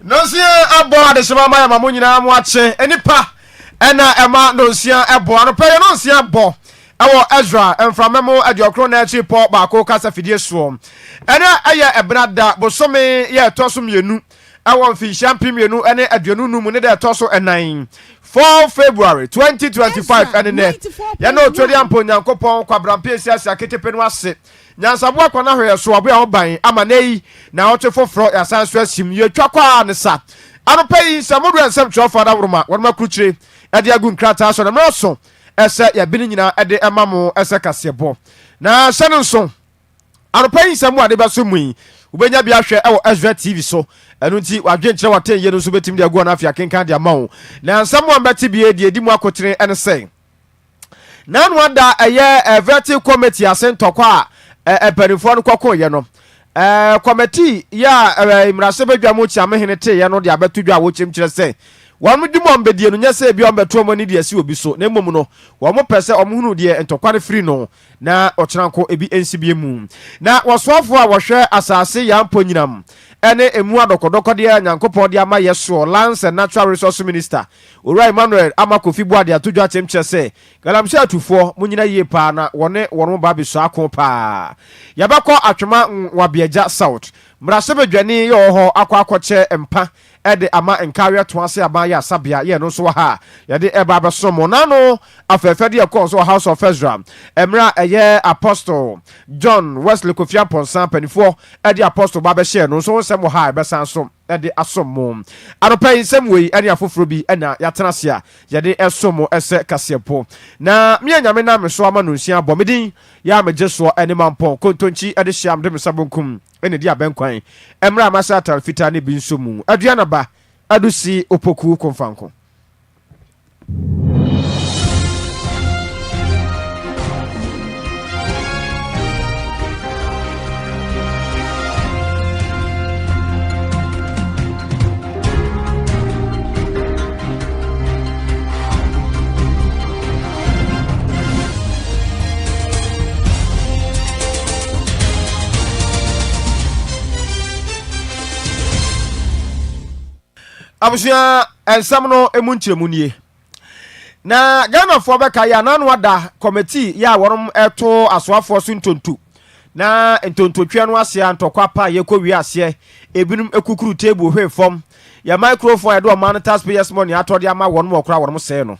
Nonsia abo de shema ma mo nyina mo ache enipa ena ema nonsia ebo anopa ye nonsia abo ewo Ezra emframemo adiokro na achi po ba ko kasa fidie so ena eye ebrada bosome ye toso mienu ewo mfi champion mienu ene aduonu numu ne de toso enan 4 February 2025 ene ne ye no twodi ampo nyankopon kwabrampe siasa ketepe no ase nyansabo akwana hwe so abo a oban ama nei na ote foforo ya sanso asim ye twakwa ne sa anopa yi samodu ensem twofa da woroma wonma kruchire ade agu nkrata so na mroso ese ya bini nyina ede emamo ese kasebo na senenso anopa yi samu ade baso mu ubenya bia hwe ewo Ezra TV so enu nti wadwenkyere waten ye no so betim de agu na afia kenkan de amawo na nsamu ambeti bie de edi mu akotere ene sei na no ada eye verti committee asentokwa eperifo no kwakọ ye no committee ya imrase badwa mo chiame hene te ye no de abetudwa wo chimkyere sei wamu dimo mbedie no nyese bi ombeto mo ni de asi obi so na mmom no wo mo pese omhunu de entokwa ne free no na ocheranko ebi ensibie mu na wosoafo a wohwe asase ya mpo nyinam ene emu adokodoko de nyankopon de ama yeso Lands and Natural Resource Minister Ora Emmanuel ama Kofi Boade atudwa chemche se galamse atufo munyina yie pa na wone wono ba beso akon pa yabakọ atwema wabiaja South mrase badwane yo ho akwakoche empa ede ama enkawe to ase aba ya sabia ye no so ha yede eba besomo nano afefede ye kon so House of Ezra emra eye Apostle John Wesley Kofi Aponsan panifo ede Apostle ba be share no so nsem ha be sanso ede asomo anopa nsem wei ene afoforo bi ena yatenase a yede esomo ese kasepo na me nyame na me so ama no nsia bomedin ya mejeso ene mampon kontonchi ede shiam de mesabonkum ene dia benkwan emra masata fita ne bi nsomu Aduanaba adusi opoku konfanko abusia ensamno emunchiremu nie na Ghana fo beka ya nanu ada committee ya worom eto asoafo so ntontu na ntontotwe no ase antokwa pa ye kowi ase ebinum ekukuru table hwe fom ya microphone ya do man taxpayers money atode ama wonom okra wonom se no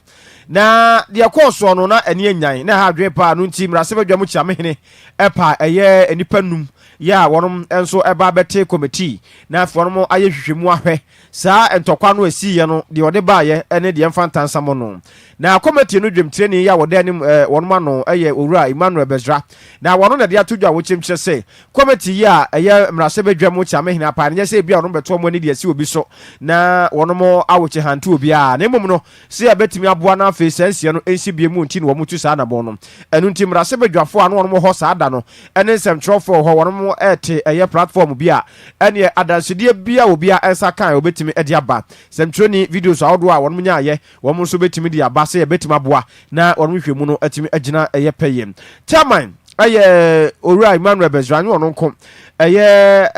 na de koso no na eni enyan na ha dwe pa no nti mrase badwam chiamehene epa eye enipa num ya wonom enso eba bete committee na fonom aye hwehwemu ahwe saa entokwa no asi ye no de ode ba ye ene de mfantansa mo no na committee no dwemtire ni ya wode anim wonom ano eye owura Emmanuel Bezra na wono na de atodwa wo chemkyere se committee ya eye mrase badwam chiamehene apa ne se bia wonom beto mo ni de asi obi so na wonom awoche hantu obi a na emom no se ya betimi aboa na fe sense no ensibie mu nti no wo mutu saa na bo no enu nti mrase badwafo ano wonom ho saa da no ene nsem trofo ho wonom ete eye platform bia ene adansede bia obi a ensa kan obetimi ede aba semtroni videos awdo a wonom nya aye wonom so betimi de aba se ye betimi aboa na wonom hwemu no atimi agina eye payem chairman eye owura Emmanuel Bezra nyo no nko eye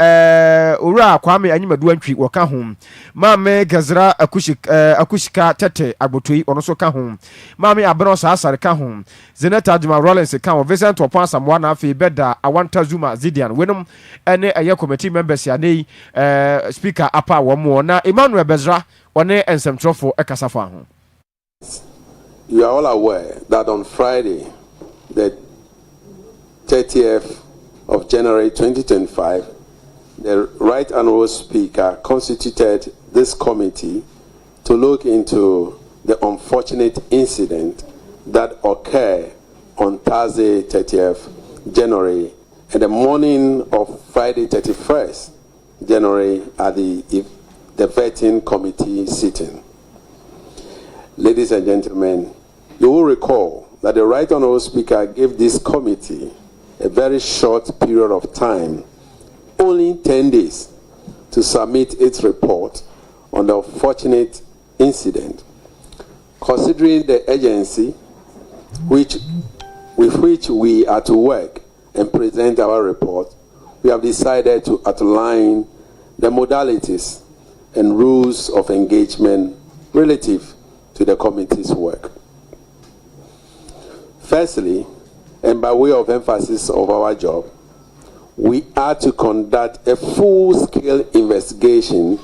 owura Kwame Anyimadu antwi woka ho maame Gazra akushika tete agbotoi ono so ka ho maame Abeno Saasare ka ho Zeneta Juma Rollins ka ho Vincent Opon Samoa na afi beda Awanta Zuma Zidian wenom ene eye committee members ya nei speaker apa wo mo na Emmanuel Bezra one ensemtrofo ekasafa ho. You are all aware that on Friday the 30th of January 2025, the Right Honourable Speaker constituted this committee to look into the unfortunate incident that occurred on Thursday 30th January and the morning of Friday 31st January at the vetting committee sitting. Ladies and gentlemen, you will recall that the Right Honourable Speaker gave this committee a very short period of time, only 10 days, to submit its report on the unfortunate incident. Considering the urgency with which we are to work and present our report, we have decided to outline the modalities and rules of engagement relative to the committee's work. Firstly, and by way of emphasis of our job, we are to conduct a full-scale investigation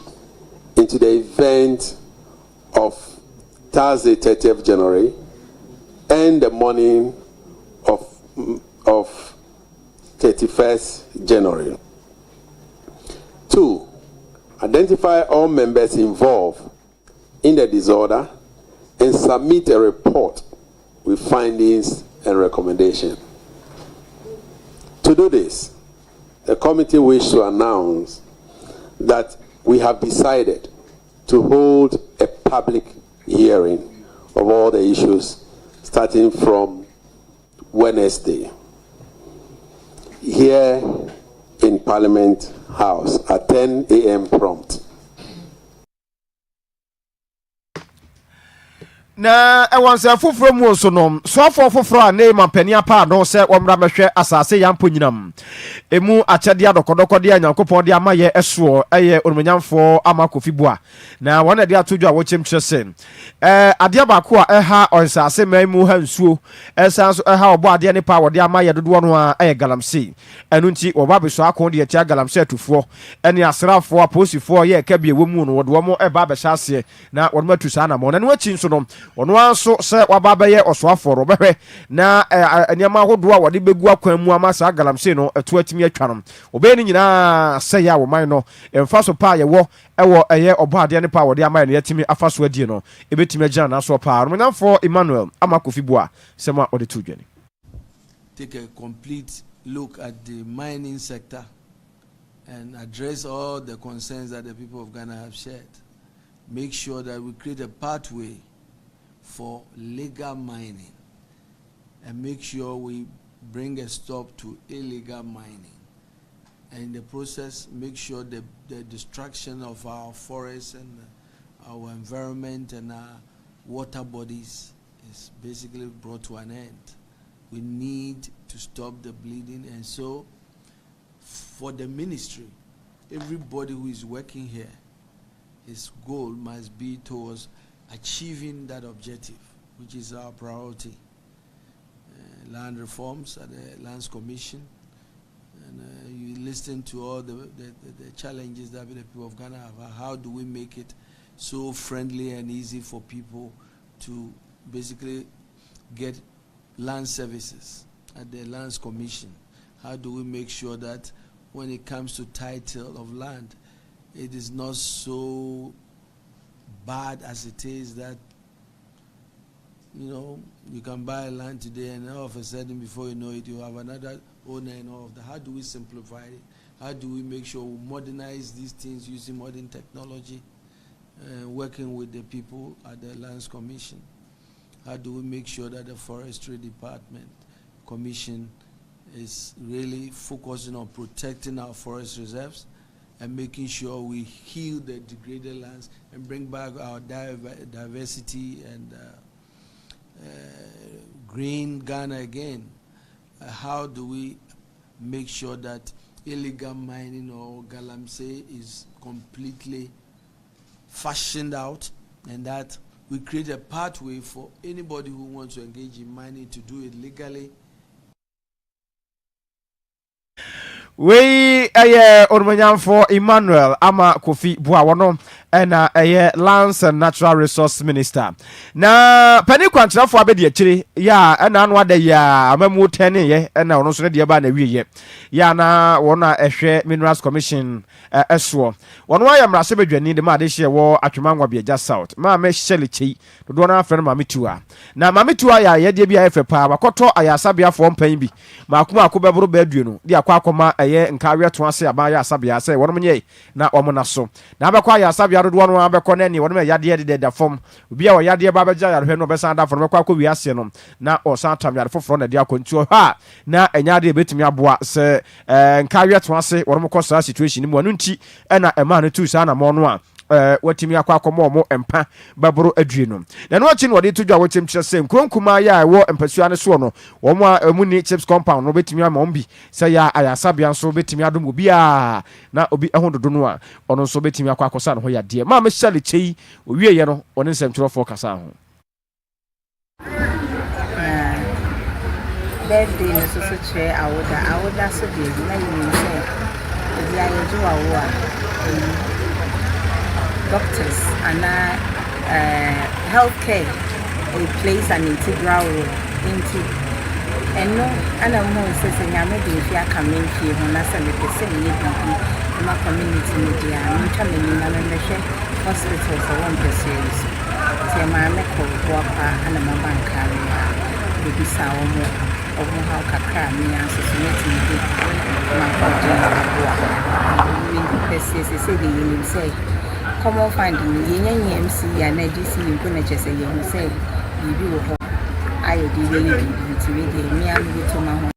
into the event of Thursday, 30th January, and the morning of 31st January. 2, identify all members involved in the disorder and submit a report with findings and recommendations. To do this, the committee wishes to announce that we have decided to hold a public hearing of all the issues starting from Wednesday here in Parliament House at 10 a.m. prompt. Na ewanse afoforo mu so no so afoforo a na ma pani apa no se omra mehwe asase ya mponyinam emu akyede adokodoko de anyankopon de amaye eso eye onumanyamfo ama Kofi bua na wona de atojo a wochim kyerese ade abako a eha onsase maimu ha nsuo esanso eha obo ade ne pa wode amaye dodo no a eye galamse enu nti oba beso akon de atia galamse atufo ene asrafo aposifo ye kabie wemu no wode wo eba be hyase na wonma tusa na mo na no achi nso no ono anso se wababaye osoaforo behwe na anyama hodo a wode begu akwan mu amasa galamse no eto atimi atwa no obe ni nyina se ya wo man no emfa so pa ye wo ewo eye obo ade ne pa wode amaye no yatimi afaso adie no ebetimi agina na so pa no nyamfo Emmanuel ama Kofi bua sema ode to dwani. Take a complete look at the mining sector and address all the concerns that the people of Ghana have shared. Make sure that we create a pathway for legal mining and make sure we bring a stop to illegal mining. And in the process, make sure the destruction of our forests and our environment and our water bodies is basically brought to an end. We need to stop the bleeding, and so for the ministry, everybody who is working here, his goal must be towards achieving that objective, which is our priority. Land reforms at the Lands Commission, and you listen to all the challenges that the people of Ghana have. How do we make it so friendly and easy for people to basically get land services at the Lands Commission? How do we make sure that when it comes to title of land, it is not so bad as it is that, you know, you can buy a land today and all of a sudden before you know it, you have another owner and all of that. How do we simplify it? How do we make sure we modernize these things using modern technology, working with the people at the Lands Commission? How do we make sure that the Forestry Department Commission is really focusing on protecting our forest reserves and making sure we heal the degraded lands and bring back our diversity and green Ghana again? How do we make sure that illegal mining or galamsey is completely fashioned out, and that we create a pathway for anybody who wants to engage in mining to do it legally? We aye ormanyamfo Emmanuel ama Kofi bua wono ena aye Lands and Natural Resource Minister na pani kwantrafo abedi akire ya ena anu ade ya amamu tene ye ena ono so de ba na wiye ya na wona ehwe Minerals Commission eso wono aya mrase bedwani de ma de hye wo atwemanwa biaja South ma me hyelichi dodo na afre ma metua na ma metua ya ye de bia efe pa bakoto ayasa bia fo mpan bi ma akoma akobebro ba aduonu de akwa ye nkawe to ase abaya asabia se wonom nye na omona so na abekwa ya asabia dodo no abekọ na ni wonom yade de da fom obi a oyade ba beja ya hwe no besan da fom bekwa wi ase no na osan tam yade foforo na de akontuo ha na enyade betumi aboa se nkawe to ase wonom ko sa situation mu anu nti na ema no tu sa na mo no a watimi akwa komo mo empa baboro adwie no na no achi no wode to dwa wotem kire se nkronkuma ya wo empasua ne so no wo mo amuni chips compound no betimi ama ombi se ya ayasabia nso betimi adom obi a na obi ehododo no a ono nso betimi akwa akosa no ho ya de ma me shale chei owie ye no one nsem twerofo kasa ho birthday no so che awoda so de na yin say ya yeju awo doctors and healthcare plays an integral role into and no and I'm more saying I made if you come in here when I say the same in my community media I'm coming in and hospitals for one person say my medical worker and my bank carrier baby saw more of how kakra me associate me my body we say the you say come on find me MC and ADC you gonna just say you say you will I did me and to my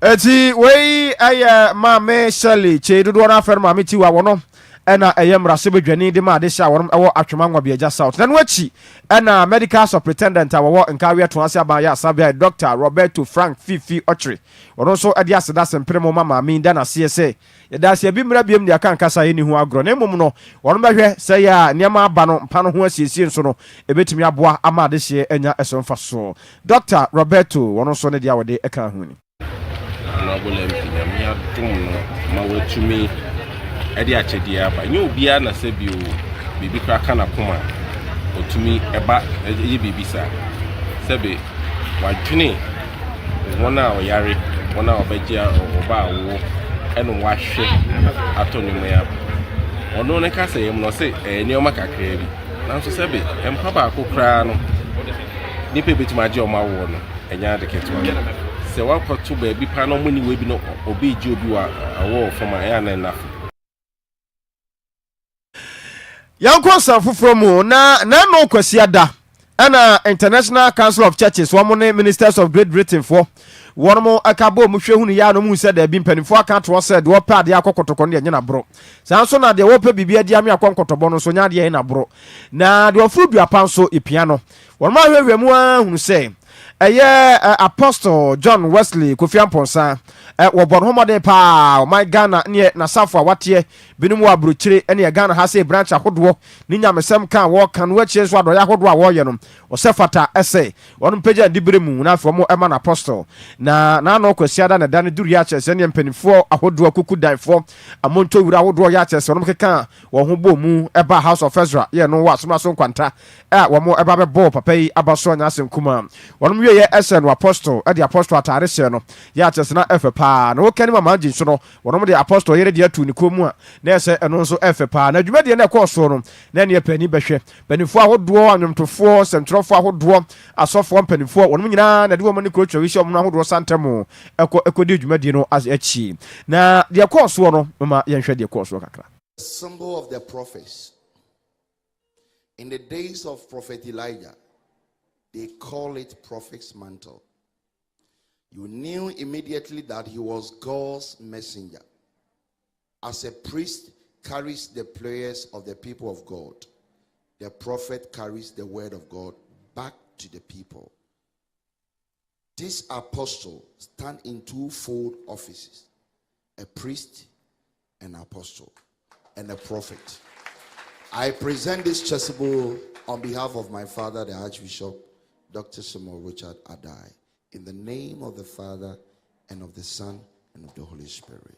eti wei aya ma me Shirley che dodo na afer ma me ti wa wono ena eyemra se bedwani de ma de sha wono ewo atwema nwa biaja south na no achi ena medical superintendent awo nkawe to ase aba ya sabia Dr. Roberto Frank Fifi Ochre wono so ade aseda sempremo mama mi da na se yeda se bi mra biem de aka nkasa ye ni hu agro na emum no wono behwe se ya niam aba no mpa no ho asiesie nso no ebetimi aboa ama de hye enya esomfa so Dr. Roberto wono so ne dia wode eka hu ni Nabole mpinya mia dum ma wetumi edi achedi aba nye obia na se bio bibi kra kana koma otumi eba ye bibi sa sebe wadwene wona oyare wona obegye oba awo eno wahwe atonu ya ono ne kasa yem no se enioma kakra bi nanso sebe empa ba akokra no nipa betima agye oma wo no enya de keto se wakoto ba bi pa no muni we bi no obi ji obi wa awo foma ya na na yanko sanfo from na no kwasi ada ana International Council of Churches wo mo ne Ministers of Great Britain for won mo akabo mu hwe hunu ya no mu se da bi mpanifo aka to se de wo pa de akokotoko ne nya na bro sanso na de wo pa bibia de ame akonkotobọ no so nya de na bro na de ofuru duapa nso ipia no won ma hwehwe mu hunu se Apostle John Wesley Kofi Amponsa wo bon homode pa my Ghana ne na safo awate binum wa brochire ne Ghana ha se branch ahodo ni nyamesem kan wo kan wa chie so ado ya ahodo a wo ye no o sefata ese won pagya dibere mu na afo mo ema na apostle na no kwasiada na dan duru ya chese ne mpanifo ahodo akuku danfo amonto wura ahodo ya chese won keka wo ho bo mu eba House of Ezra ye no wa so so kwanta wo mo eba be bo papa yi abaso nya asenkuma won ye esen wa apostle e de apostle atare se no ya chese na efe pa na wo kani mama agin so no won mo de apostle yere de atu ni komu a na ese eno nso efe pa na dwuma de na ekọ no na ne pani behwe panifo ahodo anwomtofo sentrofo ahodo asofo panifo won nyina na de wo mani krocho wi shom no ahodo santemo ekodi dwuma de no as achi na de ekọ no mama yenhwe de ekọ kakra. Symbol of the prophets. In the days of Prophet Elijah, they call it prophet's mantle. You knew immediately that he was God's messenger. As a priest carries the prayers of the people of God, the prophet carries the word of God back to the people. This apostle stands in twofold offices: a priest, an apostle, and a prophet. I present this chasuble on behalf of my father, the Archbishop, Dr. Samuel Richard Adai, in the name of the Father, and of the Son, and of the Holy Spirit.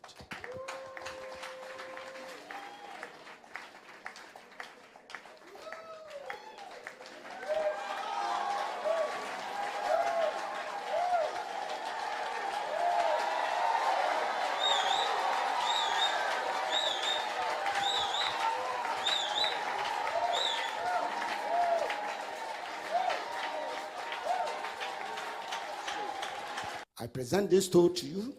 I present this toast to you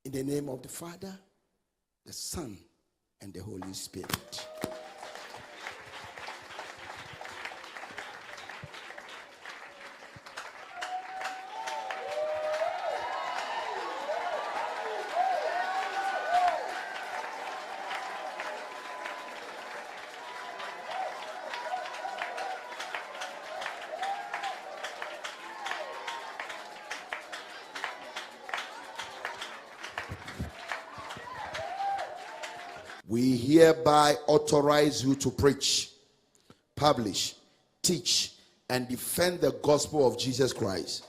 in the name of the Father, the Son, and the Holy Spirit. we hereby authorize you to preach, publish, teach, and defend the gospel of Jesus Christ,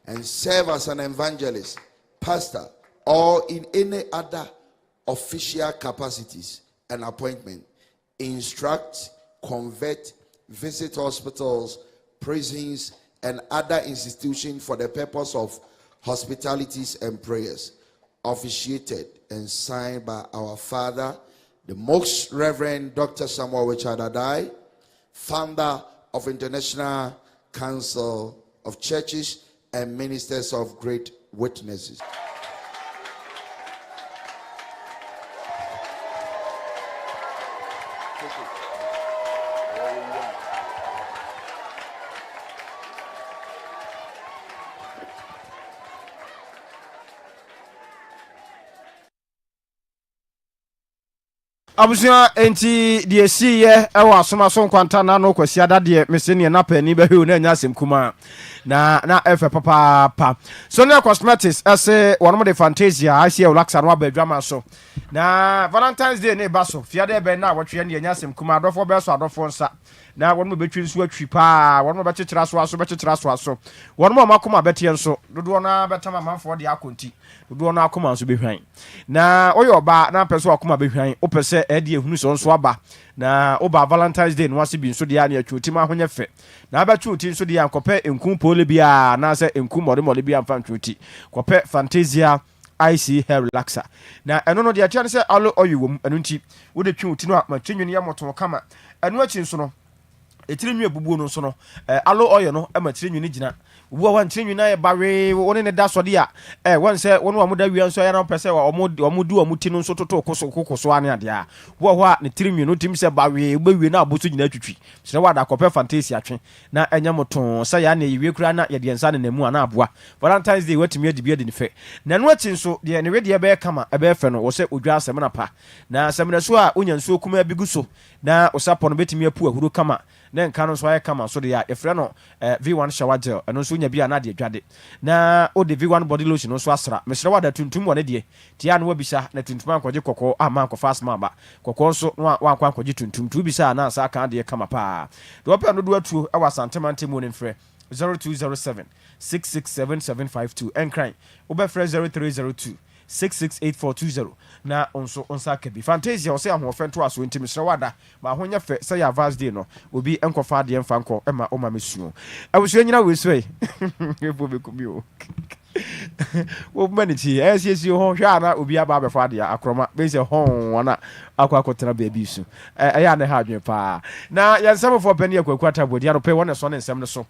and serve as an evangelist, pastor, or in any other official capacities and appointment. Instruct, convert, visit hospitals, prisons, and other institutions for the purpose of hospitalities and prayers. Officiated and signed by our father, the Most Reverend Dr. Samuel Richard Adai, founder of International Council of Churches and Ministers of Great Witnesses. Abusua enti de siye ewa asoma so nkwanta na no kwasi adade meseni na pani behu na nya asem kuma na efe papa so na cosmetics ase wono de fantasia asia relaxa no abadwama so na Valentine's Day ne baso fiade be na wotwe ne nya asem kuma adofo be so adofo nsa na wono betwi nso atwi pa wono be kyekira so aso wono makoma betie nso dodo na betama manfo de akonti dodo na akoma nso behwan na oyo ba na pese akoma behwan opese edi ehunu so nso aba na oba Valentine's Day no ase bi nso de ya na atwoti ma honye fe na abatwoti nso de ya nkope enkum pole bia na se enkum mode bia mfa ntwoti kope fantasia IC hair relaxer na eno no de atia ne se alo oyo wom eno nti wo de twoti no ma twenwini ya moto kama eno achi nso no etirinwi ebubuo no nso no alo oyo no ma tirinwi gina wo wan tirinwi na e bawe woni ne da sode a won se woni wa muda wi nso ya na pese wa omudu omuti no nso toto kokoso ane ade a wo ho a ne tirinwi no tim se bawe gbawie na aboso gina twitwi sire wa da kope fantasy atwe na enya moto se ya na yiwe kura na ye de nsa ne namu ana aboa Valentine's Day watimi adi bia de ne fe na no achi nso de ne we de be kama e be fe no wo se odwa asem na pa na asem na so a onya nso kuma bigu so na osapo no betimi apu ahuru kama na nka no so aye kama so de ya efre no V1 shower gel eno so nya bia na de adwade na o de V1 body lotion no so asra mesre wada tuntum wona de tia no wabisa na tuntum ankoje kokko ama anko fast mamba kokko so no wa ankoje tuntum tu bisa na asa kan de kama pa de opa no do atu e wa Asante mante mo ne mfre 0207 667752 enkran obefre 0302 668420 na onsa kabi fantasia o se ahofento aso ntimi sre wada ma ahonya fe se ya vast day no obi enkofa de emfa nko ema o ma mesuo abusuo nyina we so efo be kubi o wo maniti esi ho hwa na obi aba be fa de akroma be se hon wana akwa baby su ya ne ha adwen pa na yansam fo pani akwa tabodi ano pe wona so ne nsem ne so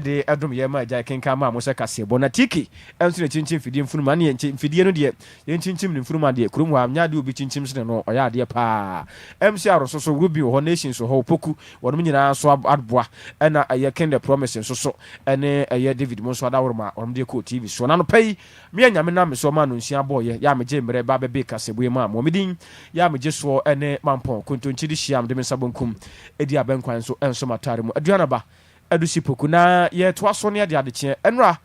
de edum ye ma ja kenka ma mo se kase bo na tiki enso ne chinchin fidie mfunuma ne fidie no de ye chinchin ne mfunuma de kurum wa nya de obi chinchin se no oya de pa MC aroso so rubi ho nation so ho poku wono nyina so adboa na ye kende promise so ene ye David mo so adawroma onom de ko TV so na no pay me anyame na me so ma no nsia boye ya me je mre ba be kase bo ma mo medin ya me je so ene mampon kontonchiri shiam de mensabonkum edi abenkwan so enso matare mu Aduanaba adusi poku na ye to aso ne ade adekye enra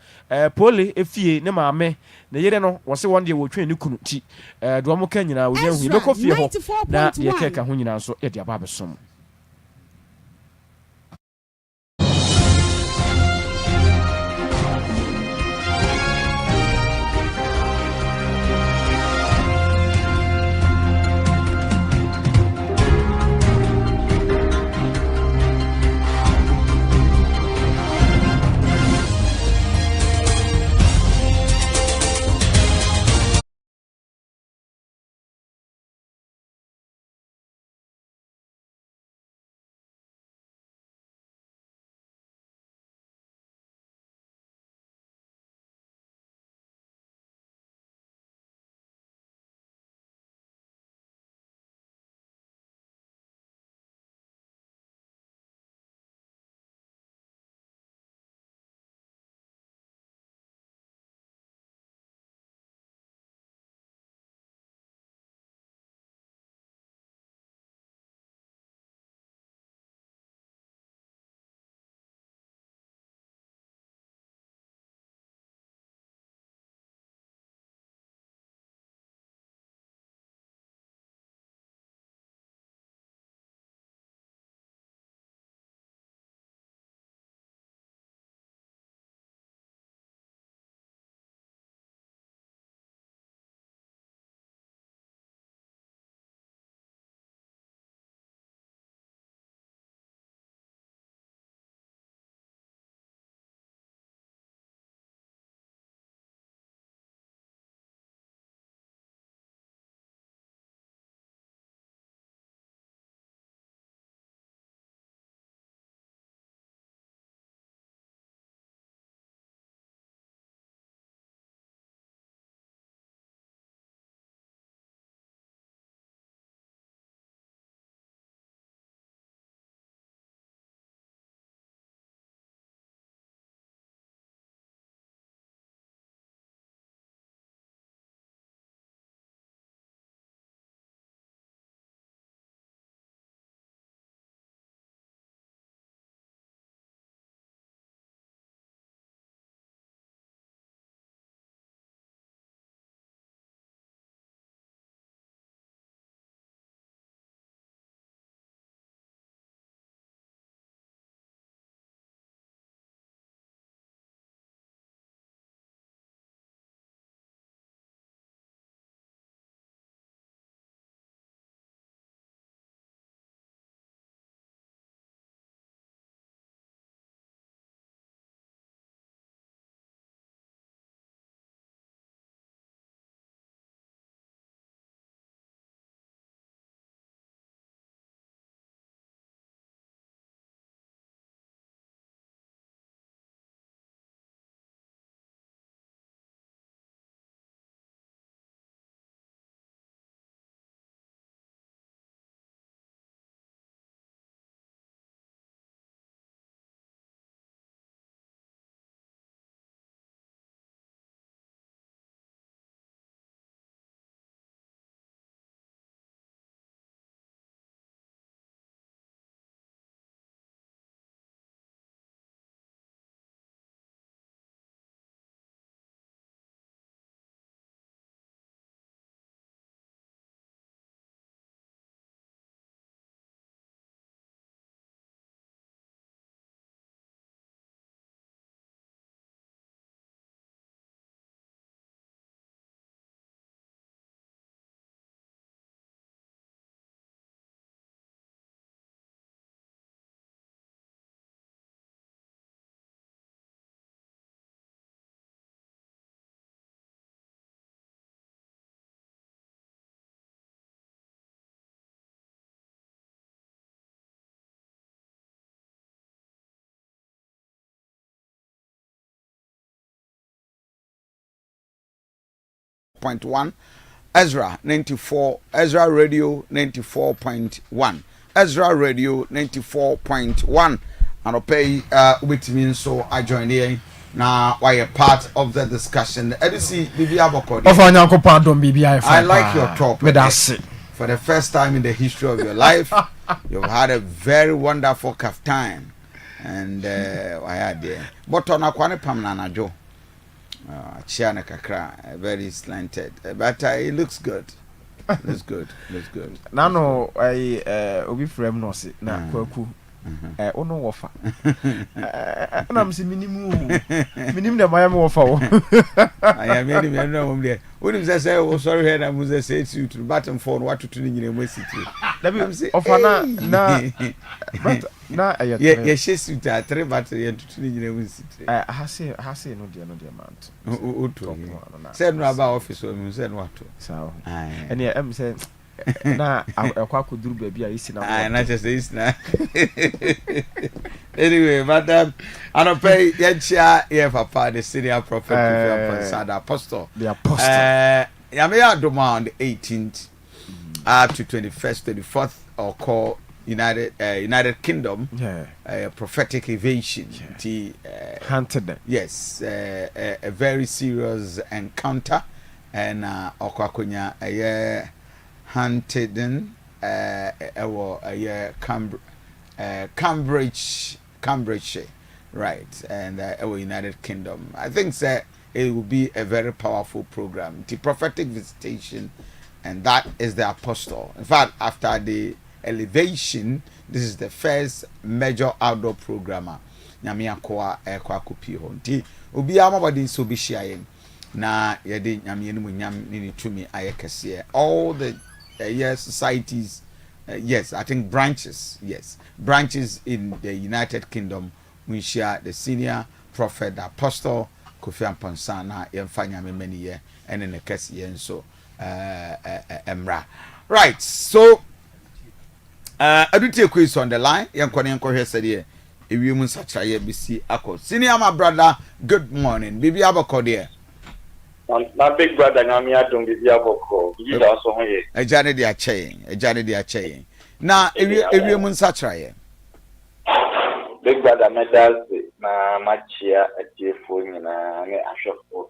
pole efie ne maame na yere no wo se won de wo twen ne kunu ti do mo kan nyina wo nya hu be kofie ho na ye keka ho nyina so ye de aba besom 94.1, Ezra 94, Ezra Radio 94.1, Ezra Radio 94.1. And I'll pay with me, so I join here. Now, why a part of the discussion? I like your talk. For the first time in the history of your life, you've had a very wonderful time. And I had there. But on a Pamnana Joe, Chiana Kakra, very slanted. But it looks good. Looks good. Nano, I will be frame no sit now. Ono wafa. Na msi minimum the Miami wafa. I made him know there. Wouldn't say oh sorry head I must say to the bottom for what to turn in the city. Let me say of na but na yeah she suit a three battery and to turn in the city. I say no dear amount. Said no about office or said what to. So and yeah am say na akwa kuduru baby a isi na na just is na anyway madam anope yenchia ye papa the senior prophet the apostle the apostle yame adoma on the 18th up to 21st 24th or call United Kingdom prophetic evasion hunted yes a very serious encounter and okwakonya hunted in Cambridge, right, and our United Kingdom. I think that it will be a very powerful program, the prophetic visitation, and that is the apostle. In fact, after the elevation, this is the first major outdoor programmer. Nyamia kwa kupi honti. Ubi amabadi so be sharing. Na yedi nyamia ni munyam ni tumi ayekese. All the societies, yes, I think branches in the United Kingdom. We share the senior prophet, the apostle Kofi Amponsana, yemfanya me many year, and in the case yen so emra. Right, so I do take quiz on the line. Yanko here said here, if you must such a BC Ako. Senior my brother, good morning. Bibi Abako there. My big brother, Namia, don't be the Aboko. You also here. A Johnny they are chain. Now, if you must such a big brother, medals, na machia at your phone in a shop.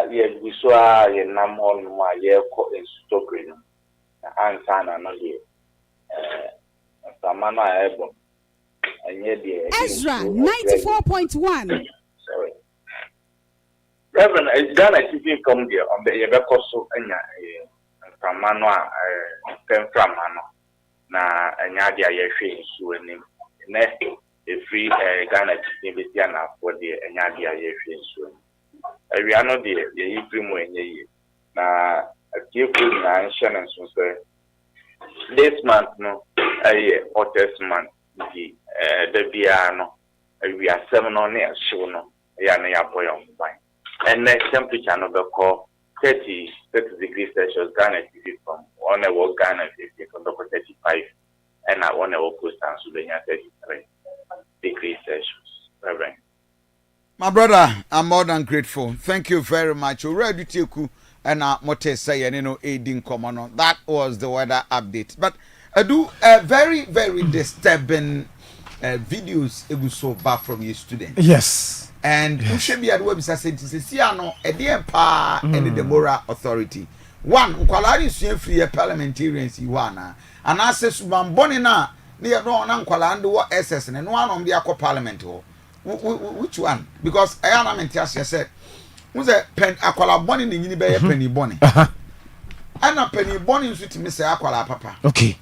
Yes, we saw a number on my year in Stockholm. And Sana, not here. Samana album. And yet, Ezra 94.1. Sorry. Reverend, Ghana TV come there on the Ebekoso and Samano, Penframano. Na Nadia Yefi, who name next the free Ghana TV for the Nadia Yefi. We are not the Primo in ye. Na a few nation and so say this month, no, a hottest month, the piano, we are 7 on air, sure, no, Yana boy on fine. And next temperature no call 30 degrees Celsius Ghana from on a work Ghana from 35 and I want to work post and Sudania 33 degrees Celsius. Reverend. My brother, I'm more than grateful. Thank you very much. Already take and Mote say and aiding common. That was the weather update. But I do very, very disturbing videos it was so bad from your students. Yes. And you should be at the website saying to see a dear pa and the moral authority. One, Ukwalari is free parliamentarians, Iwana, and I says Bonina, near no Unqualand or SS and one on the Aqua Parliament. Which one? Because I am Mentiasia said, who's a pen Aquala Bonnie in Unibe Penny Bonnie? And a penny Bonnie with Mr. Aquala Papa. Okay.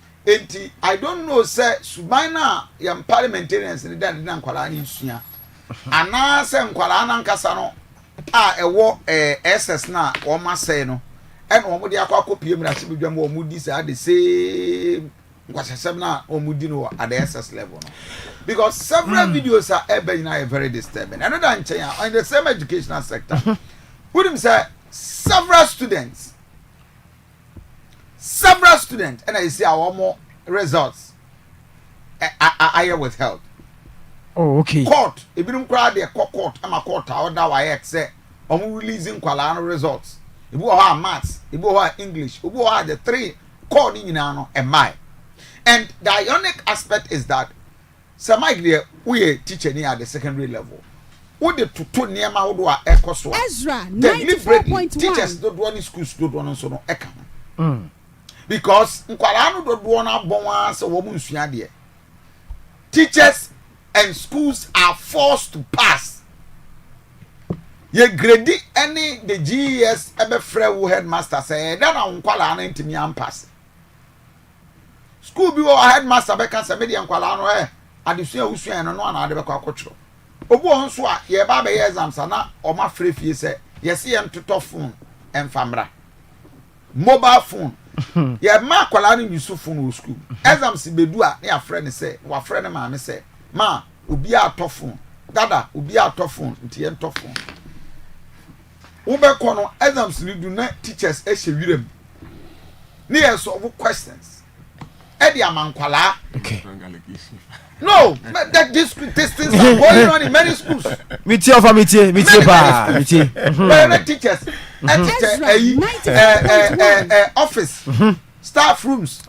I don't know, sir, Subina, young parliamentarians in the Danqualani Sunya. Ana se nkwala na nkasa no ewo SS na o ma say no e no mo de akwa kopie mi na se bedwam o mu di say the same nkwasasem na o mu di no at the SS level no because several videos are very disturbing. Another nchen in the same educational sector who them say several students and I see our more results are withheld. Oh, okay. Court. If you don't cry, they court. I'm a court. I would now I say omo releasing kwala no results ibu ho maths ibu ho English ibu ho the three core ni nyina no emai. And the ironic aspect is that Samaglia we teacher ni at the secondary level. Who the tutu niema wo do a ekoso. Ezra 94.1 teachers do do any schools do do no so no eka. Because nkwala no do do na bon wa se wo mu nsua de. Teachers and schools are forced to pass. Ye grade any the GES ebe frɛ wo headmaster say that na nkwala na ntimi am pass. School bi wo headmaster be kan say me de nkwala no adesua usua no no ana ade be kwa akotro. Obu on so a ye ba be exams na o ma frɛ fie say yes ye ntoto phone emfamra. Mobile phone. Ye ma kwala no use phone wo school. Exams be do a na ya frɛ ne say wa frɛ ne ma me say ma obi a to phone. Dada obi a to phone nti ye to phone. Wo be kono exams ni do na teachers e hye wirem. Ne ye solve questions. E dia mankwala. Okay. No, that these things are going on in many schools. Meeting teachers, office, staff rooms.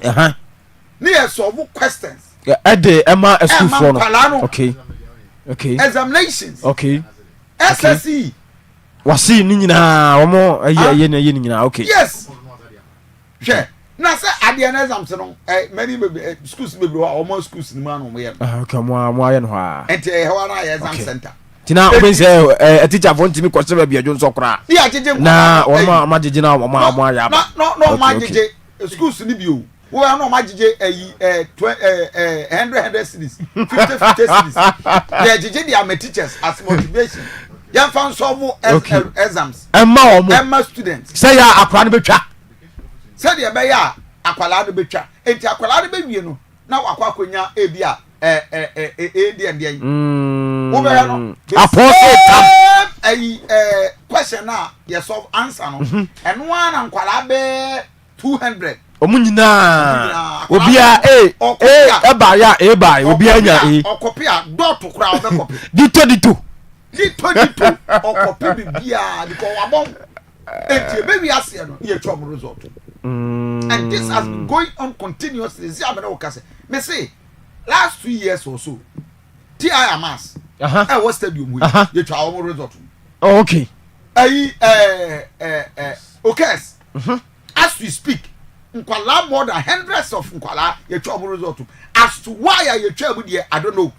Near solve questions. Emma a school for. Okay. Examinations. Okay. SSE. Wasi nina omo aye okay. Yes. Sure. Na say ade na exams no many schools be almost schools ni man no ye. Okay, mo aye no ha. Enti e ho na exam center. Tina oben say a teacher for ntimi kwose ba biajo nso kra. Dia jeje na o ma jeje na o ma ya ba. No ma jeje schools ni bi o. Wo na ma jeje 100 cities, 50 cities. Dia jeje dia my teachers as motivation. Yan fan solve exams. Emma students. Say ya akra no betwa. Said ya be ya akwala do betwa enti akwala do bewie no na akwakonya ebia de ndie wo be no question na ye solve answer no eno na nkwala be 200 omunyina obia e ba ya e ba obia nya okopia dot kura o be copy dito okopi bibia because wabon enti be wi ase no ye twa result. And this has been going on continuously. Me say last 2 years or so, TIMAS, I was stadium with you try our result. Oh, okay. Okay. As we speak, Nkwala more than hundreds of Nkwala you try our result. As to why are you try with the I don't know.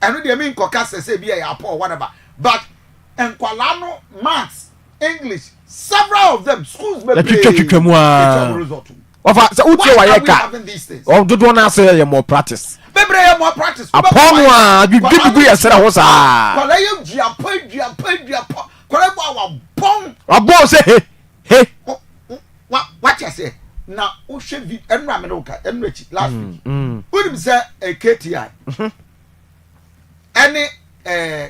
I know they mean Kokasa say be a poor whatever. But Nkwala no maths, English, several of them schools be Ofa say utie wa ye ka. Oh dodo na say more practice. Bebre more practice. Upon one bibi ya sera ho sa. Kwala ye dua pa. Kwala bo wa bon. Abo say hey. What you say? Na o hwe vi enra me no ka enra chi last week. Who be say KTI. Any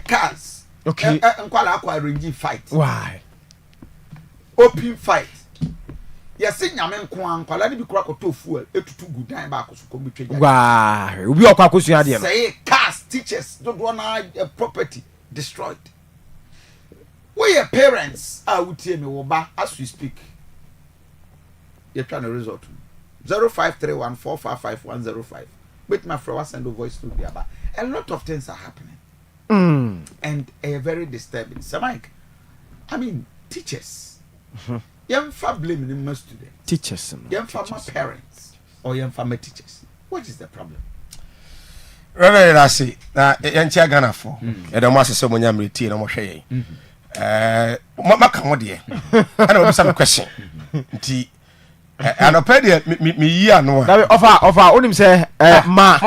cars. Okay. Nkwala akwa arrange fight. Why? Open fight. Yes, nyame nko ankwala ni bi kura koto fuel etutu gudan ba akoso ko betwe ja. Why? Obi okwa akosua de no. Say cars, teachers, don't wanna property destroyed. We are parents out here me wo ba as we speak. You try the result. 0531455105. With my friend send a voice to the aba. A lot of things are happening. And very disturbing. So Mike, I mean teachers. Young family minimum students. Teachers. Young family parents or young family teachers. What is the problem? Reverend Lassie, yantia Ghana for. And the master so many amriti no more shay. Maka modie. I know some question. And a pedia me ya no. Offer onim say ma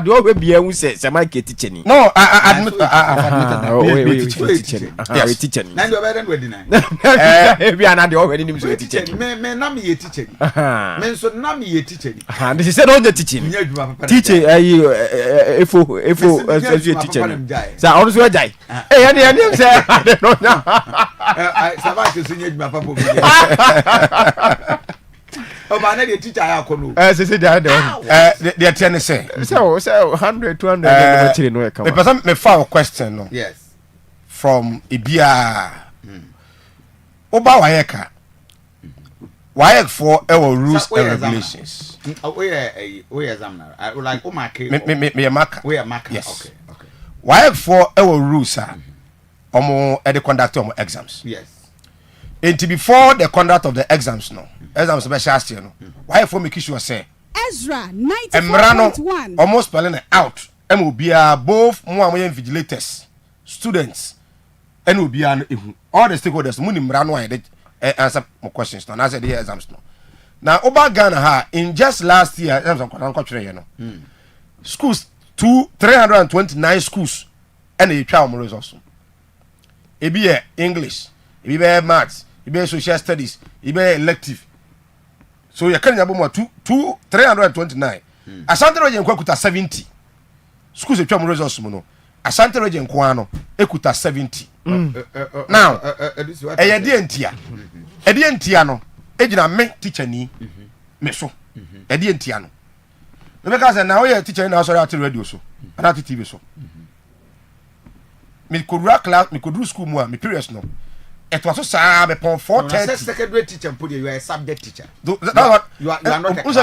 the old be who say my teaching. No, I admit we teaching. Now you better than deny. We are not already teaching. Me na me teaching. Me so na me teaching. And this said all the teaching. Teaching if teaching. So also die. Eh any say I survive to see my papa. Oh, man, the teacher I call. As I said, the attorney say, so 100, 200. Me foul question. No. Yes. from Ibia. Oba Wayeka. Wayek for our rules and regulations. We examiner. Like Omake. Me marker. We are marker. Yes. Okay. Wayek for our rules are at the conduct of exams. Yes. And before the conduct of the exams, no. Exams special year, no. Wayek for make sure say Ezra 94.1. Almost spelling it out. And will be both more vigilators, students, and will be all the stakeholders. Muni Mrano answer more questions. Now, answer the exams. Now, over Ghana, in just last year, schools 329 schools, and a child results. It be English, it be maths, it be social studies, it be elective. So you can have more 329. Asante region kuta 70. Schools e twam results mo no. Asante region kwano ekuta 70. Now, e de entia. E de entia no, ejina me teacher ni me so. E de entia no. Me be ka say na we teacher na so at radio so, and at TV so. Me kodura class, me koduru school mu a me periods no. It was so sad upon 4:30. Secondary teacher, you are a subject teacher. You are not a class.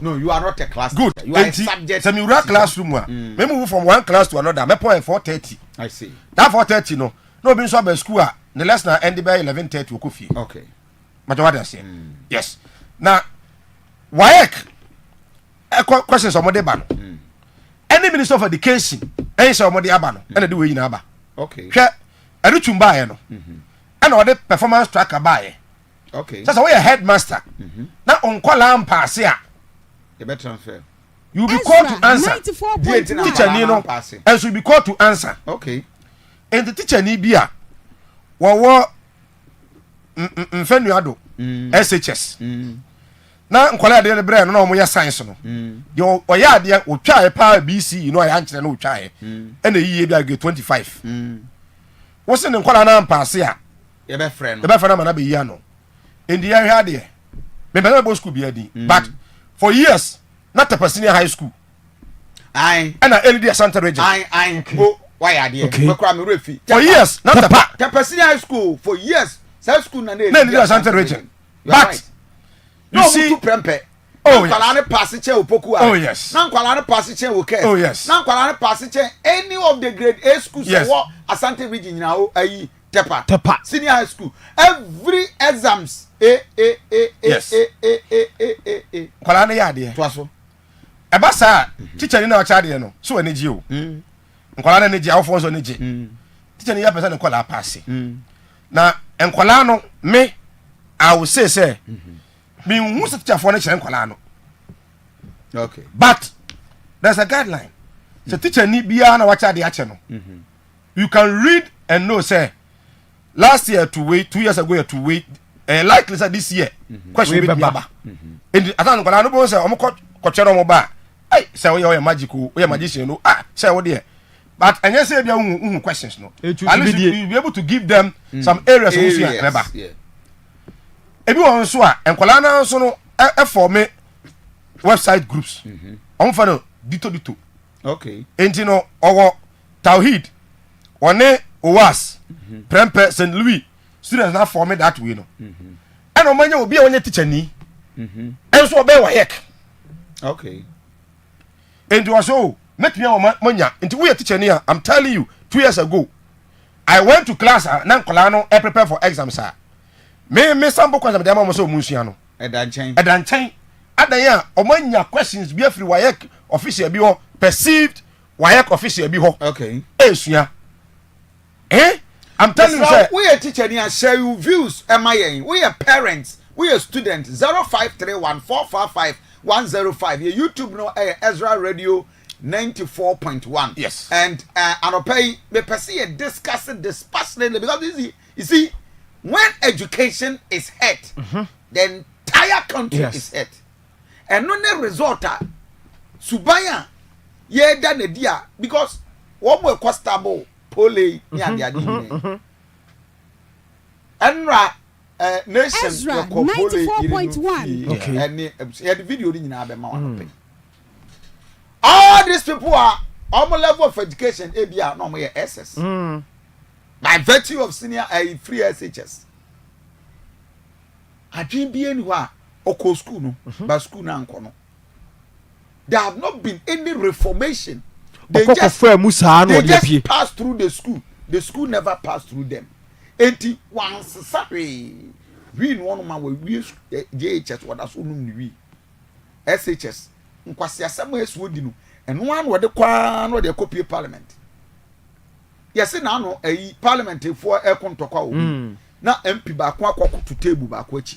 No, you are not a class. Good. Teacher. You are a subject. So you run classroom. We move from one class to another. Me point 4:30. I see. That 4:30 no be so by school. The lesson end by 11:30 Kofi. Okay. But what I say? Yes. Now, WAEC questions on mode ban. Any minister of education, any so mode abano, and the way in aba. Okay. Eruchumba no. And all the performance tracker buy. Okay. So we a headmaster. Now on kwala pass ya. You better transfer. You will be called to answer. 94.1. Teacher ni no. And should be called to answer. Okay. And the teacher ni bia. Wo mfenuado SHS. Na nkwala de bre no mo ya science no. Yo oya de o twa e pa BC you know ya nkyere no twa e. And e yie bia 25. What's in the Kuala Pass here? Your friend. The best friend of Yano. In the area there. Maybe school be but for years, not a person in high school. I and a LED Asante region. I why are they? For years, not a person in high school for years. South school na LED Asante region. But you see oh yes. Oh yes. Any of the grade A schools Asante region now Tepa senior high school every exams yes. Kwala na yade twaso eba sa teacher ni na chade no so energy o nkwala na energy awofo so energy teacher ni ya person nkwala pass na nkwala no me I will say me who se teacher for na chere nkwala no. Okay. But there's a guideline. So teacher ni bia na wacha de ache no. You can read and know say last year to wait 2 years ago you to wait likely say this year question be baba. And atan ko na no bo say omo ko chere omo ba. Ai say we magical, we magician no. Say we there. But anya say bia hu questions no. At least you be able to give them some areas of issue remember. Ebi won so a enkwala na so no e form website groups. On follow dito. Okay. Enti no owo Tawhid one OWAS Prempe St. Louis students now form that way no. And o manya obi a onye teacher ni. And so be WAEC. Okay. Enti was so make me manya enti we teacher ni I'm telling you 2 years ago I went to class na nkola no prepare for exams sir. Me sample questions dem am so munsua no. Edanchen. Adaya omanya questions be free WAEC official bi ho perceived WAEC official bi ho. Okay. Esua. I'm telling you sir. We are teacher ni share you views MIN. We are parents, we are students 0531455105. Your YouTube no Ezra Radio 94.1. Yes. And anopay me perceive discussing this passionately because you see when education is hurt, the entire country is hurt. And no result subaya ye da na dia because one more costable pole ni ade ade enra nation Ezra 94.1. Okay. And the video ni nyina be ma one all these people are on level of education ebia no mo ye SS by virtue of senior free SHS. I dream be anywhere or school no, but school na nkono. There have not been any reformation. They just passed through the school. The school never passed through them. Enti once sorry, we in one man we JHS what that's we SHS. Nkwasi asemo eswodi no. And one where the kwan where they copy parliament. Yes, now no parliament for air contokwa na MP ba kwa to table ba kwa chi.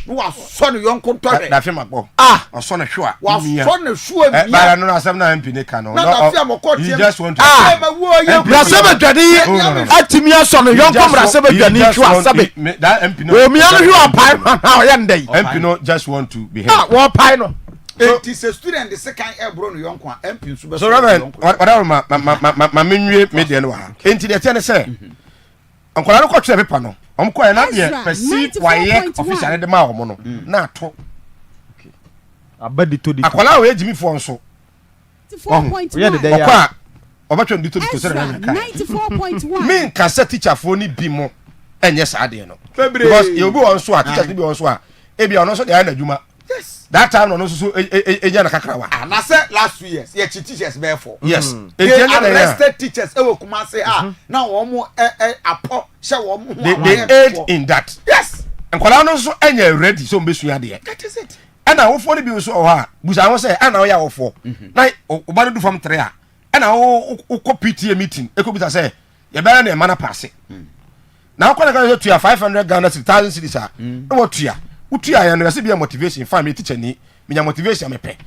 No was son yon kontore. Da fi magbo. Oso na hwa. Was son na hwa mi. Ba no asem na MP ne ka no. You just want to Brasebe dwade atimi aso no yon kom brasebe dwade hwa sabe. That MP no. O mi anu hwa pai na o ye ndai. MP no just want to be heard. Wo pai no. It is a student the second air bro no yon kwa MP so. So Reverend, whatever ma menwie media no ha. Enti de tie ne say. Ankola no ko twe paper no. Omko ya na de perceive why official de ma omo no na to. Okay. Abadi to di. Akola we ejimi fo nso. 94.1. Okwa obetwe ndi to di to say na Ezra 94.1. Me nka se teacher fo ni bi mo enye sa de no. Because you be on so a teacher be on so a e bi ono so de na adwuma. Yes. That time no so eja na kakrawa. Na say last 2 years ye teachers be for. Yes. They arrested teachers e wo kuma say na wo mo apo she wo mo. They aid in that. Yes. Nkola no so enye ready so mbesu ade. That is it. Ana wo fo ni bi so o ha. Busa wo say ana wo ya wo fo. Na o ba do from 3 a. Ana wo ko PTA meeting e ko busa say ye be na e mana pass. Na ko na ka to 500 Ghana 1000 cedis a. No wo tua. Utua ya no se bia motivation fa me teacher ni me motivation me pe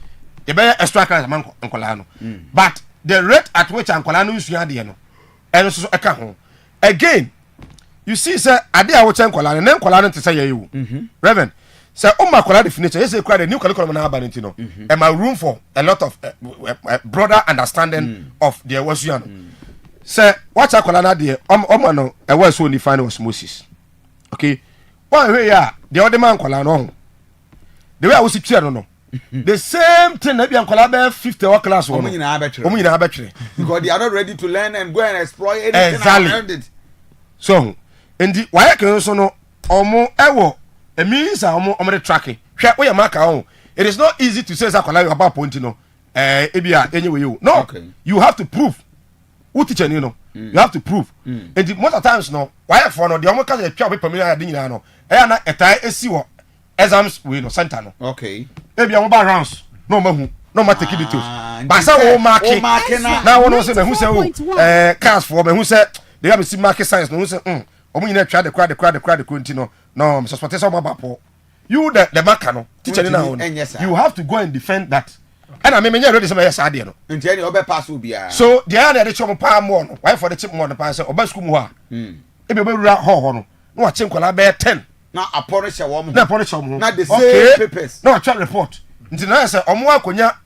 ye be extra class man nkola no but the rate at which nkola no usua de no eno so eka ho again you see say ade a wo chen nkola no nkola no tese ye yu reverend say o ma nkola definition you say kwa the new curriculum na aba no and my room for a lot of broader understanding of the wasua no say what nkola na de o no e was so define osmosis okay. One way the other man kola no. The way I was teaching no. The same thing that be kola be 50 or class one. Omo nyina abetre. Because they are not ready to learn and go and explore anything around it. So, and the why can so no omo ewo e means omo the tracking. Hwe we mark on. It is not easy to say that kola about point no. Ebia anyway you. No. Okay. You have to prove. Who teach you know? You have to prove. And the most of times no, why for no the omo can twa paper me na nyina no. Na etai esi wo exams we no center no. Okay. Ebia mo ba rounds. No mahu. No ma take details. Ba say wo mark na wo no say mahu say wo class for mahu say they have see market science no say omo nyina twa the crowd continue no me suspect say omo ba po. You the marker no teacher na wo. You have to go and defend that. And I mean ready say yes ade no. Nti any obe pass obia. So the area dey chom pa mo no. Why for the chip mo no pa say oba school mu ha. Ebi obewura ho no. No ache nkola be 10. Na aporo hye wo mo. Na aporo hye wo mo. Na the same papers. No check report. Nti na say omo akonya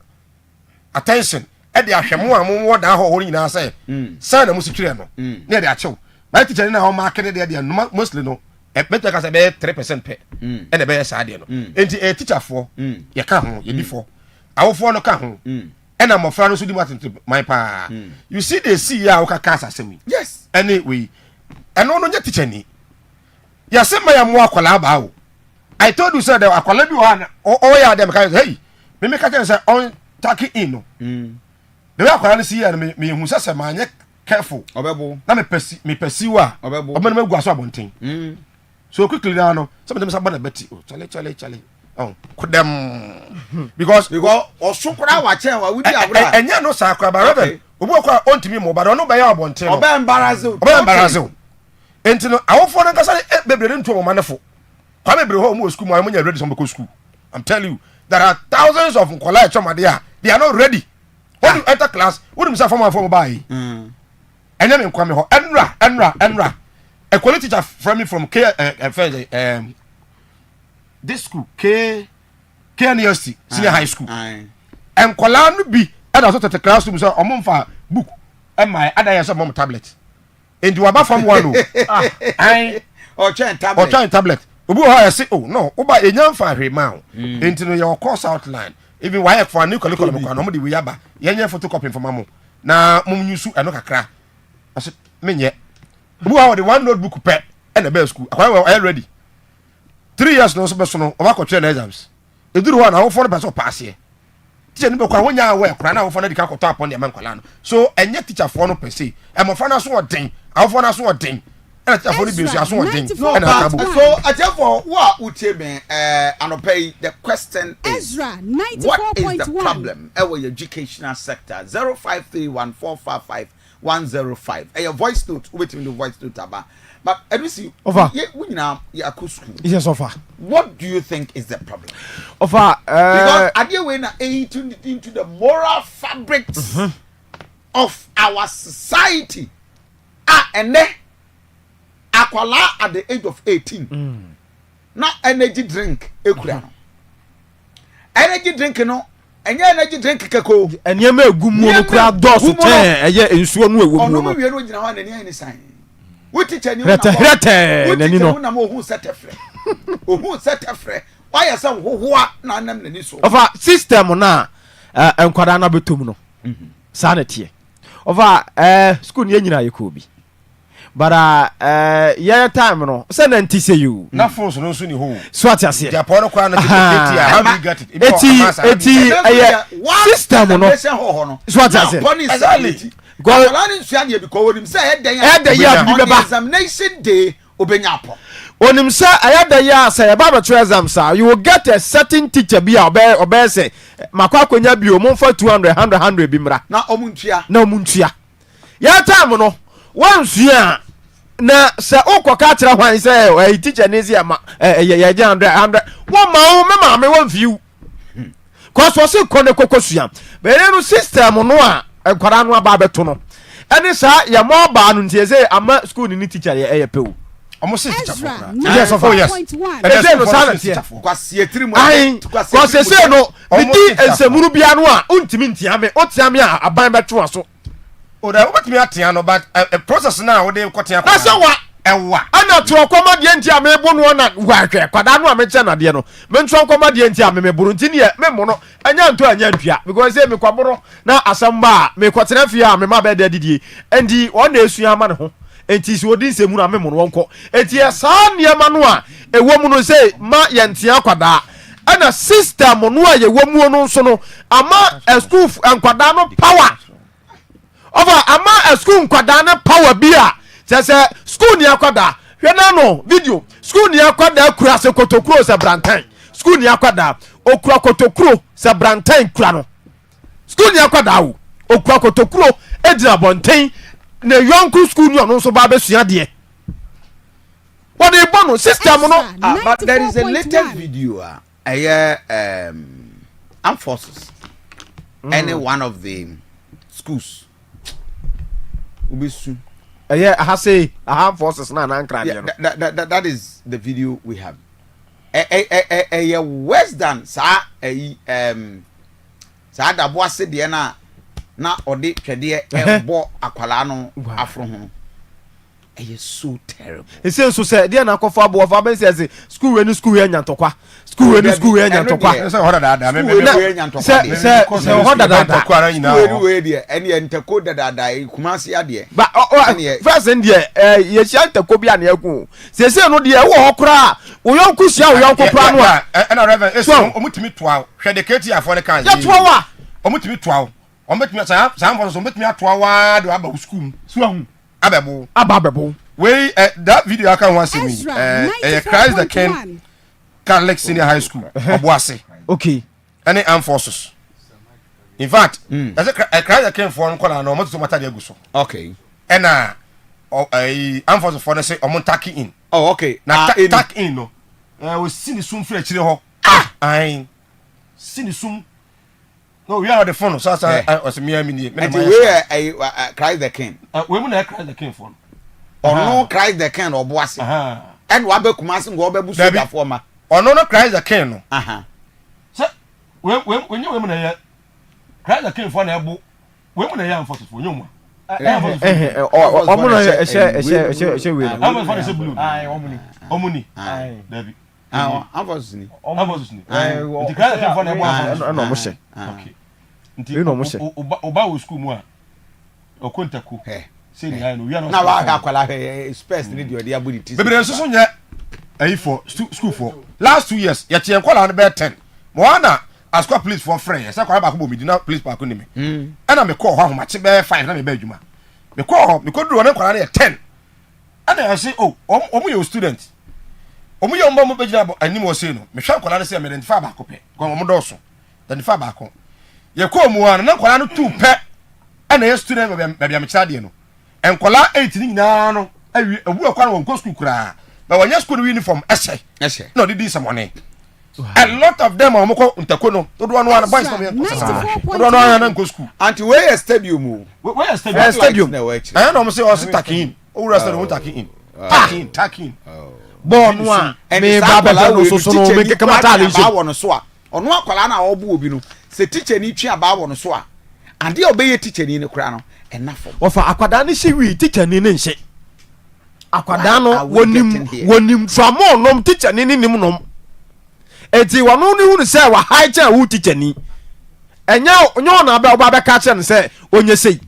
attention. E dey ahwemo a mo da ho ho nyina say. Say na mo sikire no. Na e dey achew. My teacher na ho mark dey mostly no. E better ka say be 3% pe. E na be say ade no. Nti e teacher for ye ka ho ye before. Awofo no ka ho. E na mofra no so di matente my pa. You see they see ya o ka kasa asemi. Yes. Anyway, and no je teacher ni. Ya say my am akwala ba o. I told you say the akwala bi one o ya dem ka hey. Me ka tell say on tack in no. The way akwala no see ya me hu say ma anye careful. Obebo. Na me pesi wa. Obebo. Obeno magu aso abonten. So quickly now no. Some of them say bana beti. Oh, chale. Oh, kudem. Because osukura wa chen wa wudi abura. Enya no sa akwa ba Reverend. Obu akwa ontimi mo ba no ba ya abonten. Oba embarrassing. Enti no awofo no nkasa bebre ntu mo manefo. Kwa bebre ho mo school mo anya ready some go school. I'm telling you there are thousands of nkola e choma there. They are not ready. When you enter class, when you say form buy. Enya me nkwa me ho. Enra. A quality teacher from me from this school KNUST senior high school. And nkola no bi e da so tete classroom so omomfa book e my other year so mom tablet. And you are from one. Or chain tablet. Obu ha say oh no, oba enyam fa hwe ma o. Enti no your course outline. Even why for new curriculum ko no mo de we yaba. Yenye photocopy for mamo. Na mum nyusu eno kakra. Ase menye. Who are the one notebook pet and the best school? I ready. 3 years no so no o train exams. E duru one na for person pass here. Teacher no kwa wonya aware kra na for na dika koto upon the man kwala no. So enye teacher for no per se. E mo for na so odin. Awofo na so odin. E teacher for no be so odin. So I tell for what uche me anopay the question is Ezra 94.1. What is the problem our educational sector 0531455105 your voice note waiting the voice note aba but we see over we now ya school yes over what do you think is the problem over because idea we na into the moral fabrics of our society and then akwala at the age of 18 na energy drink ekura no energy drink no enye energy drink kako enye egumu no kura dose ten eye ensuo no ewo mu no ono wie no gina wa na ni sign we teacher ni rete nani no na mo hu setefre ohu setefre why say hohoa na anam nani so over system na enkwada na betom no sa na tie over school ni nyina yekobi bara yeah time no say na nti say you na phones no so ni ho so atiase japan ko na how do you get it eti system no so atiase exactly because learning suan ye because onim say headen ya bi beba examination day obenya po onim say headen ya say ba be exam sa you will get a certain teacher bi obey say makwa akonya bi o mo fa 200 100 bi mra na omuntua ya time no wansua na se okoka kira hwan se teacher nezi ama ye 100 won ma me won view cause was ko kokosua be no system no a kwara no aba beto no ene sa ye mo ba no ntie se ama school ni teacher ye pew almost teacher for yes of yes ese no sa kwase tirimu kwase se no bidi ensemuru bia no a untimi ntiame otiame a aban beto aso o da obetimi atia no but a process na wo de kotia kwa se wa ewa ana to koma de ntia me bo no na wahwe kwada no a me che na de no me nto koma de ntia me buru nti ne me mo no anya nto anya ntua because say me kwaboro na asamba me kwotena fie a me ma be de didie endi o na esua ma ne ho enti si odi nsemu na me mo no wonko enti e saa niema no a ewo mu no say ma ye ntia kwada ana system no a ye wo mu no nso no ama a school kwada no power over ama a school nkwada na power bia say school ni akwada hwe na no video school ni akwada kura se kotokuro se brantan school ni akwada okura kotokuro se brantan kura no school ni akwada wo okura kotokuro edina bonten na yonku school ni ono so ba besua de what dey born system no but there is a latest video armed forces any one of the schools ubisu I say forces na nkra de no that is the video we have worse than sa sa da bo ase de na ode twede ebo akwala no afro ho so terrible it seems so say de na akofo abo of aben say school we nya ntokwa school we nya ntokwa say hoda da me say hoda da ntokwa ran nyina school we de ene ntako da kumasi ade ba first in there ye sia ntako bia na yaku say no de wo hokra wo yonku sia wo yonku kra no a na reverend eso omutimi toa hwe de keti afo ne kan ya toa wa omutimi toa omutimi sa amfo so omutimi atoa wa do aba school so ahu ababebo we that video I can want see me Christ the King Catholic Senior High School Obuase okay any armed forces in fact as a Christ the King for nkola na omoto mata de aguso okay and armed forces for say omontaki in oh okay na tak in no we see the sum free chire ho ai see the sum no we are the phone so as me and we Christ the King we mu na Christ the King for no Christ the King Obuase and wa be kumase ngo be busu da for ma ono no Christ the King no so we mu na ya Christ the King for na ebo we mu na ya amfo for nyom omo no ehye we amfo for say blue omuni dabi amfo ni the Christ the King for na ebo no mo she okay nti no mo she oba wo school mu a okontako say ni no we are not na wa akwala space ni de abudi ti bebre nso so nya for school for last 2 years ya che enkwala no be 10 mo ana askwa police for friend ya say kwala ba ko bo medina police park ni me ana me call ho ahomache be 5 na me ba adwuma me call me ko duro na kwala na 10 ana ya say oh omo your student omo ye omba mo be gina anim o say no me hwa kwala na say me identify ba ko pe ko omo do so identify ba ko ye ko mu ana na kwala no tu pe ana ye student ba bia me kira de no enkwala 8 ni nyina no awi awu akwa no won school kura ba wanya school uniform ese no did some money a lot of them amoko ntako no do no one boys no do no one na go school anti where stadium where stadium I know say us taking owura say won taking born one me baba no so no me kekama ba wo no so a ono akwala na obu obi no se teacher ni twa ba wo no so a ade obeye teacher ni ne kura no enafo ofa akwada ni shi wi teacher ni ne nche akwada no wonim famo nom teacher ni nim nom eti wano ni hunu se wa high chair wu teacher ni enya onyo na ba oba be ka che ne se onye sei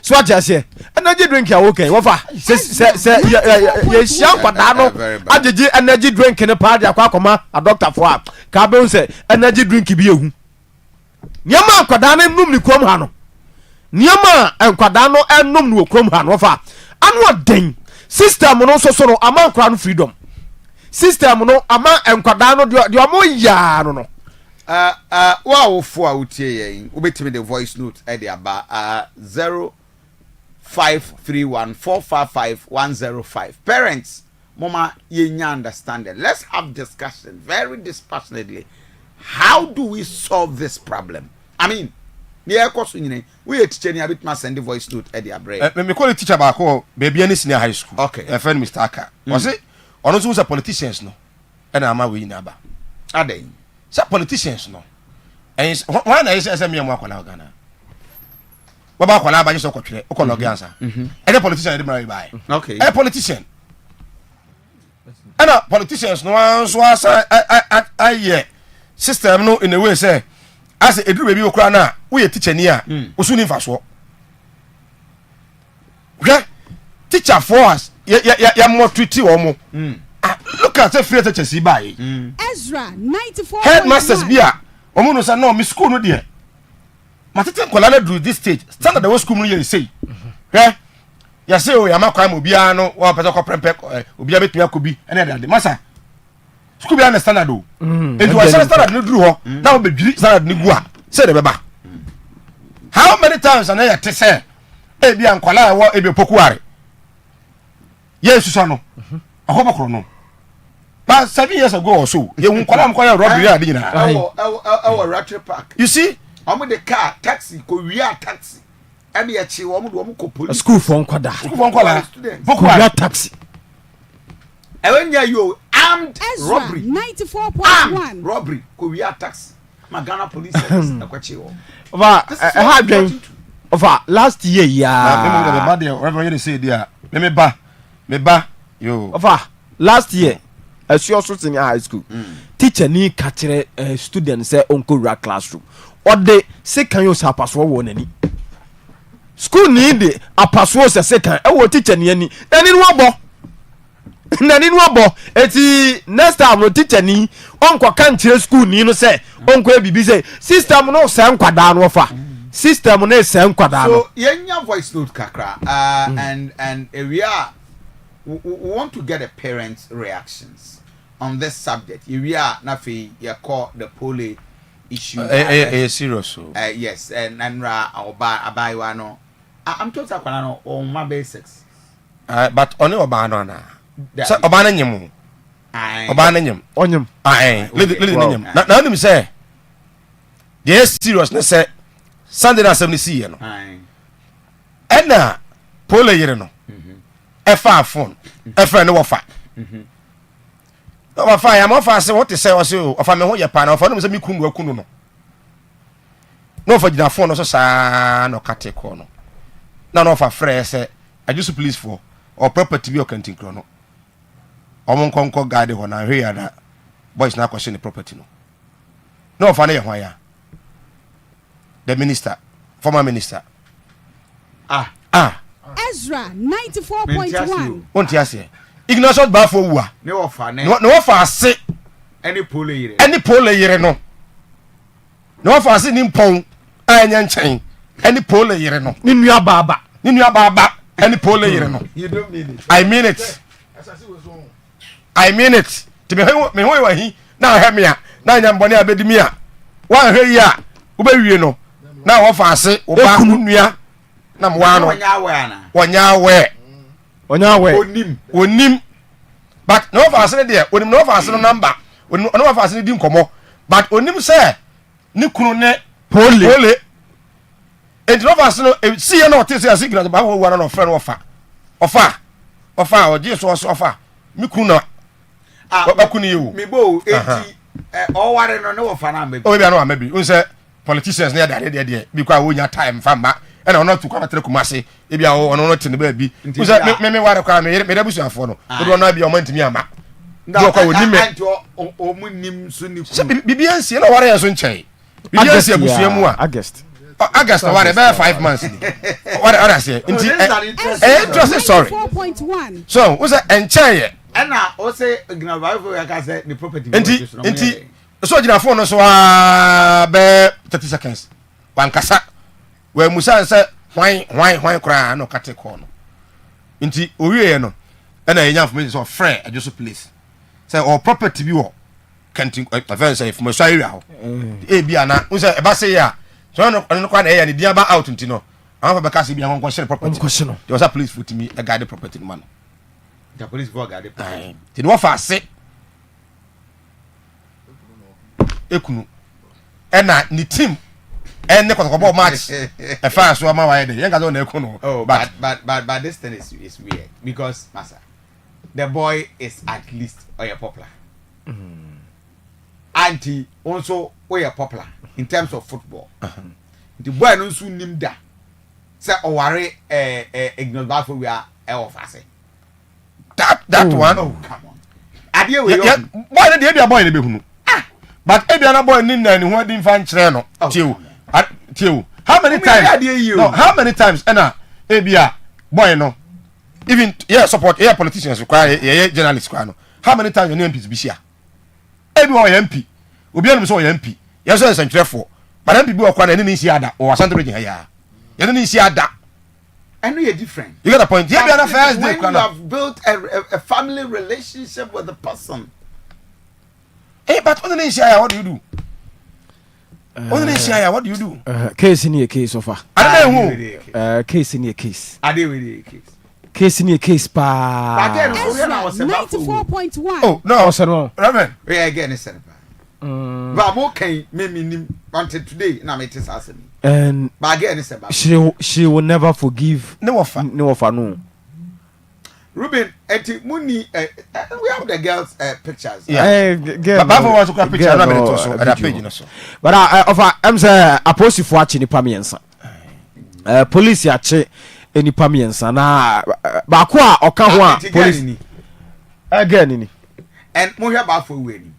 so ajase energy drink ya okay wofa se ye shia akwada no ajeje energy drink ne pa dia kwa akoma a doctor for up ka be se energy drink bi ehu nyama akwada no num ni krom ha no nyama akwada no enum no krom ha no wofa anu den system no so no ama nkwa no freedom system no ama enkwada no de omo ya no wa wo fo a utie yen obetimi the voice note e de aba 0531455105 parents mama yenya understanding let's have discussion very dispassionately how do we solve this problem I mean me ekoso nyine we teacher ni abit ma send the voice note e de abre me call teacher ba ko baby ani senior high school okay e friend Mr. Aka was it ono so politicians no e na ama we ni aba aden sa politicians no and why na say me am akwala Ghana wa ba akwala ba so kwotwe o ko log answer e the politician dey marry by okay e politician and politicians no so asa aye system no in a way say as eduru baby okura na we teacher ni a osu ni faso okay teacher for us ya more treaty omo look at the free teachers buy Ezra 94.1 headmasters bia omo no say no me school no there matete kola na do this stage standard the school no here say okay ya say o ya makwa mo bia no wa pese ko prempe obi abetumi akobi ene de masa school bia na standard o enti wa standard no duru ho na wo bedwiri standard ni gu a say de beba how many times na ya te say e bia nkwala wo e be pokuare yes so no ahobakro no but 7 years ago or so ye nkwala mkwala robbery ade nyina our Ratchet Park you see omo the car taxi ko wia taxi ene ye chi omo do omo ko police school for nkwada pokuare taxi ewenya yo armed Ezra robbery 94.1 robbery ko wia taxi magana police service akwachi wo va ha dwen over last year ya me mo the bad there reverend you say there me ba yo over last year as you also senior high school teacher ni ka kire student say onko ra classroom or they say can you sa paso wo nani school ni de apaso say can e wo teacher ni ani nani no abo eti next time no teacher ni onko kan kire school ni no say onko e bibi say system no say nkwada no fa system no say nkwada no so yenya voice note kakra and we want to get a parents reactions on this subject. We are nafi you call the pole issue. Serious so. Yes, and abai no. I'm told that no on my basics. But only obano na. So obana nyemu. Obana nyem. Onyem. Let nyem. Na him say. Yes serious na say Sunday na 70 no. Ena pole yere no. Efa phone. Efa no wafa. No fa ya mo fa se what say o se o fa me ho ye pa na o fa no se mi kunu akunu no no fa gina phone no so sa no kate ko no na no fa frɛ se I just please for or property bi o kantin kro no o mo nkonko guide ho na hwe ya da boys na question the property no fa na ye ho ya the minister former minister Ezra 94.1. Won't you say? Ignorant bafo wa. No offer. No offer say Any pole yere. Any pole yere no. No offer say nimpon anya nchen. Any pole yere no. Ni nua baba. Ni nua baba. Any pole yere no. You don't mean it. I mean it. I mean it. To me ho wa hi na ha me a na nya mbone abedi mi a. Wa hwe yi a wo ba wie no. Na wo fa ase wo ba nua na mwa no. Wonya we. Onim. But no fa ase de onim no fa ase no number. Onim no fa ase di nkomo. But onim say ni kunu ne pole. And no fa ase no see na o te say ase gira ba wo wa no friend ofa o je so ofa mi kunu na ba kunu yewu mi bo enti o ware no ne wo fa na mabi o bia no amabi un say politicians na de bi kwa wo nya time famba e na ono tu kwa tere kumase e bia ono no te ne ba bi un say me ware kwa me da busuafo no do no bia o mantimi ama do kwa woni me o munim so ni ku bibia nsie na ware ya so nchen bibia nsie abusua mu a August ware be 5 months ware say nti just sorry 4.1. so we say enchen na o say Aduanaba ya ka say the property enti so gina phone no so be 30 seconds wan kasa we musa say hwan kra no kate call no enti owie no na enya information so friend ajoso place say or property bi wo canteen event say information area ho e bia na we say e ba say ya so no kwa na e ya ni dia ba out enti no am fa be ka say bia won share property there was a police foot me a guide property man the police for guide property ti no fa ase ekunu ena ni team ene kwakọbọ match e fa so ma wa de yen ka zo na ekunu but this thing is weird because massa the boy is at least popular anti also popular in terms of football the boy no so nim da say oware Ignorant for we are office that one oh come on adie we boy dey bia boy dey be hunu but ebia na boy ni na ni ho di fan kire no tieu how many times ena ebia boy no even support politicians require journalists require no how many times you MPs bisia ebi o MP obi anu so o MP so sentrefo but MP bi o kwa na ni si ada o Asante region ya ni si ada I know you're different. You get the point. Yeah, be first day. When you have built a family relationship with the person. Hey, but on the nation, what do you do? On the nation, what do you do? Case in a case of I don't know. Case in a case. I deal with a case. Case in a case, pa. Ezra 94.1. Oh no, sir. Reverend. We are again, sir. But okay, maybe until today, now it is asking. And but again, sir. She will never forgive. No offer. No. Ruben, Muni, we have the girls' pictures. Yeah, but was to picture another page. But I offer. I'm saying a post for watching the Pamiensa. Police yache any Pamiensa na bakwa okahwa police. Again, and Moya Bafo winning.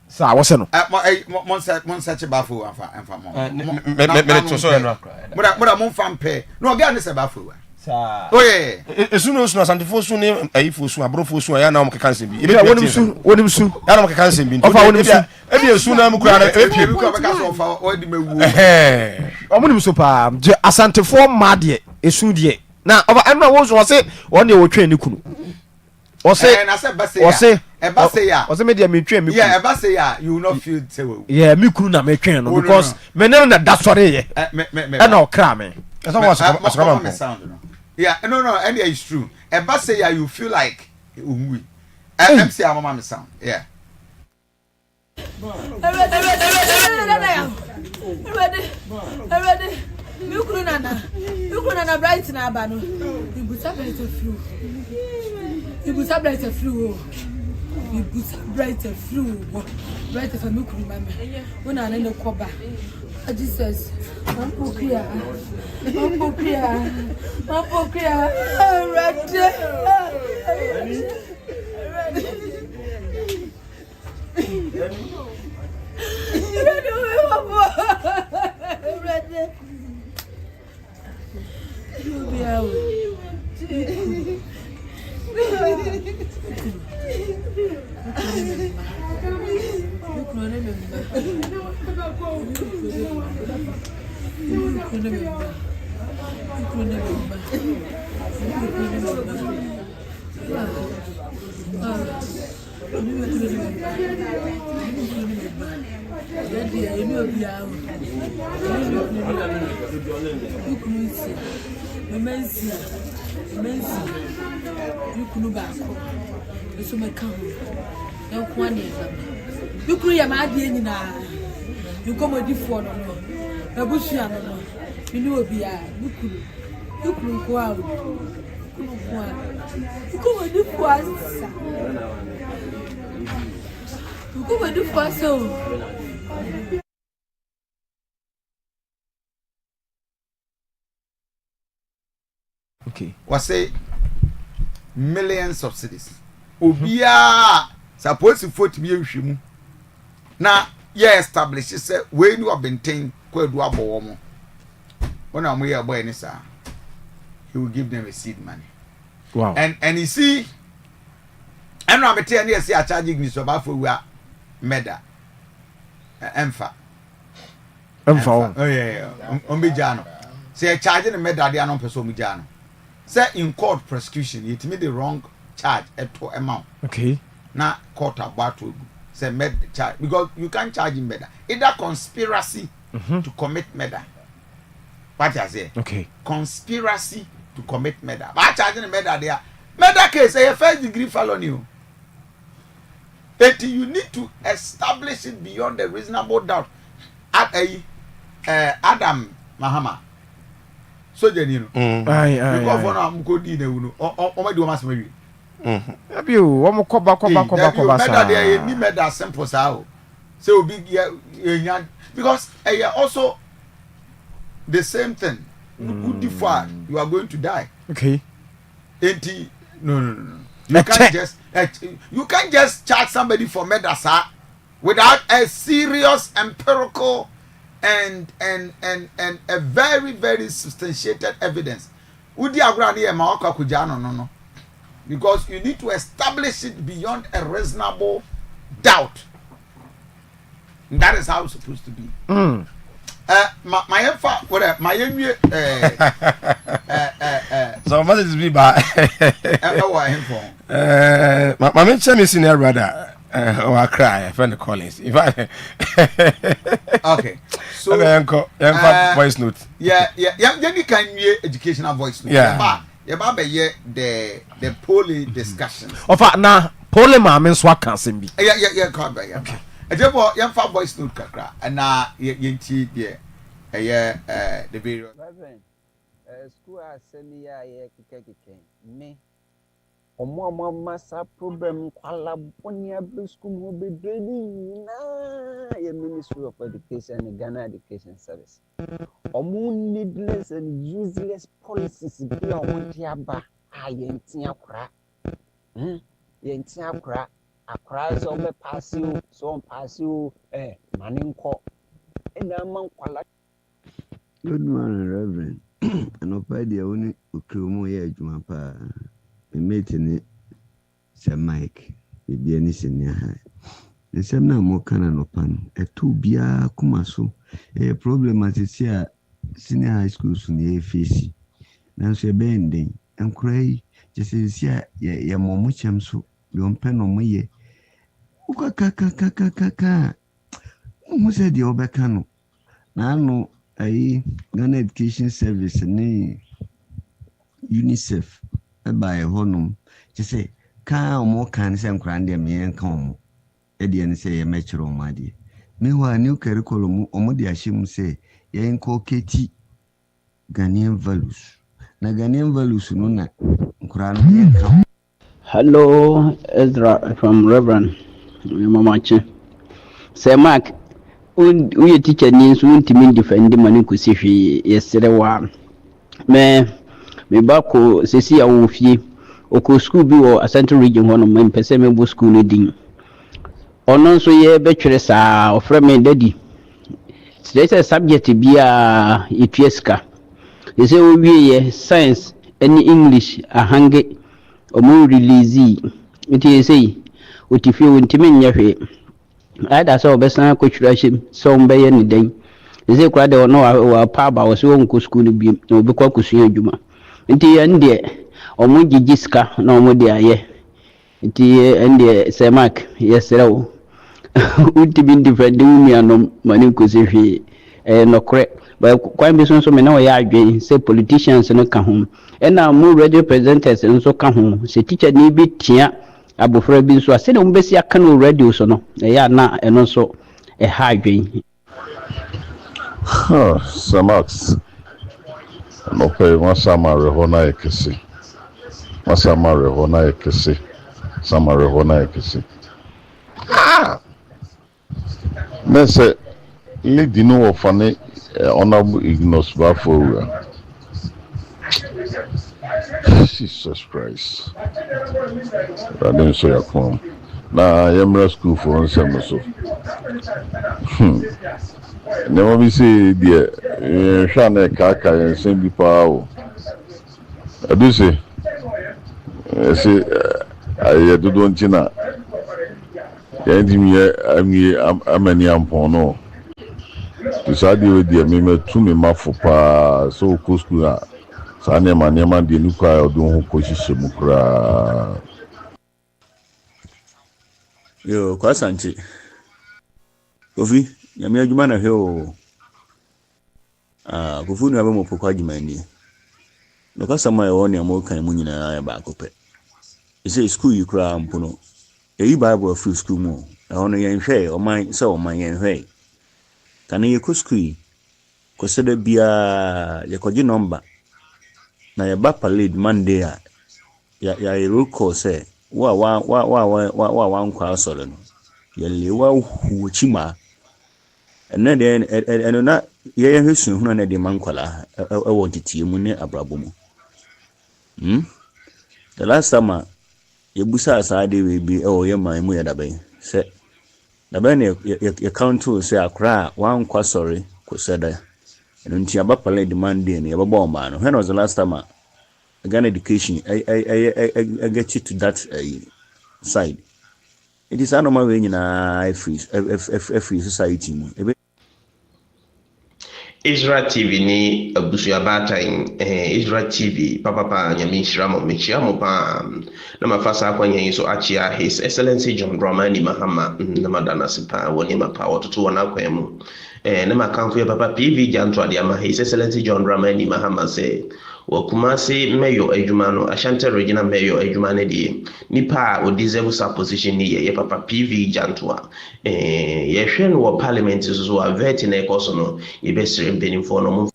Sir, what's no? Monsa Bafo and Famo. But I'm fan pay. No, again, it's a Bafo. Oh yeah. As soon as Asante for soon a for soon, a bro for soon, I now make a cancel. If you want him soon, I don't make a cancel. If you soon, I'm going to super Asante for Madie, a soon. Now, I'm not was it one day will train you. Or say, a media me train me. Yeah, a you will not feel so. Yeah, me could not make because men that's what I know, cramming. That's sound. Yeah, no, and it's true. A bus say you feel like MC Mama sound. Yeah. You couldn't bright in Abano. You put up a flu. You put up a flu. You put up bright a flu. Bright if I look remember. When I end the cover. Jesus. I'm pokia. Ready. You could have my dear Nina. You come with the phone. A bushy animal. You know, be a you could go out. You come with the first. You come with the first. So, okay. Was say millions of cities. Obia suppose to vote me hwemu. Na ye establish say we no obtain kwadu abowo. When I'm here boy any sir, he will give them a seed money. Wow. And you see, and now I'm telling you, see, I charging me so about for we are meda. Emfa. Oh yeah. Ombijano. Say charging a meda, they are not person mujano. Say in court prosecution, it made the wrong charge at to amount. Okay. Now court about to say med charge because you can't charge him meda. Either conspiracy to commit murder. What I say? Okay. Conspiracy to commit murder. But charging murder there. Murder case a first degree felony. But you need to establish it beyond a reasonable doubt. At a Adam Mahama. So then you know. Because for now I'm going to do o me do mas me. Abi o mo koba. Murder there ni murder simple sao. So big because also the same thing. You are going to die. Okay. No. You can't just charge somebody for murder, sir, without a serious empirical and a very, very substantiated evidence. No. Because you need to establish it beyond a reasonable doubt. And that is how it's supposed to be. So what is be by my mention is in brother I cry I find the Collins if I okay so voice note yeah you can hear educational voice note the poly discussion of na poly ma men so aka sem bi yeah come back okay ejebo yam fa voice note kakra na yenti de the video school assembly ya keke me omo masa problem kwala bonia be school mo be draining na ya Ministry of Education and Ghana Education Service omo needless and useless policies bi omo diaba ayenti akura yenti akura so be pass you maninko ena man kwala. Good morning, Reverend. And of idea only Ukumu Jumapa, a mate in it, Sir Mike, the Bianis in your high. And some now more canon upon a 2 bia kumaso, a problem as it's here, senior high schools in the AFC. Now, so bending and cry, just as here, ya momucham so, yon pen on my Ukaka. Who said the Obacano? Now, Ghana Education Service ni UNICEF by honum just say ka mo kan say nkran de me enka omo e de ne say ye mechiro madi meanwhile new curriculum omo de ashim say ye enko keti Ghanaian values na Ghanaian values no na nkran de enka. Hello, Ezra from Reverend Mama Che. Say Mark we teacher needs to mean defend money kusifi yesterday wa me bako sesi ya wofie oko school bi wo Asante region hono me pese me bo school no din ono so ye betwere sa ofre me daddy say subject bia etieska they say we ye science any English ahange omo release it say otifie wontime nyahwe Ada sɛ ɔbɛsan akɔtwerɛ ahyɛm sɛ ɔmbɛyɛ ne dan ɛsɛ kora de ɔno wɔapa aba wɔ sɛ wɔnkɔ sukuu no biom na wɔbɛkɔ akɔsua adwuma nti yɛn deɛ ɔmo gyegye sika na ɔmo de ayɛ nti ɛn deɛ sɛ mark yɛserɛ wo wontumi ndifrɛnde wo nuanom ma ne nkɔsɛ hwee ɛyɛ nɔkorɛ kwan bi so nso me na ɔyɛ adwen sɛ politicians no ka ho ɛna mo radio presenters nso ka ho sɛ teacher ne bi tea abofra bi nso a sɛdeɛ wɔbɛsi aka no radio so no ɛyɛ na ɛno nso ɛha adwen Samax okay masamare hona ekese masamare hona ekese samare hona ekese Mese lady no ofane honorable Ignos Bafora Jesus Christ I didn't say a come na yemra school for nsem so never be say dear shana kaka nsem bi pa o I do say I do don't china yɛntimi amani ampɔn no to saa deɛ wɔdi me matu me mafo paa sɛ wokɔ skul a saa nneɛma deɛ ne kɔ a ɔde wo ho kɔhyehyɛ mu koraa yo kwa Asante Kofi nyame adwuma na hwɛ o Kofi no abɛmɔ pokɔ adwuma nie no kasama ɛwɔ ne amo kan mu nyinaa yɛ baako pɛ ɛsɛ skul yi koraa mpo no eyi Bible free school mu ɛhono yɛn hwɛ ɔman sɛ ɔman yɛn hwɛ kana yɛ kɔ skul yi kɔsɛda bia yɛkɔgye number na yɛba parade Monday a yɛ roll call sɛ wa nkwa asɔre no yɛlewa huochi ma ɛnɛ de ɛno na yɛyɛ hwɛ sunhunu na de mankwala ɛwɔ titie mu ne abrabo mu the last time yebusa asade we bi ɛwɔ yɛ man mu yɛ daban sɛ daban ne yɛ count sɛ akra wa nkwa asɔre kɔsɛda ɛno nti aba parade Monday ne yɛbɛbɔ ɔma no when was the last time Ghana education I get you to that side. It is a normal way in a free society. Ezra TV ni abusua batan Ezra TV papa nyame nhyiramo mechiamo pa na mafasa akwanya yi so achia His Excellency John Dramani Mahama na madana sipa woni mapa wototo wana kwemu na makamfo ya papa PV Janto ade ama His Excellency John Dramani Mahama say Wakumasi mayor adwuma no Asante regional mayor adwuma ne de nipa o deserve sa position ni ye papa PV Janto a ye hwe no wo parliament so a vet na ekoso no ye besire mpenimfo no mo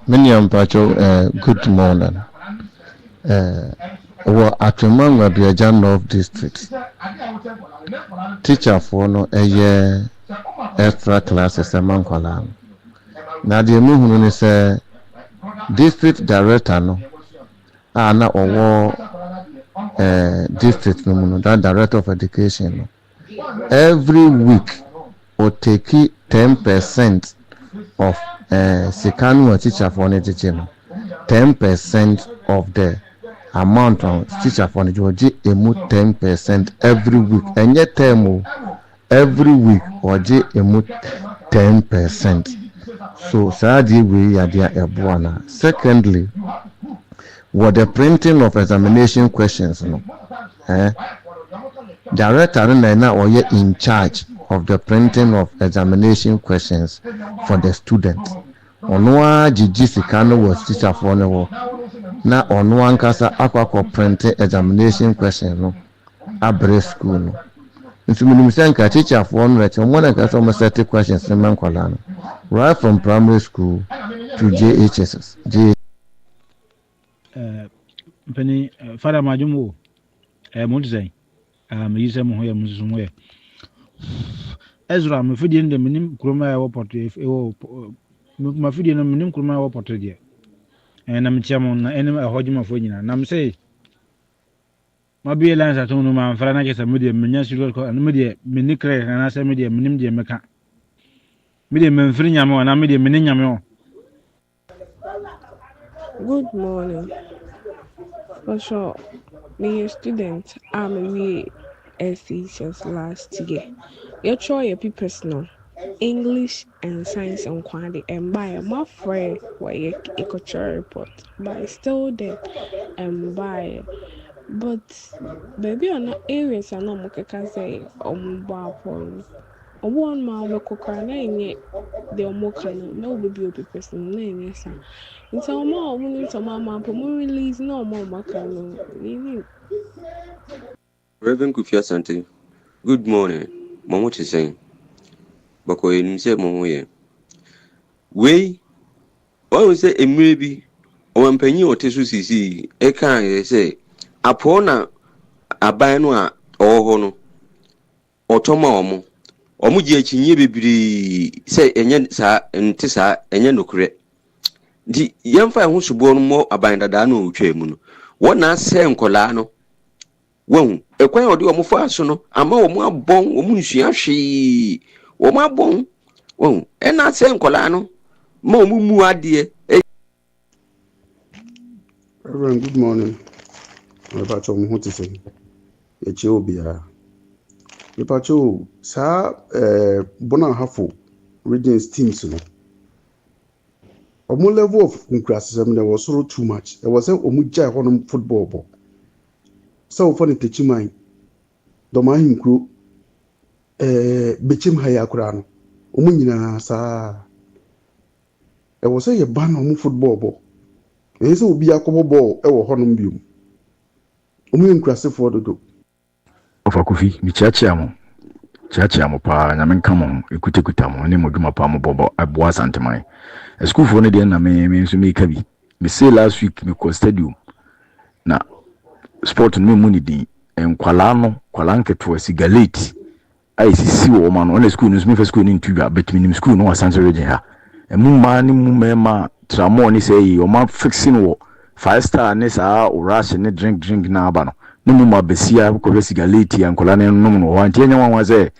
many ampacho good morning wo atwemanga biaja North District teacher for no extra classes amankwala na de muhunu ni say district director no na owo district no no that director of education no every week o take 10% of sikanu teacher for no teaching no 10% of the amount of teacher for no joji emu 10% every week enye term every week oji emu 10%. So Saadi we are there Ebuana. Secondly, what the printing of examination questions no. Director na or in charge of the printing of examination questions for the students. Onwa Gigi Sikano was teacher for no na onwa nkasa akwa printing examination questions no abre school no. Nti minimusanka teacher for no let one nkasa o set questions na mankwala no. Right from primary school to JHSS. Penny, Father Majumo, Munzay, use them here, Muzumwe. Ezra, my feeding the minim croma or portrait, my feeding a minim croma or portrait. And I'm chairman, enemy a hodging of Wina, and I'm say, my be a lance at home, and Franakis a medium, Minas and media, Minicre, and I say media, Minim de Meca. Good morning. For sure, me a student. I'm a teachers last year. You try your papers no. English and science and quantity and by my friend where you report but still there and by but baby on areas are no more can say bapon one ma obekokra na enye de omoka no na obebi obi person na enye sa nti omo ni ntoma ma po mo release na omo maka no ni Reverend Kofi Asante, good morning. Mama is saying, Bako in say Momo ye. We, I say a maybe, or when penny or tesu sisi, a can say, upon a banwa or hono, or tomo, or muji chinye bibri say enyen sa and tessa and no correct. The young fire who should born more abandoned than no chemuno. What na say colano? Won ekwan odi omo fa so no ama omo abon omo nsua hwe omo abon won ena se nkola no ma omo mu ade Reverend, good morning. Mepacho mo hote se eche obia. Mepacho sa bona hafo regions teams no. Omo level of criticism there was so too much. There was omo jai honom football ball. So for the techiman do ma hinkro bechim haya kura no. Omo nyina sa there was a ban omo football ball. Ese obi akobo ball e wo honom biom. Omo nkrase for dodo. Ofa Kofi mi chiachia mo pa nyame nka mo ekutekuta mo ne moduma pa mo bobo aboa Asante man. School for no de na me so me ka bi. Me say last week me ko stadium na sport no mu ni din enkwala no kwala nketo asigalate ai sisi wo ma no na school no me fa school ni ntuwa bet minim school no Asante region ha. Emu ma ni mu mema tramo ni say o ma fixing wo 5-star ne sa o rush ne drink na aba no numu mabesia ko besigaleti ankola ne numu no wanti enya wanwa ze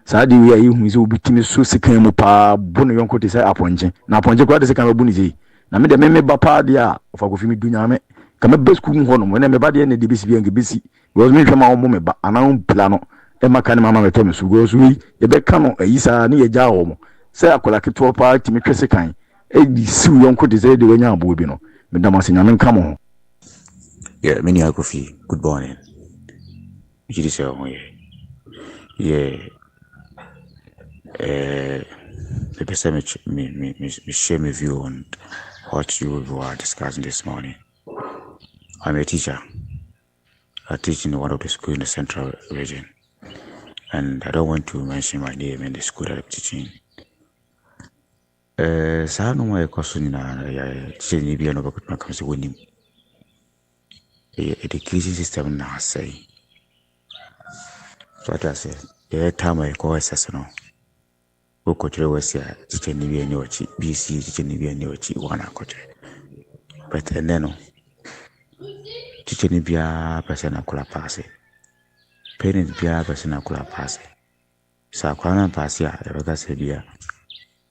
saadi wi ayi hu ze obitimi so sekan mu pa bono yonko te say aponje na aponje kwa de sekan ba buni ze na me de me ba pa dia Ofa Kofi mi dunya me kama besku hu hono na me ba de ne de besi bi besi go me hwema wo me ba anan pla no e maka ne mama me teme so go so wi ye be ka no ayi sa ne ye ja wo mo say akola keto pa timi twese kan e di siw yonko te ze de wanya abo bi no me da masenya me nka mo. Yeah, many Kofi. Good morning. Yeah. The person me share my view on what you were discussing this morning. I'm a teacher. I teach in one of the schools in the central region, and I don't want to mention my name in the school that I'm teaching. Sa no my question na teaching ni bia no bakut na kamse wonim. Education system na say. So what I say, the time I go assess no. Go kotre wasi a teacher ni bia ni ochi BC teacher ni bia ni ochi wana kotre. But and then teacher ni bia person akula pass. Parents bia person akula pass. Sa kwana pass ya rebeka say bia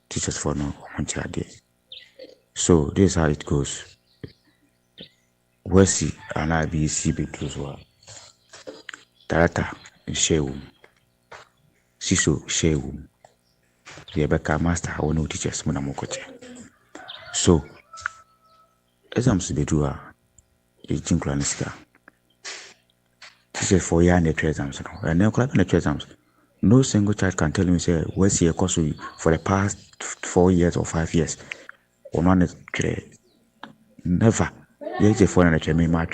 teachers for no wanti ade. So this is how it goes. Wasi ana BC betuzwa. Tarata shewu. Siso shewu. Rebeka master wonu teachers muna mokoche. So exams be do e jinkla nisika. Teachers for year and exams no. And then collect the exams. No single child can tell me say where's your course for the past 4 years or 5 years. Or one is never. Yes, for an HME match.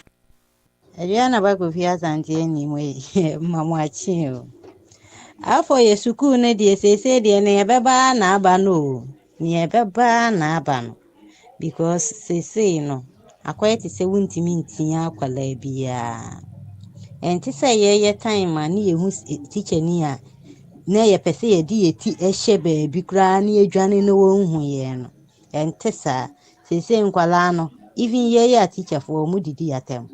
Aduanaba Kofi Asante ni mamwachi o. Afọ ye suku ne de sese de ne beba na aba no. Ni beba na aba no. Because sese no akwete se wuntimi ntia akwala bia. Enti se ye time ani ye hu teacher ni a na ye pese ye di eti ehye baabi kra na edwane no wo hu ye no. Enti sa sese nkwala no even ye teacher for mu didi atem.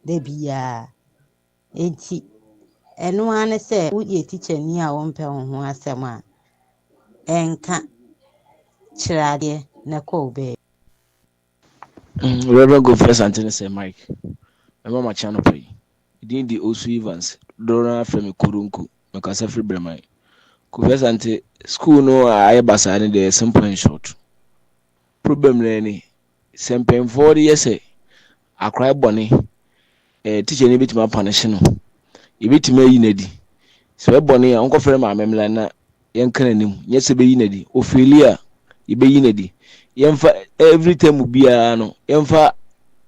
De bia. Enti eno ane se wo ye teacher ni a wo mpe ho asem a enka chirade na ko be. Reverend Kofi Asante say Mike. My mama channel pay. Didn't the also Evans Dora from Kurunku, because every Bremen. Kofi Asante, school no, I basa any day, simple and short. Problem any, sempen 40 years, I cry bonny, teacher ni bit my punishing. You bit me yinedi. So bonny, uncle friend my memlana, young canem, yes, a be yinedi, Ophelia, you be yinedi. Yemfa every time ubia no, yemfa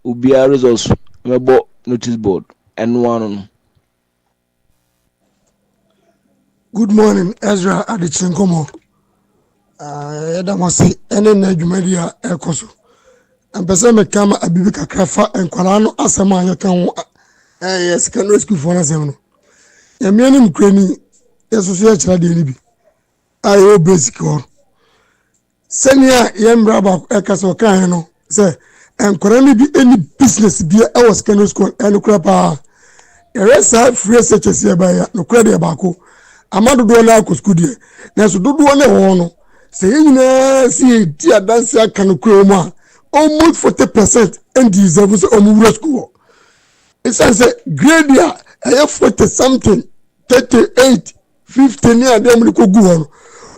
ubia results, mebo notice board, and one. Good morning, Ezra Adichinkomo. Edamasi, Ennin Jumedia Ecoso. And Pesame Kama Abibika Krafa and Colano Asama Yakan. Yes, can rescue for us. Yamianim Crani, Associate Radibi. I owe basic or. Senia Yam Rabba Ekaso Kano, say, and currently be any business be our scanner school and crapa. A rest free such as here by no credit abako. Amado do na kuskudie na so dodo na wo no se yina si dia dance aka no kroma almost 40% and deserve so omu school it says grade ya 40 something 38 50 near dem ko gu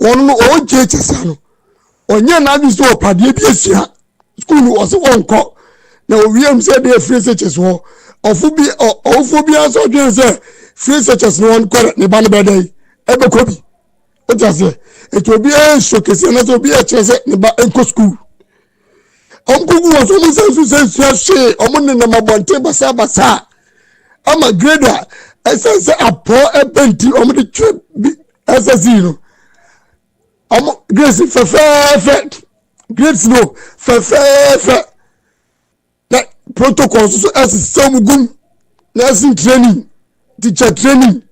won no o jeche sa no onye na bi so opade bi asia school no so onko na owiam say dey free searches wo ofu bi aso dwen say free searches no on kware ne ba no bedai ebe Kofi o jase it will be a showcase na to be a chese ne ba enko school onkugu wo so musensu she omo ne na mabonte basa ama grader essence apo ebenti omo de twe SSC no omo grace fefe grades no fefe na protocol so as some gum nursing training teacher training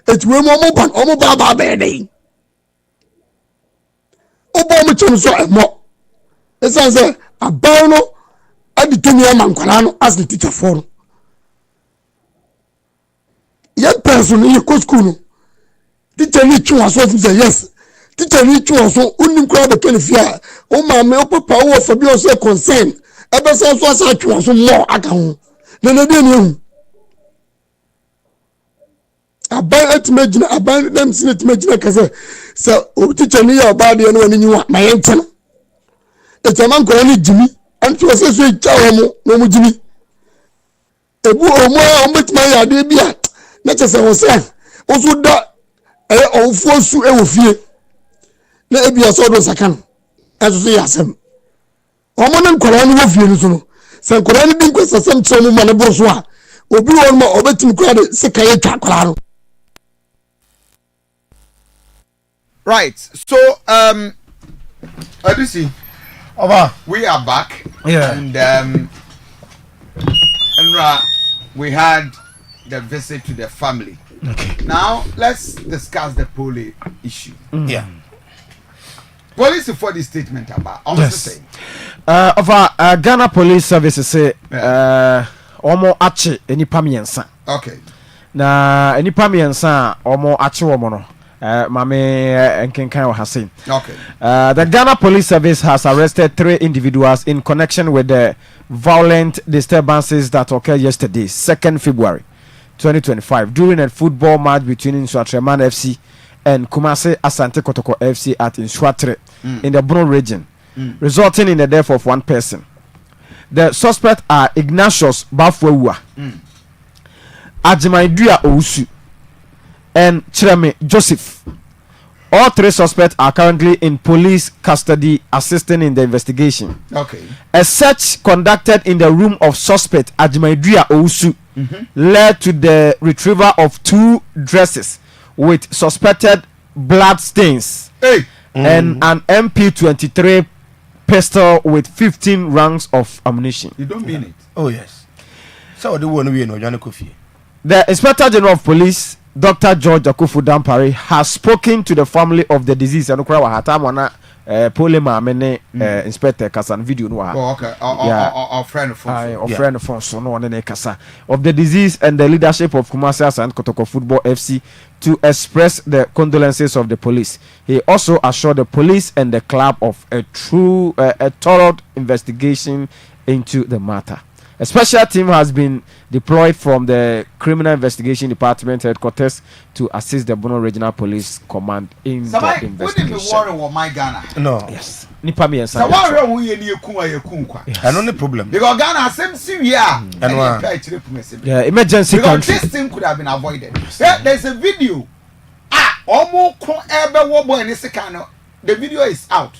it we mo ban omo baba bede obo mo chim so emo esa say aban no adi temi amankwala no as the teacher for no young person in your school no teacher ni twa so say yes teacher ni twa so unim kwa be kenfia o ma me o papa wo for bi o say concern ebe say so asa twa so mo aka ho na bi ni hu aban atmejina aban dem sin atmejina kase se o teacher ni ya oba de no ani nyiwa ma yenten e chama nko ni jimi anti o se so cha mo no mu jimi ebu o metima ya de bia na chese wo se o so da o fu su e wo fie na ebia so do sakan aso so yasem o mo na nkora ni wo fie ni so no se nkora ni din kwesa sem che mo ma ne bo so a obi won ma obetim kwa de se kaye twa kwara no. Right. So, Adusi, we are back. Yeah. And we had the visit to the family. Okay. Now, let's discuss the police issue. Yeah. Police for the statement about. Yes. Ghana Police Services say, omo ache enipa miensa. Okay. Na enipa miensa omo ache omo no. Mame Nkenkan Hasim. Okay. The Ghana Police Service has arrested 3 individuals in connection with the violent disturbances that occurred yesterday, 2nd February 2025, during a football match between Nswatreman FC and Kumasi Asante Kotoko FC at Nswatre in the Bruno region, resulting in the death of 1 person. The suspects are Ignatius Bafwewa, Ajimaidua Ousu, and Chirame Joseph. All 3 suspects are currently in police custody assisting in the investigation. Okay. A search conducted in the room of suspect Ajimaidua Ousu led to the retrieval of 2 dresses with suspected blood stains and an MP23 pistol with 15 rounds of ammunition. You don't mean it? Oh yes. So the one we know Johnny Kofi. The Inspector General of Police, Dr. George Akufu Dampare, has spoken to the family of the deceased. And Polema mene Inspector Kasan video no. Oh, okay. Our friend of friend of so no one kasa of the deceased and the leadership of Kumasi and Kotoko Football FC to express the condolences of the police. He also assured the police and the club of a thorough investigation into the matter. A special team has been deployed from the Criminal Investigation Department headquarters to assist the Bono Regional Police Command in the investigation. No. Yes. Nipa mi ensa. I know the problem. Because Ghana has same Syria. Yeah, emergency because country. This thing could have been avoided. Yeah, there's a video. The video is out.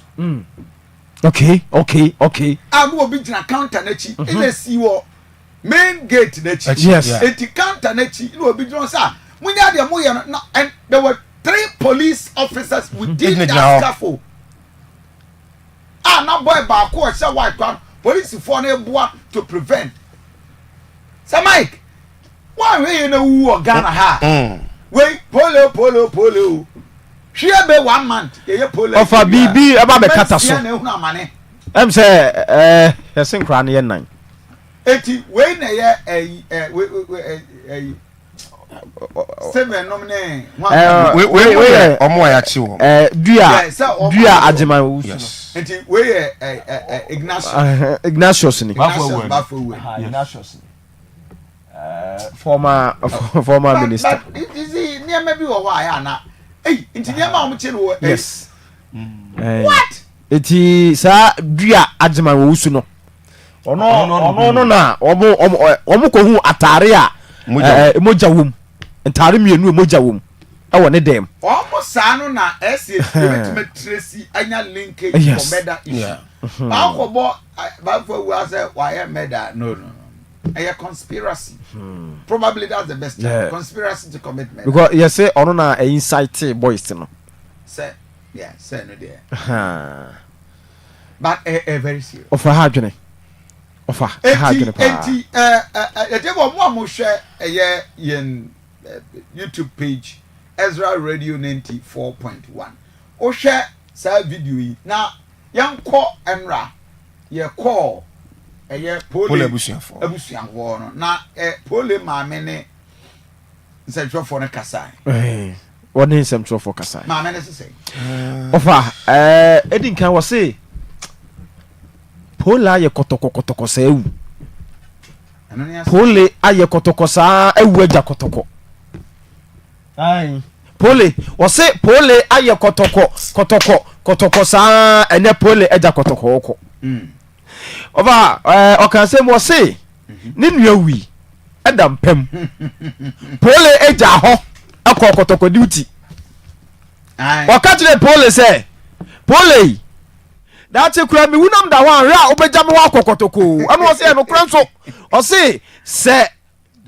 Okay. I'm going to counter nechi. In the CEO main gate nechi. Yes. Eti counter nechi. You will be doing sir. And there were 3 police officers within that scaffold. Now boy baako say white crown police for na boa to prevent. Sir Mike, why we in a war Ghana ha? Wait, polo. She be 1 month. Polo. Of a BB about the catastrophe. I'm say yasin kra na 9. Eti we na ye seven nominee. We omo ya chi wo. Dua Ajima wo. Yes. Enti we Ignatius ni. Ignatius. Former minister. But is he near maybe or why na? Hey, enti near ma omche no. Yes. What? Eti sa Dua Ajima wo su no. Ono na omo ko hu atare a moja wom. Ntare mienu moja wom. Ewo ne dem. Almost sano na estimate tracy anya linkage for murder issue. Akobo bafo we say why murder? No. A conspiracy. Probably that's the best term. Conspiracy to commit murder. Because you say ono na incite boys no. Say no there. But very serious. Ofa hadwene. Ofa hadwene pa. Enti etebo mo share yen YouTube page Ezra Radio 94.1. O share sa video yi na yanko enra ye call pole abusuafo no na pole maame ne nsɛtwɛfo no kasa wɔne nsɛmtwɛfo kasa maame ne sɛ ɔfa ɛdi nkan wɔ se pole ayɛ kɔtɔkɔ saa ewu pole ayɛ kɔtɔkɔ saa ewu agya kɔtɔkɔ pole wɔ se pole ayɛ kɔtɔkɔ saa ɛnɛ pole agya kɔtɔkɔ ɔkɔ ɔba ɔkan sɛ mo se ne nua wi ɛda mpam pole agya hɔ akɔ kɔtɔkɔ duty ɔka kyerɛ pole sɛ pole daakye kura mi wunam da hɔ a hwɛ a wobɛgya me hɔ akɔ kɔtɔkɔ ɛna ɔse ɛno kora nso ɔse sɛ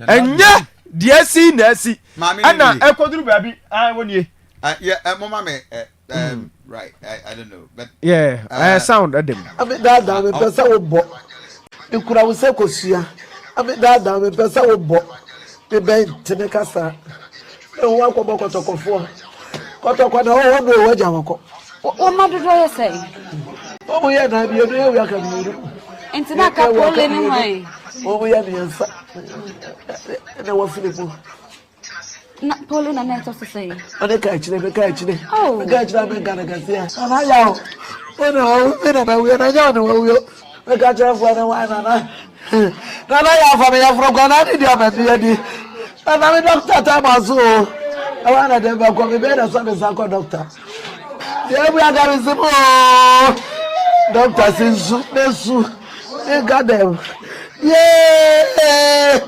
ɛnyɛ deɛ asi na asi ɛna ɛkɔduru baabi wɔnie mama me right I don't know but sound adam dada me pesa wo bo ikura wo se kosua dada me pesa wo bo me ben tene kasa e wo akọ kotokofo kotokọ na wo do wo ja wako o ma dodo ye sei o mo ye na bi do ye wi aka mi ru enti na ka pole ni mai o mo ye ni nsa na wo filipo na pole na neto se sei ade ka chire be ka chire o ga chira be ga na ga sia ana ya o na we na ja no wo be ka chira fu na wa na ya fa me ya fro ko na di o me di na me doctor ta ma so I want to be a doctor. Yeah, we are going to doctor Sinsu, they got them. Yeah,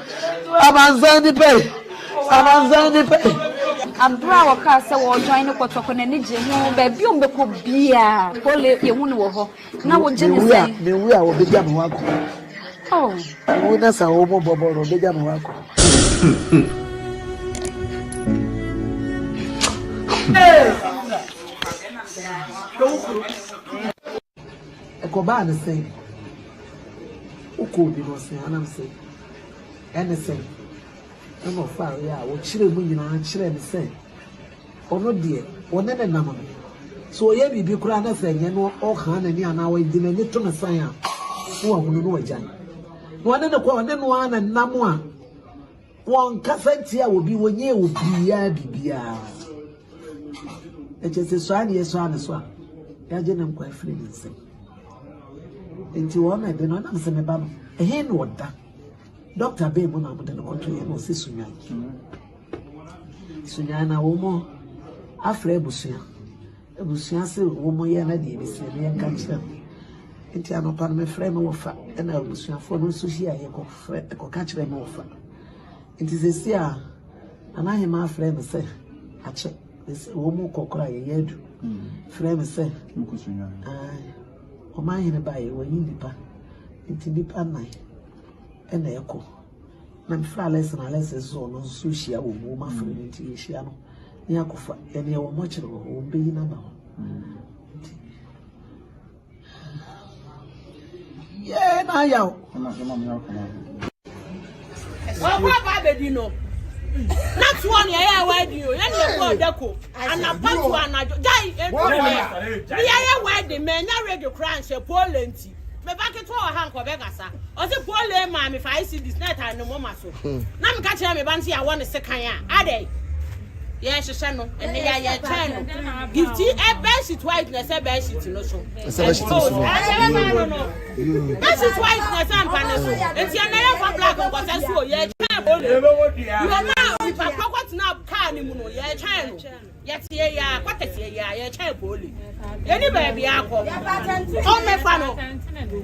I'm on the pay. I'm proud of Casa or join the Kotoko and Nijim, baby, on the Pobia, Pole, you won't now what Jimmy say. We are the Jamawako. Oh, we that's a homo bobo or the Jamawako. Ekoba na say uko bi no say anam say anything no fa ya wo chire mu nyina chire me say ono de wona na nam so ye bibi kura na say nye no o kan na ni ana wa di na ni to na san a wo ahunu no wajan wona na kwa wona no ana nam a won kasanti a obi wonye obi ya bibia eche se so ani so ani so ya je nam kwa free nse enti wo na be no na se me ba no ehe no oda Doctor Babe na mo de no control no se sunyan. Sunyan na wo mo afra ebusuan se wo mo ye na de bi se ne kan kire. Enti anopa no me frɛ me wo fa na ebusuan fo no so hia ye ko frɛ ko ka kire me wo fa. Enti se si a anahe ma frɛ me se ache wo mo kokora ye yedu. Frɛ me se ko sunyan. O ma hene ba ye wo yin nipa. Enti nipa nai ena eko na mfra lesson so no so hia wo mo ma frɛ me nti hia no ni akofa ene wo mo kire wo be yi na ba ho. Yeah, na yaw. Papa bedino. Not one ya wide you. Ya go deko. Ana patu anajo. Dai ya wide men na radio crunch polenti. Me back to our hand ko begasa. O se pole ma me fa isi this night and no mama so. Na me ka kire me ban say I want second ya. Ade. Yes, no, and they are channel. Give tea a best white na say best no so. Best white na say pan so. And you na for black on go so ye channel. You now if I pocket na car ni mu no ye channel. Yet ye ya kwatete ye channel poli. Any baby akọ. O me fa no.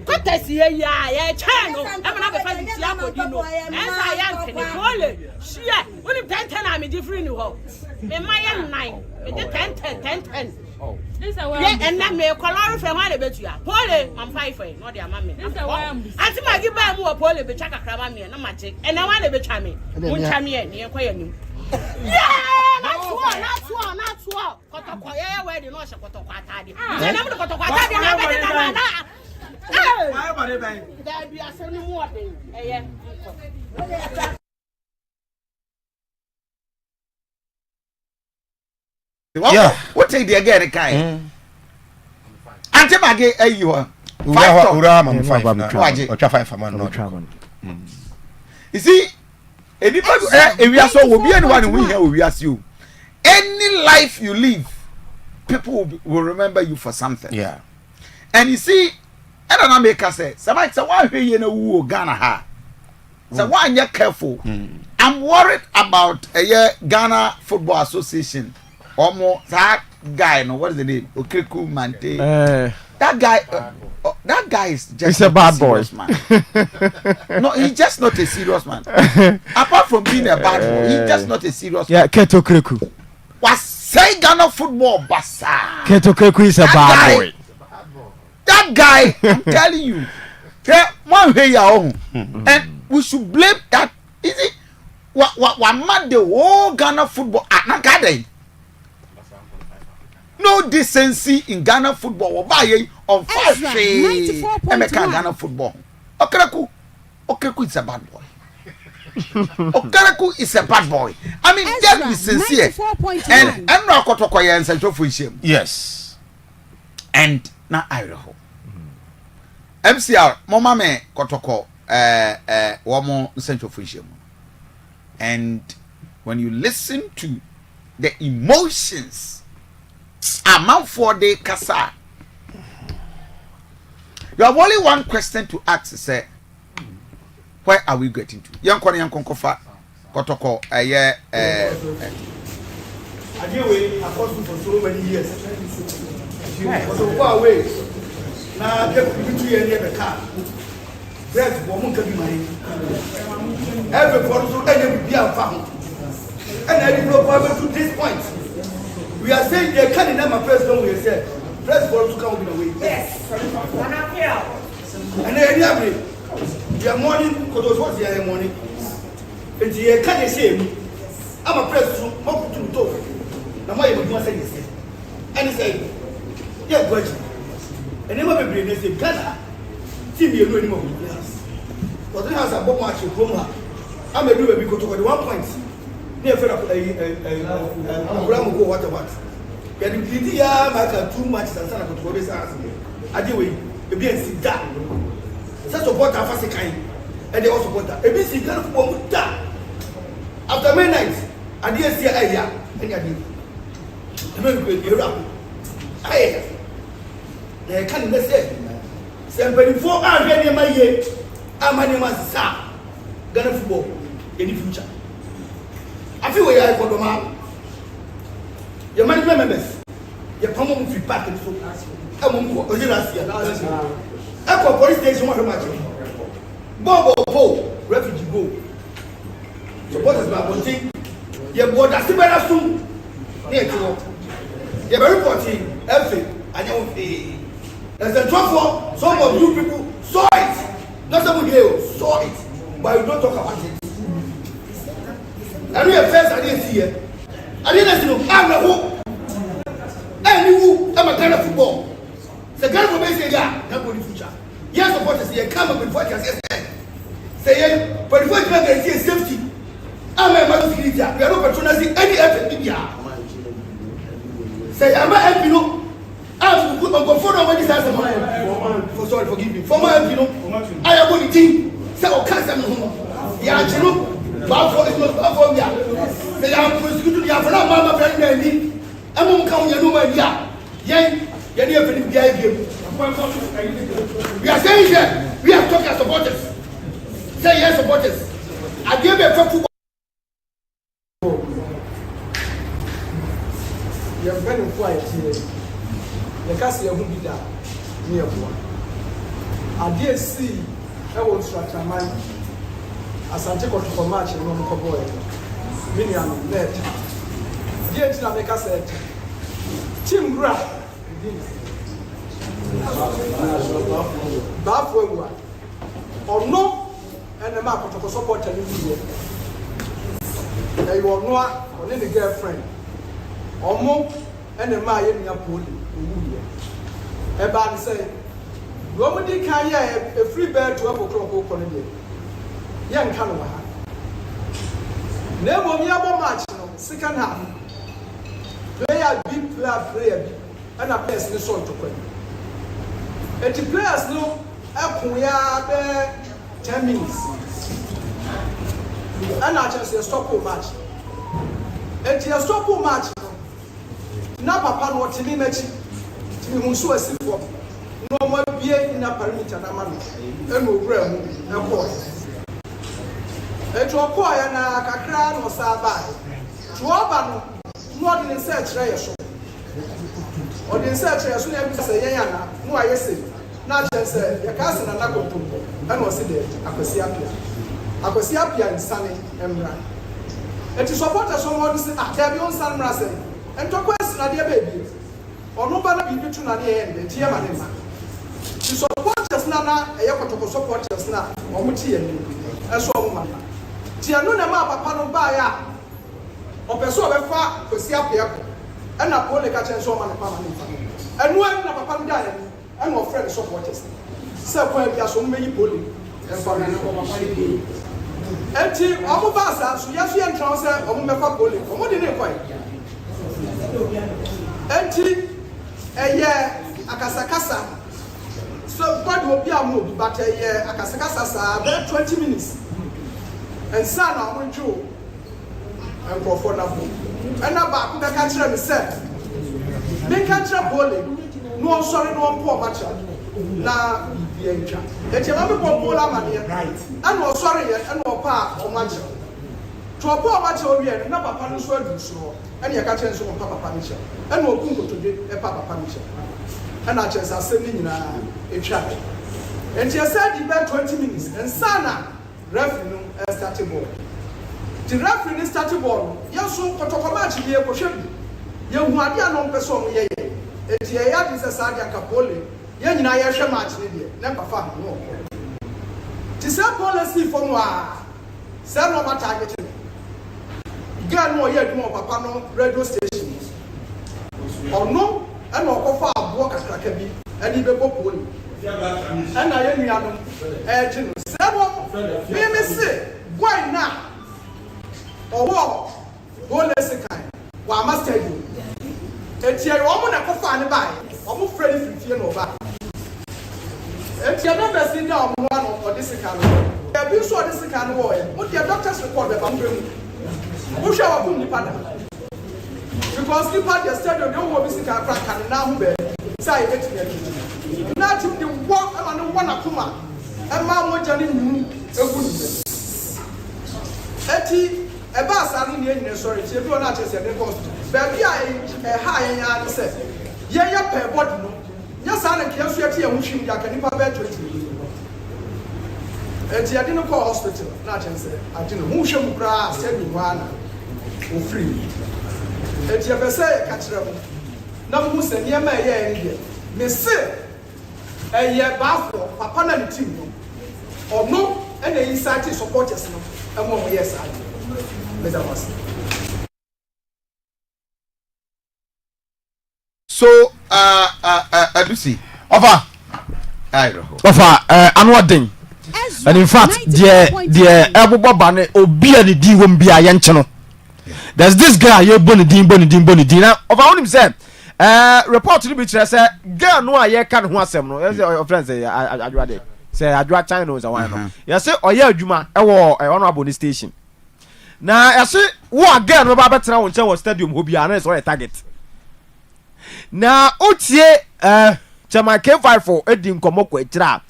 Kwatete ye channel. E na be fa ti akodi no. Ensa ya nkene poli. Shia, only 10 am different ni ho. Me my 9. Me de 10. Oh. This is why. Yeah, and then me color from one betu ya. Pole, I'm 5 no dey ama me. This is why I'm. Anti ma give buy mu pole be chaka krama me na magic. And na one be twa me. Mu twa me ne ye kwaya nim. Yeah, that's what. Kotoko ye we dey no she kotoko atade. Na na mu kotoko atade na be dey na. Eh. Why body bang? There be asoni mu ode. Eh. Yeah. What take the again kind? Ante mage ayiwa. Ura mam 5 or 5 man no travel. You see, anybody we are so will be anyone we here we ask you. Any life you live, people will remember you for something. Yeah. And you see, I don't know make us say, somebody say why you know who Ghana ha. So why you careful. I'm worried about Ghana Football Association. That guy, no, what is the name? Okeku Mante. That guy is just he's a bad boy, man. No, he's just not a serious man. Apart from being a bad boy, he's just not a serious man. Yeah, Keto Kreku. Was say Ghana football basa. Keto Kreku is a bad boy. That guy, I'm telling you. Yeah, one way your own. And we should blame that. Is it what man the whole Ghana football at Nakade? No decency in Ghana football. Why on Ezra 94.1 Ghana football. Okereku is a bad boy. Okereku is a bad boy. I mean, just be sincere. And Enra Kotokoye and Central for him. Yes. And now Idaho. MCR, Mama me Kotoko, Wamo Central for him. And when you listen to the emotions. Amount for the kasa. You have only one question to ask, say, where are we getting to? Young Kofa, Kotoko, Adiaway, I was for so many years. Was so far away. Now, get to you near the car. Bread, woman can be money. Every photo, any be found. And I didn't know why to this point. We are saying they can't name a president. We say, press for to come away. Yes. And then we are morning because what's the morning. And the can't say I'm a president. To talk. Now my you say this. And he say, yeah, but and never be bring say Ghana. See me no anymore. Yes. But then as a bomb match in Roma, I'm a do a big to the 1 point. Near a program go what about? Can you please make too much and sana for this answer? Adiwe, a bien sit down. Such support a fast kind, and they also support that. A bit sit down for Mutta. After midnight, I didn't see a year, and I did. The man will be around. I can't say. 74 hours in my year. I'm a name as Sam. Ghana football in the future. I feel we are for the man. Your management members, your common free package for us. I'm going to police station one match. Bobo, refugee go. Supporters are wanting. Your board has been very soon. Near to what? You're very reporting. Everything. I don't pay. There's a trouble. Some of you people saw it. Not someone here saw it. But you don't talk about it. And we have first I didn't see it. I didn't know. I'm a hope. I'm a kind of football. The kind of basic guy, not for the future. Yes, supporters here come up before you say, for the first time they see safety. I'm a man of security. We are not patronizing any effort in India. Say, I'm a MP. I'm going for over this answer. Sorry, forgive me. For my MP, I am going to team. Say, oh, can't say no. Yeah, you know, bad for it's not bad for me. Say, I'm prosecuted. You have not mama friend me. I'm going to come here, no man. Yeah, we are saying here, we are talking as supporters. Say yes, supporters. I gave a football. You are very quiet here. The castle will be there near one. I did see I will structure mine. Asante got for match and no boy. Miniam net. Dear Tinameka said, Tim Graf. Bafwe or no, and the map to support a new they were no or any girlfriend or more, and the man in your pool. A band say, Romany can a free bird to 12 o'clock on a day. Young Canova. Never me about match, second half. Play a big player. And a place in the sort to play. And the players know up 10 minutes. And I just stop match. And you stop match. Now, Papa, what to be match? To be so as if no more beer in a perimeter and a man. And no realm and boy. And to acquire a crown or Sabai. To Oban, not in search ratio. Or the search as soon as say, Yana, no, I say, not just your cousin and Nako, and was it there, Akosiapia and Sunny Emra. And to support us, someone to say, there be on San Rasen, and to question a dear baby, or nobody be to Nani and the Tiamanima. To support us, Nana, a yako to support us now, or Mutian, and so on. Tianuna Mapa Panobaya, or Pessoa Fa, Kosiapia. And I only catch and so on. And when Papa died, and my friend supporters. So when we are so many bullying and for an and Abubasa, so yes, and transfer or Mapa bullying, or what did they quite? And a year, Akasakasa. So what will be a move, but a year, Akasakasa, about 20 minutes. And son, I'm going to and for and about the country said, make country bowling, no sorry, no poor match. Now, it's a little poor money, and no sorry, and no part or match. To a poor match over here, and Papa Panis were so, and your catching some Papa Panisha, and no Kungo to do a Papa Panisha. And I just are sending a traffic. And she said, you bet 20 minutes, and Sana, revenue, and started ball. The referee started ball. Yes, so Kotokomachi be a question. You want your person, ye. It's a yard is a Sadia Capole. Yen I have match, never found no. To sell policy for moi. Sell no matter targeting. Get more yet more Papano radio stations. Or no, and no offer walk at Rakabi and even Popoli. And I am Edging. Several, me say, why now? Or what? One less kind. Well, I must tell you. It's your woman that can find by. I'm afraid if you feel over. It's your number sitting down one or this kind of war. Have you saw this kind of war? What your doctors report about him? Who shall I put the partner? Because the party has said you don't want to see a crack and now who bear. Say it to me. Not if the walk and the one Akuma. And Mamma Johnny knew a good. eti eba asari ni enyine sorry tie bi ona chese ne cost baby a ha yen ya ne se ye pe body no nya sa na kian so eti ehun hwim ya ka nipa be 20 eti ade no call hospital na chese ade no hu hwem kra se bi wana o free eti ebe se ka kire mo na mu se ne ma ye ni de me se eye bafo papa na ni team no ono ene inside supporters no emo yes I Mr. Master. So Adusi offer anwa den and in fact the ebobo bane obi ani di wom bia ye nche no there's this guy ye boni din na offer onim say report ni bi kire say girl no a ye ka ne ho asem no your friends say adwa de say adwa China no say why no you say oye adwuma e wo ono aboni station na yase wo girl no ba betena wo nche wo stadium ho bia na so target na otie chama K54 edi nkomo kwa etira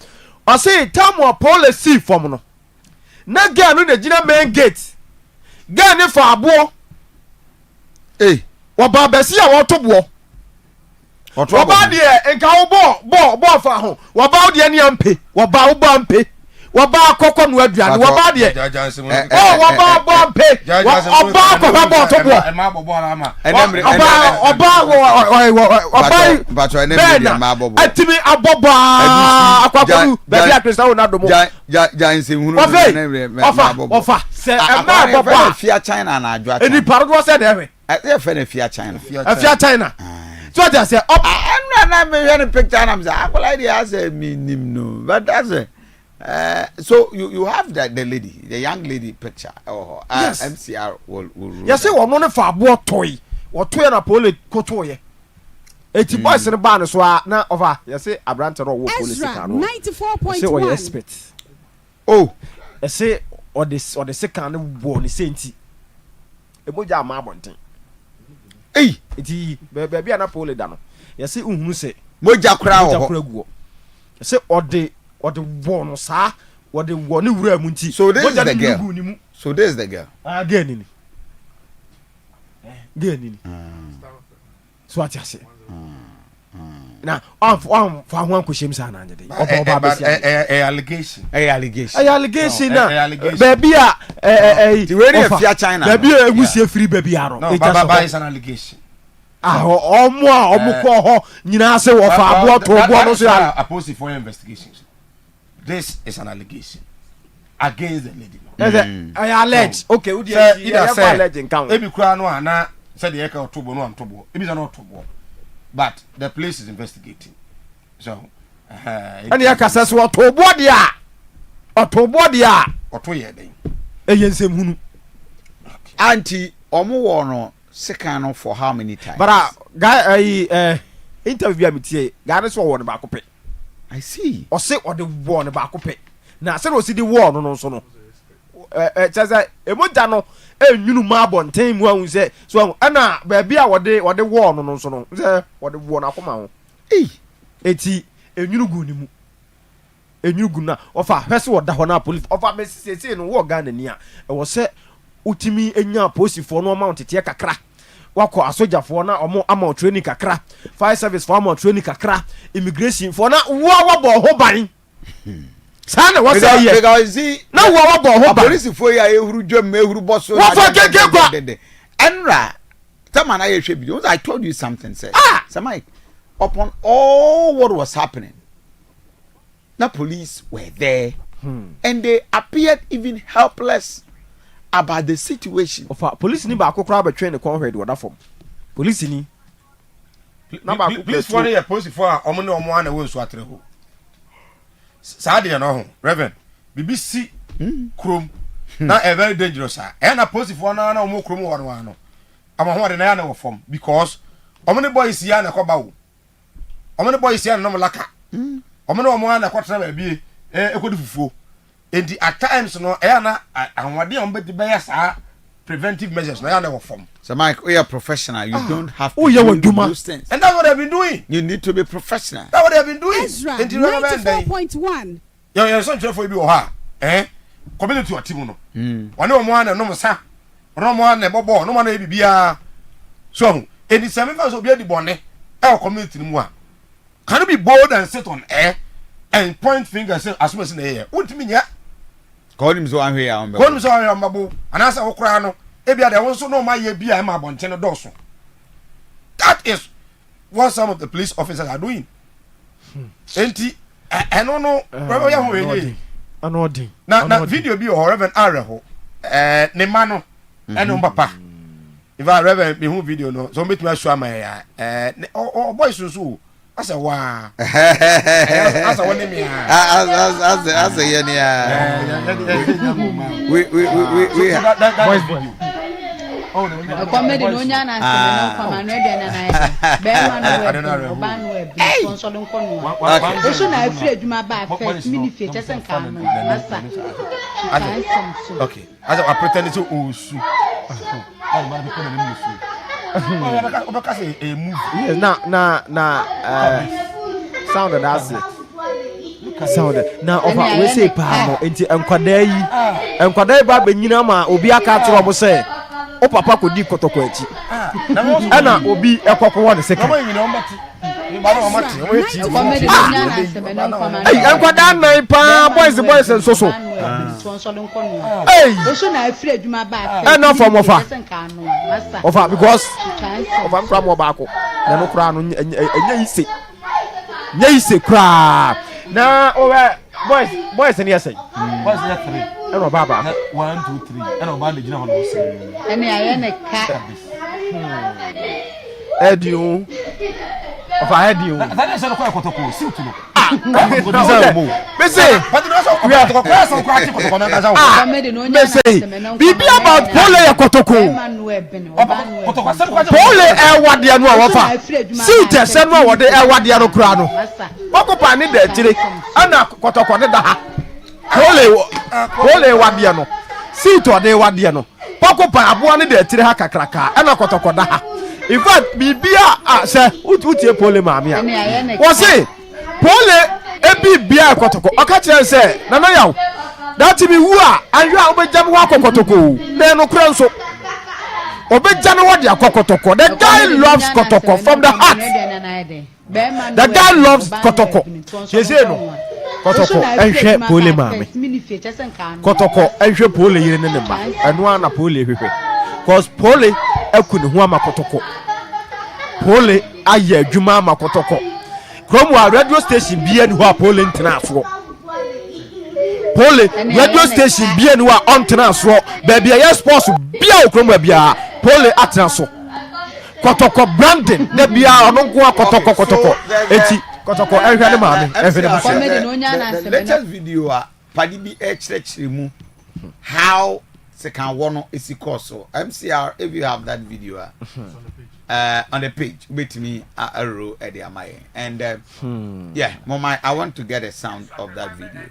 o say tamu policy form no na girl no na gina main gate girl ni for abo wo ba besi a wo tobo wo ba de enka wo bo fa ho wo ba de ne ampe wo ba ampe wo ba akoko no aduane wo ba de wo ba ampe wo ba akoko bo tobo e ma bobo na ma atimi abobo akoko baby akrista wo na domo janse hunu ofa se e ma abobo fia China na adwa eni parodo se de we e fe na fia China so just say up na me hear the picture and I'm say akola dey as me nim no but that's so you have the lady, the young lady picture or yes. MCR will yes say wo no fa abo toy wo toy na pole kotoye eti boys ne ba no so na over yes say abrante ro wo police car no 94.1 say we expert yes say or the second wo ni senti e moja ma abonten eti baby ana pole da no yes say unhunu say moja kra ho yes say or the one sa or the one wura mu nti so this is the girl so this is the girl again ni so what you say na on for one question sa na ndede oba ba allegation na baby the way of fear China baby egusie free baby aro no baba is an allegation omo ko ho nyina se wo fa abo to obo no so ya opposed for investigations. This is an allegation against the lady. I allege. Okay, who either say ebi kura no ana say the eka otobo no antobo. Ebi say no otobo. But the police is investigating. So and the eka says otobo dia. Otoye den. Eye nsem hunu. Auntie omo wo no second no for how many times? But guy interview am tie. Guy so wo no ba ko pe. I see. Or say or the war no ba ko pe. Na say no see the war no so no. Chaza emoja no enwunu ma abonten mu ahun say so na ba bia wo de war no so no. Say wo de war na akoma ho. Eti enwunu gu ni mu. Enwunu gu na ofa hwese wo da ho na police. Ofa me sese no wo ga na ni a. E wo say utimi enya posifo no amount tie kakra. Wako asojafo na omo ama training kakra, fire service for ama training kakra, immigration for na wo bo ho ban sana wo say here because see na wo bo ho ban police for ya ehuru dwam ehuru boso wo for keke kwa enra tama na ye hwe bi I told you something say Samai upon all what was happening the police were there and they appeared even helpless about the situation of police ni ba akokra ba train the conhead wada form police ni please for your police for omo ne omo ana wo so atre ho sa de no ho reverend BBC krom na a very dangerous and a police for na omo krom wo no ano ama ho de na ya na wo form because omo ne boys ya na koba wo omo ne boys ya na no laka omo ne omo ana kwatra ba bi ekodi fufuo. And at times no na anwade on be sa preventive measures no ya na form. So Mike, we are professional. You don't have to do those things. And that's what I've been doing. You need to be professional. That's what I've been doing. Ezra 94.1. Yeah, son for you ha. community or team no one no more no sa no more na bobo no more na bibia so any seven fans obi adi bone our community mu a can you be bold and sit on air and point fingers as much in the air untimi nya call him so anhwe ya ombe call him so anhwe ambabo anasa wo kra no ebia de won so no ma ye bia ma bonche no doso. That is what some of the police officers are doing. Enti eno no rebo ya ho we anodi na video bi o Reverend Areho ne ma no eno papa if I Reverend me hu video no so metumi show am ya boys so asa wa asa woni mi asa ye ni we boys comedy no nya na se no kwama no de na na be ma no oba no e bi sponsor don kono o so na afri adwuma ba first mini fie chese nka no masa okay as I pretend to osu ah ma be kono ni osu oba say a move yes na sound that's it sound na over we say pa mo enti enkwada yi ba benyina ma obi aka tro mo say o papa ko di kotoko achi ana obi ekoko won second enkwada nai pa boys and so hey so na afri adwuma ba ana from ofa because ofa from obako na no kra no nya ise kra na boys ni yesay boys na 3 eno baba 1 2 3 eno ba de gina hono se ene aye ne ka edio ofa edio that is no kotoko suit no bibi about pole ya kotoko pole ewade no awofa suit ese no wode ewade no kura no okopa ni da tire ana kotoko ne da ha pole ewade no suit ode ewade no okopa abo ne da tire ha kakraka ana kotoko da ha in fact bibia se utie pole maami a wo se pole ebi bia kotoko okache se na no yaw that be wu a anhwa obejam wa kotoko na no kura nso obejam wo de akokotoko the guy loves kotoko from the heart the guy loves kotoko yese no kotoko enhwe pole maami kotoko enhwe pole yire ne ba eno ana pole hwehwe cause pole akunu ho ama kotoko pole aye adwuma ama kotoko kromo a radio station bia ni ho a pole ntena so pole radio station bia ni ho a ontena so ba bia yes sports bia o kromo bia pole atena so kotoko branding na bia ono nko kotoko eti kotoko ehwe ne maame ehwe ne busia latest video a padi bi echrechere mu how second one is course so MCR if you have that video on the page with me a row at the amai and yeah mama I want to get a sound of that video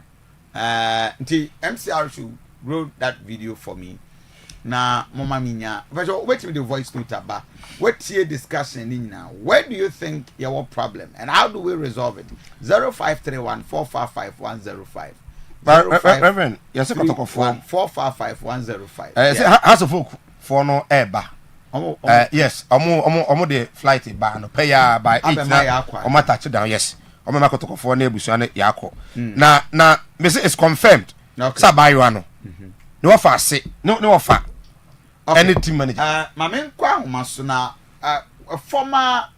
the MCR should roll that video for me na mama minya but wait me the voice note aba what here discussion in now where do you think your problem and how do we resolve it 0531455105 Reverend, yes, 455-105. Has a folk for no eba. Yes, omo the flight ba no pay ya by 8 na omo touch down yes. Omo makotoko for na ebusuane yako. Na me say it's confirmed. Sa buy you ano. No offer say no offer. Any team manager. Mama kwa humaso na a former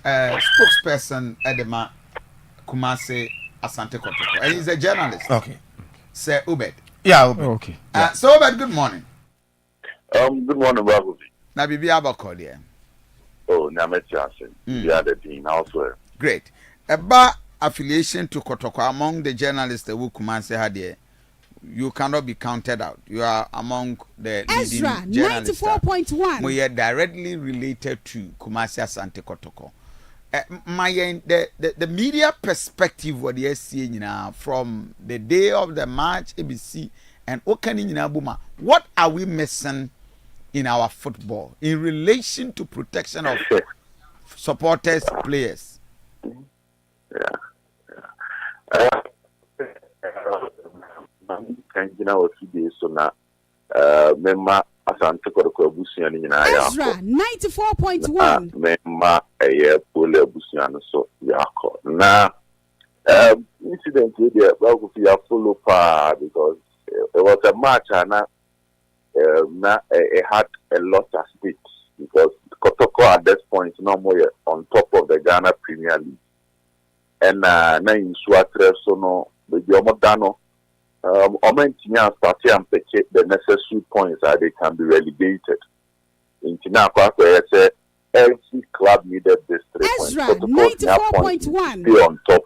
spokesperson Edema Kumase Asante Kotoko. And he's a journalist. Okay. Sir Ubed. Yeah, Ubed. Okay. So Ubed, good morning. Good morning, Babu. Na bibi abako there. Oh, na me chance. You are the dean elsewhere. Great. About affiliation to Kotoko among the journalists that will come and say had there. You cannot be counted out. You are among the Ezra 94.1. We are directly related to Kumasi Asante Kotoko. The media perspective what they see now from the day of the match ABC and Buma, what are we missing in our football in relation to protection of supporters, players? kanjina o fide so na memma Asante Kodoko abusua ni nyina ya Ezra 94.1 memma pole abusua no so yakọ na incident we there we go follow pa because it was a match and it had a lot at stake because Kotoko at this point no more on top of the Ghana Premier League and na in Suatre so no the Omodano Omentinya start and pick the necessary points that they can be relegated. In Tinakwa say every club needed this 3 points. Ezra 94.1 stay on top,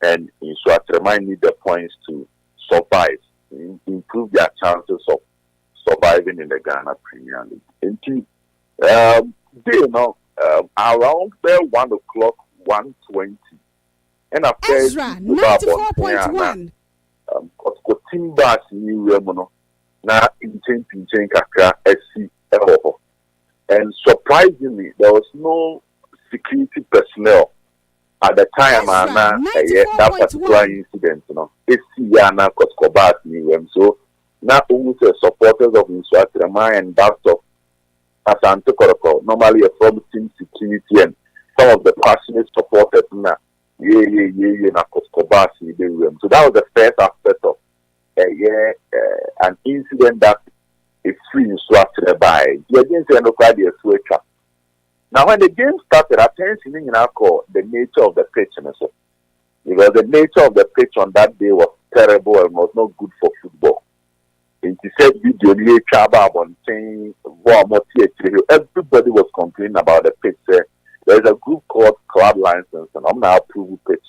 and in Suatre need the points to survive, improve their chances of surviving in the Ghana Premier League. Indeed, they know around 1 o'clock, 1:20, and after Ezra 94.1. Timbers new remono na in kakra SC and surprisingly there was no security personnel at the time that particular incident SC na Koskobas new so not only the supporters of Insuatrema and that of Asante Koroko normally from team security and some of the passionate supporters na na Koskobas new so that was the first aspect of an incident that is free in Swat by the agency and the now when the game started, attention in the nature of the pitch because the nature of the pitch on that day was terrible and was not good for football. And he said video everybody was complaining about the pitch. There's a group called Club License and I'm not approving pitch.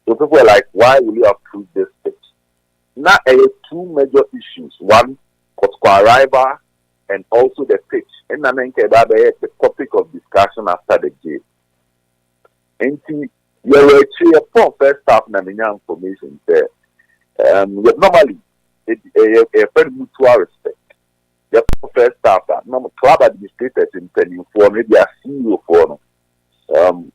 So people were like, why will you approve this pitch? Now, two major issues. One, Kotoko arrival and also the pitch. And then the topic of discussion after the game. And you were first half na information there. Normally, a very mutual respect. The first half, club administrators in telling for maybe a CEO for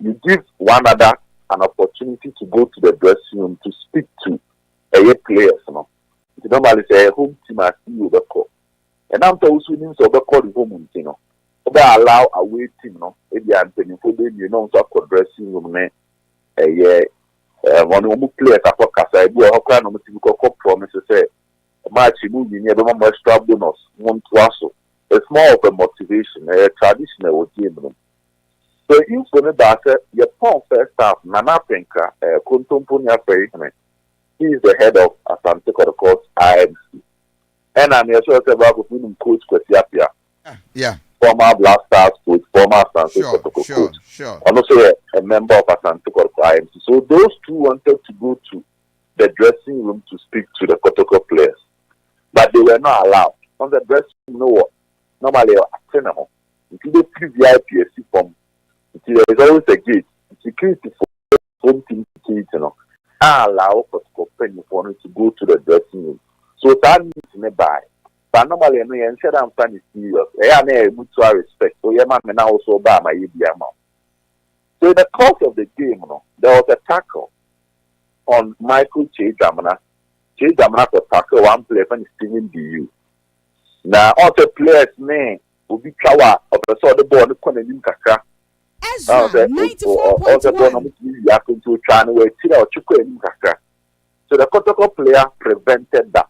you give one another an opportunity to go to the dressing room to speak to players, It's normally say home team as you the call. And I'm also means of the call the home team, They allow away team, If you are telling for them, so dressing room, one who players are for Casa, you are kind of typical promises say match moving near the extra bonus, one to also. It's more of a motivation, a traditional game. So you for the your first half, Nana Penka, Kuntumpunia Ferry. He is the head of Asante Kodoko IMC. And I'm sure about coach Kwesiapia. Yeah. Former Black Stars coach, former Asante Kodoko coach. Sure. And also a member of Asante Kodoko IMC. So those two wanted to go to the dressing room to speak to the Kotoko players. But they were not allowed. On the dressing room, normally a tenor. If you do VIP from, there is always a gate. Security for home team security, allow for to go to the dressing room. So that means nearby. But normally, I said I'm trying to serious. I am a mutual respect. So, yeah, man, also by my EBM. So, in the course of the game, there was a tackle on Michael Chejamana. Chejamana was tackle one player and Steven DU. Now, all the players, name will be Kawa of the sort of ball, the Konin Kaka. Ezra 94.1 So the Kotoko player prevented that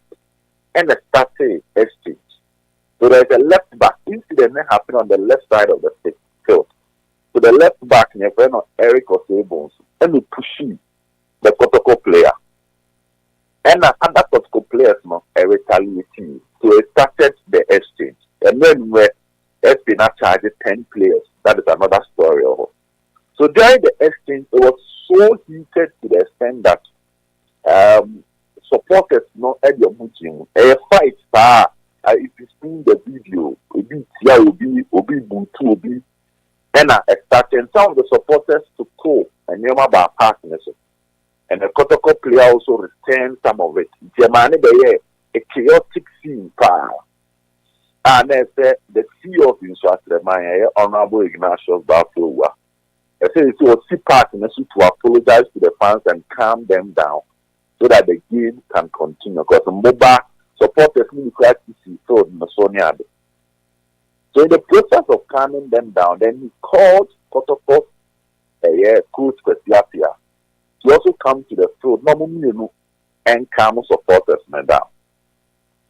and started exchange. So there is a left back incident that happened on the left side of the field. So the left back, Eric Osebones, and we pushing the Kotoko player. And other Kotoko players retaliating. So it started the exchange. And then we FP now charged 10 players. That is another story. So during the exchange, it was so heated to the extent that supporters not at your meeting. A fight if you see the video, Obi Buntu, and started some of the supporters to call and near my partners. And the Kotoko player also returned some of it. Germany, a chaotic scene. And they said the CEO of Insuatrema, Honorable Ignatius Baflowa, I said it was part to apologize to the fans and calm them down. So so that the game can continue. Because mobile supporters need to see so in the Sonia. So in the process of calming them down, then he called Kotoko, coach Kwesiapia, to also come to the field, and calm supporters down.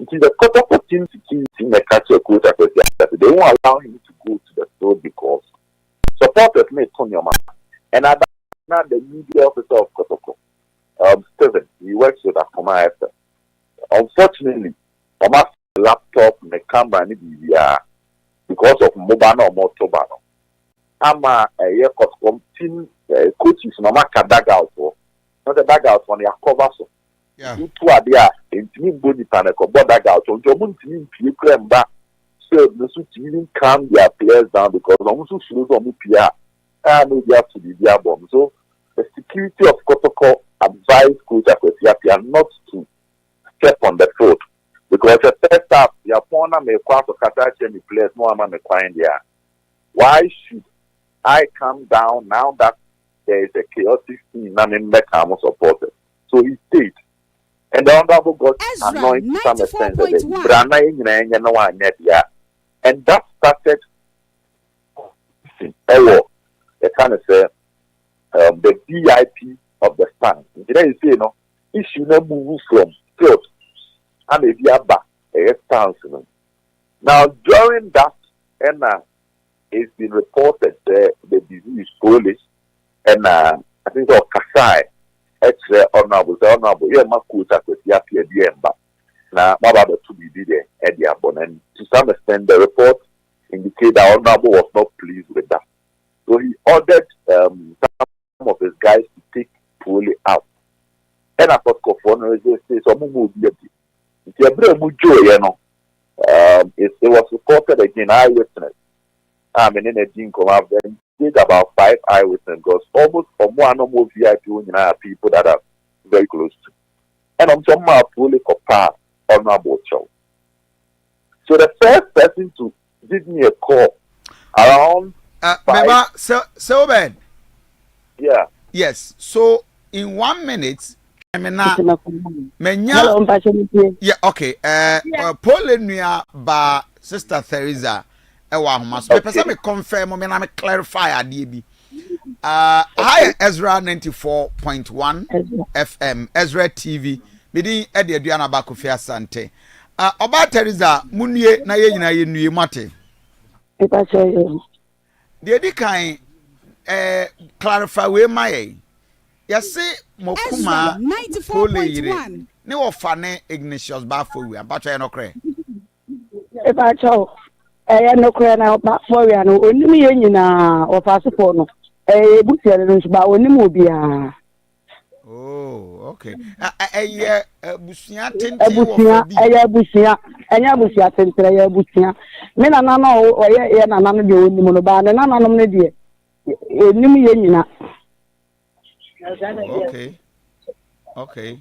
It is the Kotoko team in the catcher coach Kwesiapia. They won't allow him to go to the field because supporters may turn your man. And now the media officer of Kotoko, Steven, he works with Akoma FM. Unfortunately, Oma's laptop, the camera, and the because of mobile or motobano. I'm a year team coaches no matter dag out for not the dag out on their cover so. Yeah. You two are there in team body panic or dag out on your team claim back. So the suit even calm their players down because almost shows on PR and they have to be their bomb. So the security of Kotoko advised coach Akwesiapia not to step on the field. Because the first half, the opponent may quite OKATAKYIE the players more than there. Why should I come down now that there is a chaotic scene and in Mekamo supporters? So he stayed. And the honorable got annoyed to some extent. And that started the kind of say the VIP of the stand. You say, no, issue no move from field. And a stance. Now, during that, it's been reported the disease Polish, and I think of Kasai, Ezra honorable, yeah, my coach at the Yapi now, what about the 2 there at the Abon? And to some extent, the report indicated that honorable was not pleased with that. So he ordered some of his guys to take Poli out. And I thought Kofi says, some move it was reported again, eyewitness. In a Jinko, I've did about 5 eyewitnesses because almost from one or more VIP people that are very close to. And I'm talking about fully compare honorable show. So the first person to give me a call around so bad. Yeah. Yes. So in 1 minute. Yeah, okay. Paulinia ba Sister Theresa. So me confirm me clarify adibi. Hi Ezra 94.1 FM, Ezra TV. Bidi Aduanaba Kofi Asante. Oba Theresa munye na ye nyina ye nue mate. The di kan clarify we my yase mokuma Ezra ne wo fa ne Ignatius Bafowi abacho ye no kre e ba cho no kre na Bafowi no onimi ye nyina o fa sefo no busiere no ba onimi obia. Oh, okay. Busia tenti wo fa bi busia enya busia tentre ya busia me na na no o ye na na no de onimi no ba na na no ne de onimi ye nyina. Okay.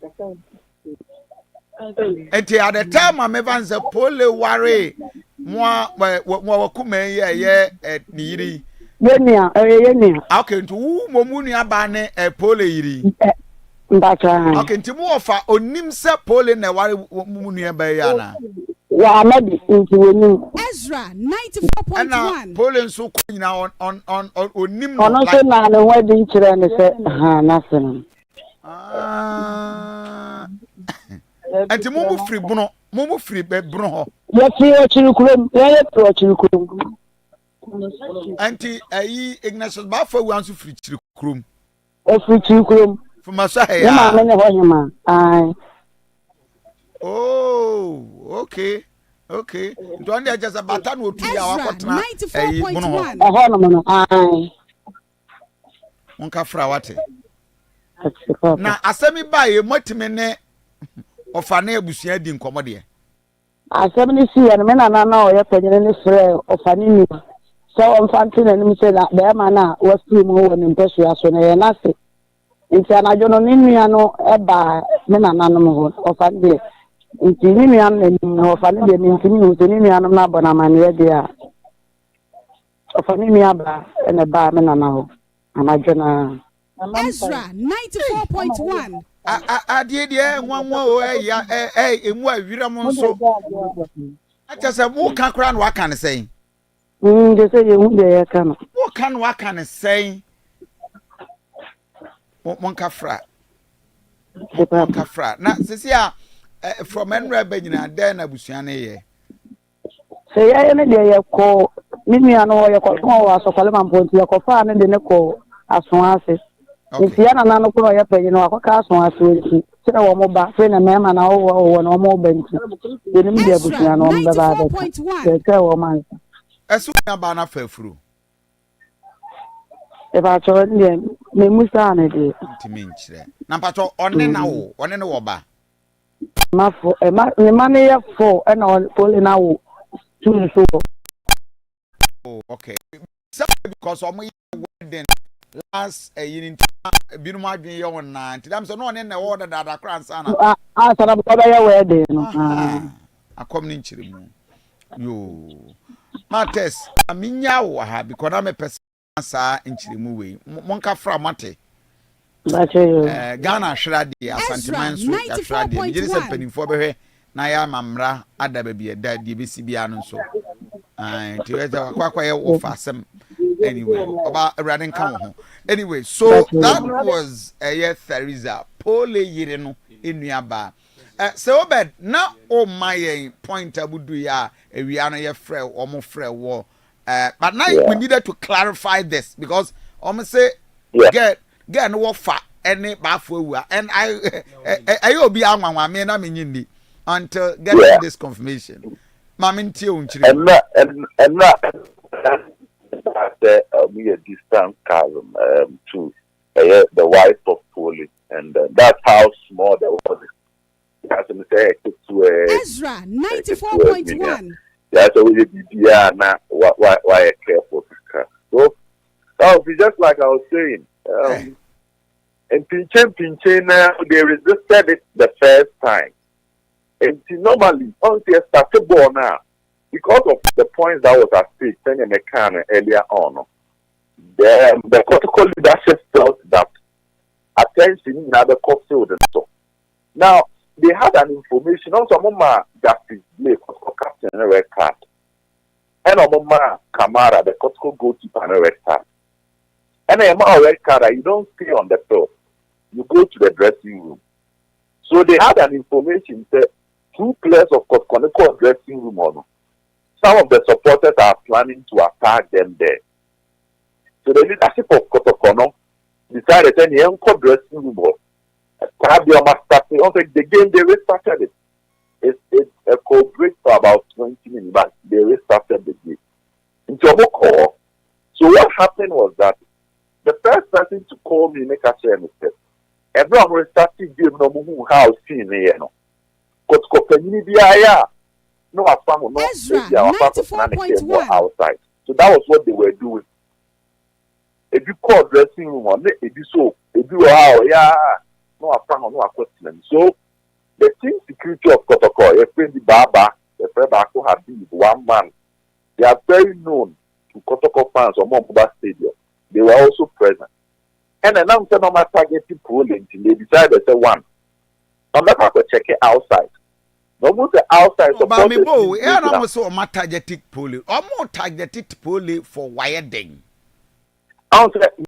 At the time I mevan se pole ware mo kuma ye niri. Yenia. Okay, ntu mo mu nua ba ne pole yiri. Mbacha. Okay, nti mo ofa onim se pole na ware mu nua ba ya na. Wa amadi nti woni. Ezra 94.1. Na pole nso ko nyina on onim no. Ono so na ne wadi kire ne se na se. Enti mo free bruno ho. Ye fi chirikurum, ye pro chirikurum. Anti ayi Ignatius Bafowi anso free chirikurum. O free chirikurum. From so ya. Ma me ne ho nyama. Ai. Oh, okay. Don't they just about no 2 years wakotna. 94.1. No. Ai. Onka fra wate. Na asemi ba ye motime ne ofa na ebusia di nkomo de. Asemi si ya me na na o ye panyere ne frɛ ofa ni ni. So on fanti na nim se na be ma na was team ho woni mpesu aso na ye na se. Nti anajo no ni nua no eba me na no ho ofa de. Nti ni nua no ofa ni de nti ni nua no na bona ma ne de a. Ofa ni nua ba na ba me na ho. Anajo na Ezra 94.1. Adie de nwanwa o ya emu awira mo nso. Acha se wo kan kra no aka ne sɛn. De say you de ya kana. Wo kan no aka ne sɛn. Monka fra. Monka fra. Na sisi a from enra ba nyina den na busua ne ye. Say ya ne de ya ko mimi ano ya ko wa so kwale man ponti ya ko fa ne de ne ko aso ase. Nti ya na no ko ya panyi no akwa aso ase nti. Sira wo mo ba fe na mema na wo no mo ba nti. De nim de busua no mo ba ba. Ke wo man. Esu ya ba na fafuru. E ba cho ne me musa na de. Ntimi nkyere. Na pacho one na wo, one ne wo ba. Mafo e ma ne ya fo e na pole na wo. Tun so. Oh, okay. So because omo wedding last year binu ma dwen ye won na nti so no one na wo da kran sana. Sana ba ya wedding no. Akom ni nkyere mu. Yo. Mates, aminya wo ha because na me pesa sa nkyere mu we. Monka fra mate. Ghana Shradi, Asante Mansu, Shradi, Jensen Pennyfo Behe, Naya Mamra, Ada be a dad, DBCB Anonso. And to Quaquay offer some anyway about a running come. Anyway, so that was a year Theresa, Pole Yireno in Yaba. So bad, now all my point I would do ya, a Rihanna ye frail or more frail war. But now we needed to clarify this because almost say, get no fa any bafo and I will be anwa me na menyindi until getting this confirmation. Maminti unchiri. And we a distant cousin to the wife of Poli, and that's how small the was. Ezra 94.1. Yeah, so we now why I care for so just like I was saying. And Pinchen, they resisted it the first time. And normally, once they started born now, because of the points that was at stake, sending a can earlier on, the protocol leadership felt that attention in other court field and so. Now, they had an information also, Mama Justice Blake was captain a red card. And Mama Kamara, the Costco goalkeeper, and a red card. And a red card, you don't stay on the floor. You go to the dressing room. So they had an information that 2 players of Kotkoneko dressing room on. Some of the supporters are planning to attack them there. So the leadership of Kotokono decided that the encore dressing room was the game they restarted it. It's a cold break for about 20 minutes, but they restarted the game. So what happened was that the first person to call me make a share mistake. Everyone restarted game no move how seen here no. No afam no outside. So that was what they were doing. If you call dressing room on it, if you so, if you no afam no question. So the team security of Kotoko, a friend Baba, the friend Bako Habib, one man, they are very known to Kotoko fans or Mombasa Stadium. They were also present. And then I'm saying, I'm targeting polling. They decided to say one. I'm not going to check it outside. No more the outside. But me bo, I'm also targeting polling. I'm more targeted polling for wiring.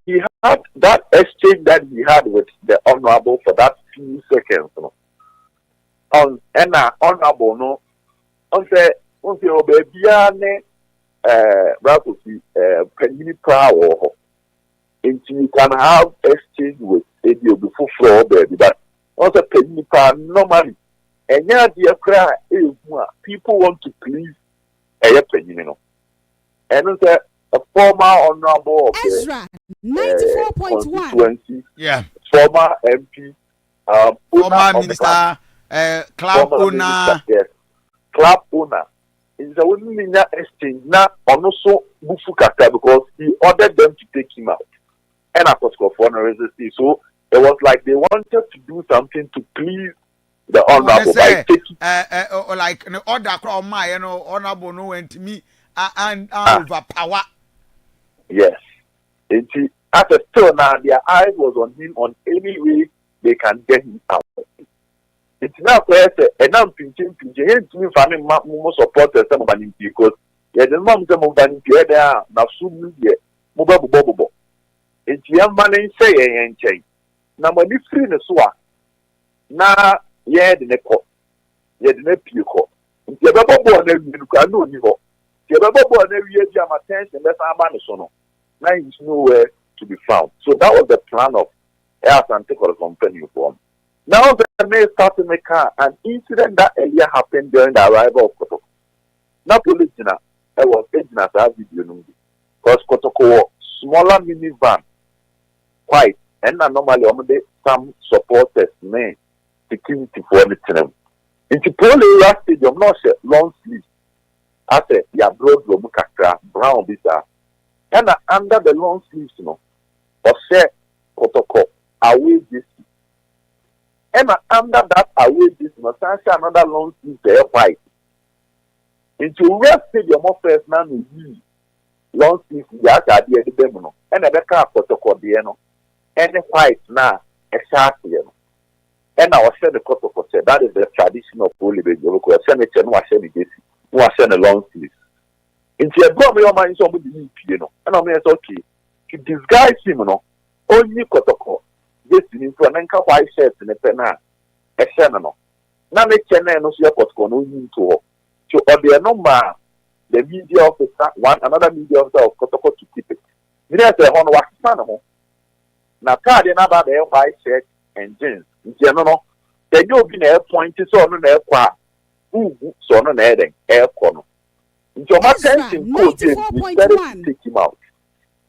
He had that exchange that he had with the honorable for that few seconds. No? And honorable no. On say obebiane Raposi Penny Power. And you can have exchange with ADO before floor baby, but also Penny Power normally. And yeah, dear cry is people want to please a penny, you know. And it's a former honorable of Ezra 94.1. Yeah. Former MP, former minister, club owner. Yes. Club owner. It's a women exchange now on also Bufukata because he ordered them to take him out. And of course, for no resistance. So it was like they wanted to do something to please the honorable by taking like an order from my honorable no went me and overpower. Yes. And at the still now their eyes was on him on any way they can get him out. It's not where a non pinching to family more supporters some of them because yeah, the mom some of them there now soon mobile bobo. It's young man say and change. Now when you free the swa now yeah the neck yeah the neck you call. It's a bubble born every you can know you. The bubble born every year jam attention that's our man so now is nowhere to be found. So that was the plan of Asante for the company form. Now the may start to make an incident that earlier happened during the arrival of Kotoko. Not police dinner, it was agents that video because Kotoko was smaller minivan, quite, and normally only some supporters may security for anything. In the Pole Stadium, not long sleeve. I said, yeah, broad Lomukaka, brown visa. And under the long sleeves, or share Kotoko away this. And under that away this, another long sleeve there white. Into Red Stadium of first now, long sleeve, yes, I did the demo. And a car Kotoko Diano. And white now, a sharp, and I was saying the Kotoko said that is the traditional Pole local senator, no, I said it, no, I said a long sleeve. Into a bomb, your mind, somebody, and I mean, it's okay. To disguise him, only Kotoko. This is for an anchor white shirt in a penna, a shannon. Now, the channel no see what's going on to her. So, or the number, the media officer, one another media officer of Kotoko to keep it. You know, the one was son. Now, card another the white shirt and jeans. In general, they don't be a point to so on air qua. So on air corner. In your attention, we take him out.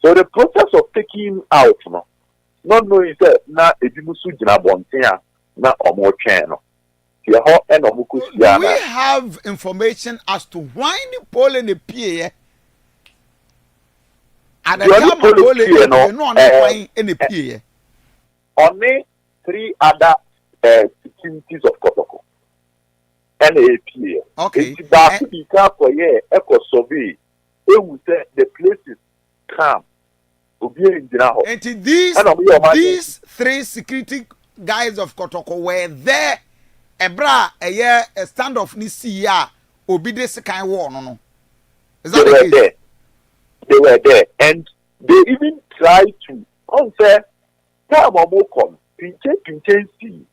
So, the process of taking him out, not knowing that now a dimusu jina bontia na omo channel. Do we have information as to why the Pole in the PA at the time Pole in the PA? Only 3 other securities of Kotoko and a PA. Okay. It's that to be careful, echo survey. It would say the place is calm. And these 3 security guys of Kotoko were there. A year a standoff Nisia obedience kind war no. Is that the case? They were there, and they even tried to unfair time or come pinche see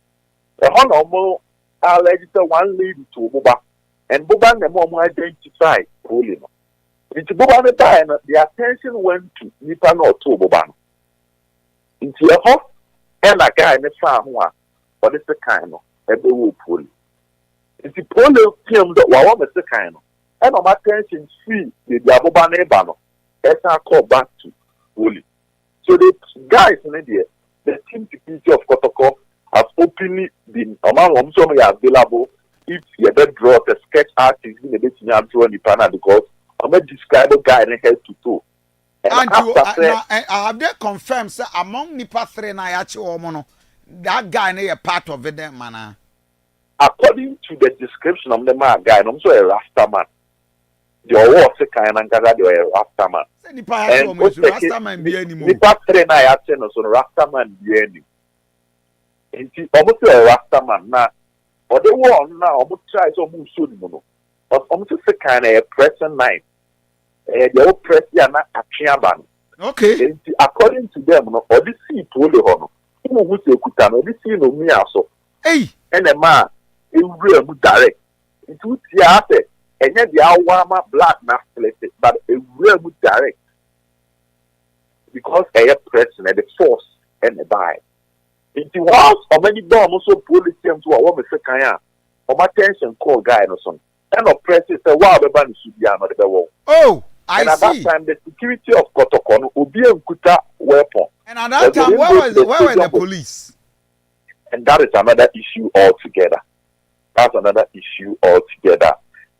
a honorable register one lady to Boba and Boba the mom identify Polino. Into Boba time, the attention went to Nippon or to Boban. Into a hot and a guy in the farm one, but it's the kind of a blue pool. It's the polo film that one was the kind of and on attention free the Boban Ebano as I call back to Holy. So the guys in India, the team security of Kotoko have openly been among them some available if you ever draw the sketch artist in a bit in draw the panel because I'm going to describe a guy in head to toe. And have they confirmed, sir, among Nipa 3 and Ayachi Omono, that guy is a part of it, man? According to the description of the man, guy, I'm so a Rasta man. The war kind and gather the Rasta man. Rasta man be anymore. Nipa 3 and Ayachi no so Rasta man be any. And see, almost a Rasta man now. Or the war now, almost try so move soon, but almost a kind of a present knife. The old press are not a ban. Okay. According to them, or this sea to the honor. Who say Kutan, or this sea no me also. Hey, and a man, it will direct. It would see after, and yet the Awama black not plated, but it will direct. Because a person at the force and the buy. It was or many bomb also police them to a woman second, or my attention call guy or something. And oppressive say, wow, the band should be another wall. Oh, and at that time, the security of Kotoko will be a kuta weapon. And at that time, where were the police? And that is another issue altogether. That's another issue altogether.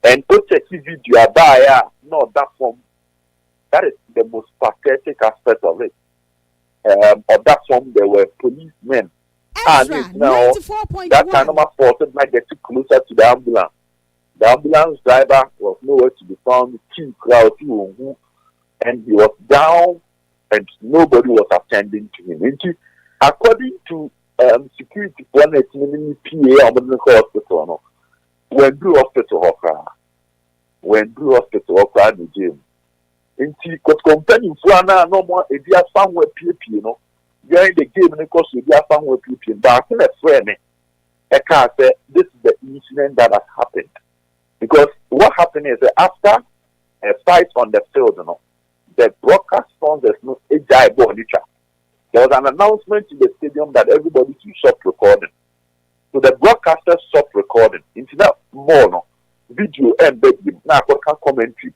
And OKATAKYIE video there, no, that form, that is the most pathetic aspect of it. Of that form, there were policemen. Ezra, now, that time, number 14 might get closer to the ambulance. The ambulance driver was nowhere to be found, and he was down, and nobody was attending to him. According to security for an PA on the hospital. When do hospital offer? When do hospital offer the gym? In T. Because company for no more if you are somewhere PP, during the game, because you are somewhere PP, but I friend. I can't say this is the incident that has happened. Because what happened is that after a fight on the field, the broadcast sponsors no AJ Bonita. There was an announcement in the stadium that everybody should stop recording. So the broadcasters stopped recording. Internet more video and bedroom. Now I can commentary.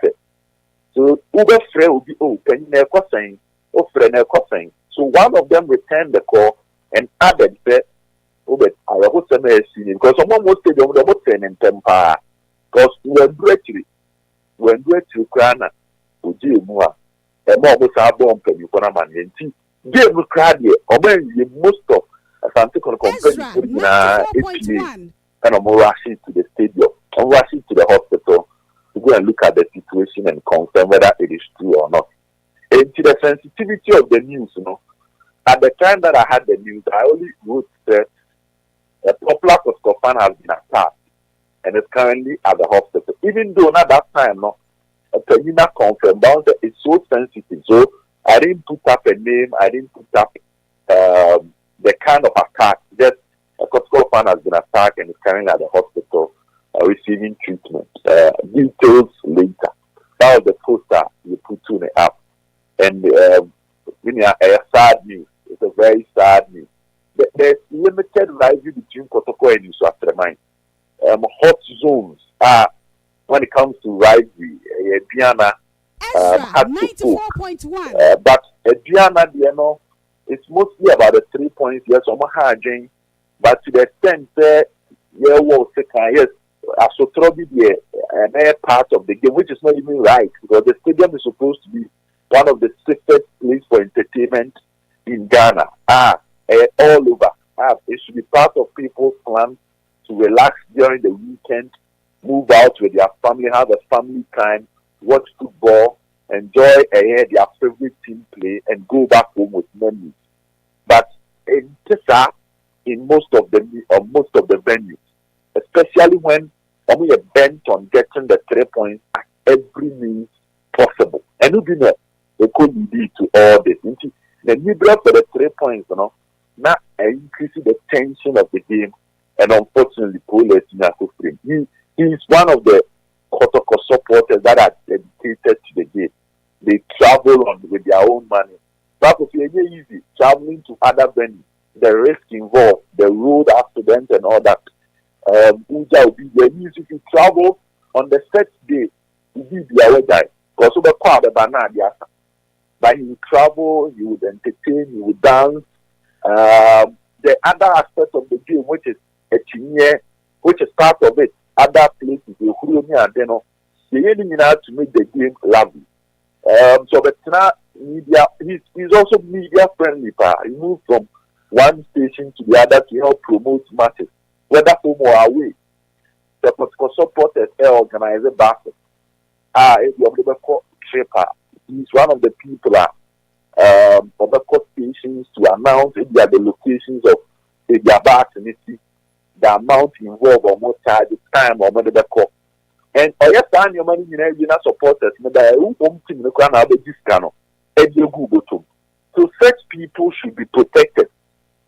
So Uber friend will be can you saying saying. So one of them returned the call and added that Uber I was because someone was stadium the mountain in Tempa. Because when we Krana Uji Mua and more was our bomb penny for a man and tea. Game will cry here, or maybe most of Asante company and I'm rushing to the stadium, I'm rushing to the hospital to go and look at the situation and confirm whether it is true or not. And to the sensitivity of the news, at the time that I had the news, I only wrote that a popular fan has been attacked and is currently at the hospital. Even though at that time, a Penina confirmed that it's so sensitive. So I didn't put up a name, I didn't put up the kind of attack. Just a Kosko fan has been attacked and is currently at the hospital receiving treatment. Details later. That was the poster you put in the app. And a sad news. It's a very sad news. There's limited rivalry between Kotoko and Nsuatremai. Hot zones are when it comes to rivalry. Piana Ezra 94.1. But Piana, it's mostly about the 3 points. Yes, but to the extent that yes, Asotrobi an part of the game, which is not even right because the stadium is supposed to be one of the safest places for entertainment in Ghana. All over. It should be part of people's plans to relax during the weekend, move out with their family, have a family time, watch football, enjoy their favorite team play, and go back home with memories. But in Tessa, in most of the venues, especially when we are bent on getting the 3 points at every means possible. And we know they could lead to all this. The middle for the 3 points, now increasing the tension of the game. And unfortunately, Paul is he is one of the Kotoko supporters that are dedicated to the game. They travel on with their own money. That would be easy traveling to other venues. The risk involved, the road accident and all that. If you travel on the set day, you be the other guy. Because over part of the banana, but you travel, you would entertain, you would dance. The other aspect of the game, which is which is part of it, other places, they aiming out to make the game lovely. So but now media, he's also media friendly. He moved from one station to the other to help promote matches, whether home or away. The political supporters organize a basket. He's one of the people of the court stations to announce the locations of their vaccinacy, the amount involved or more charge, time or money the court. And yes, time your money supporters, so such people should be protected.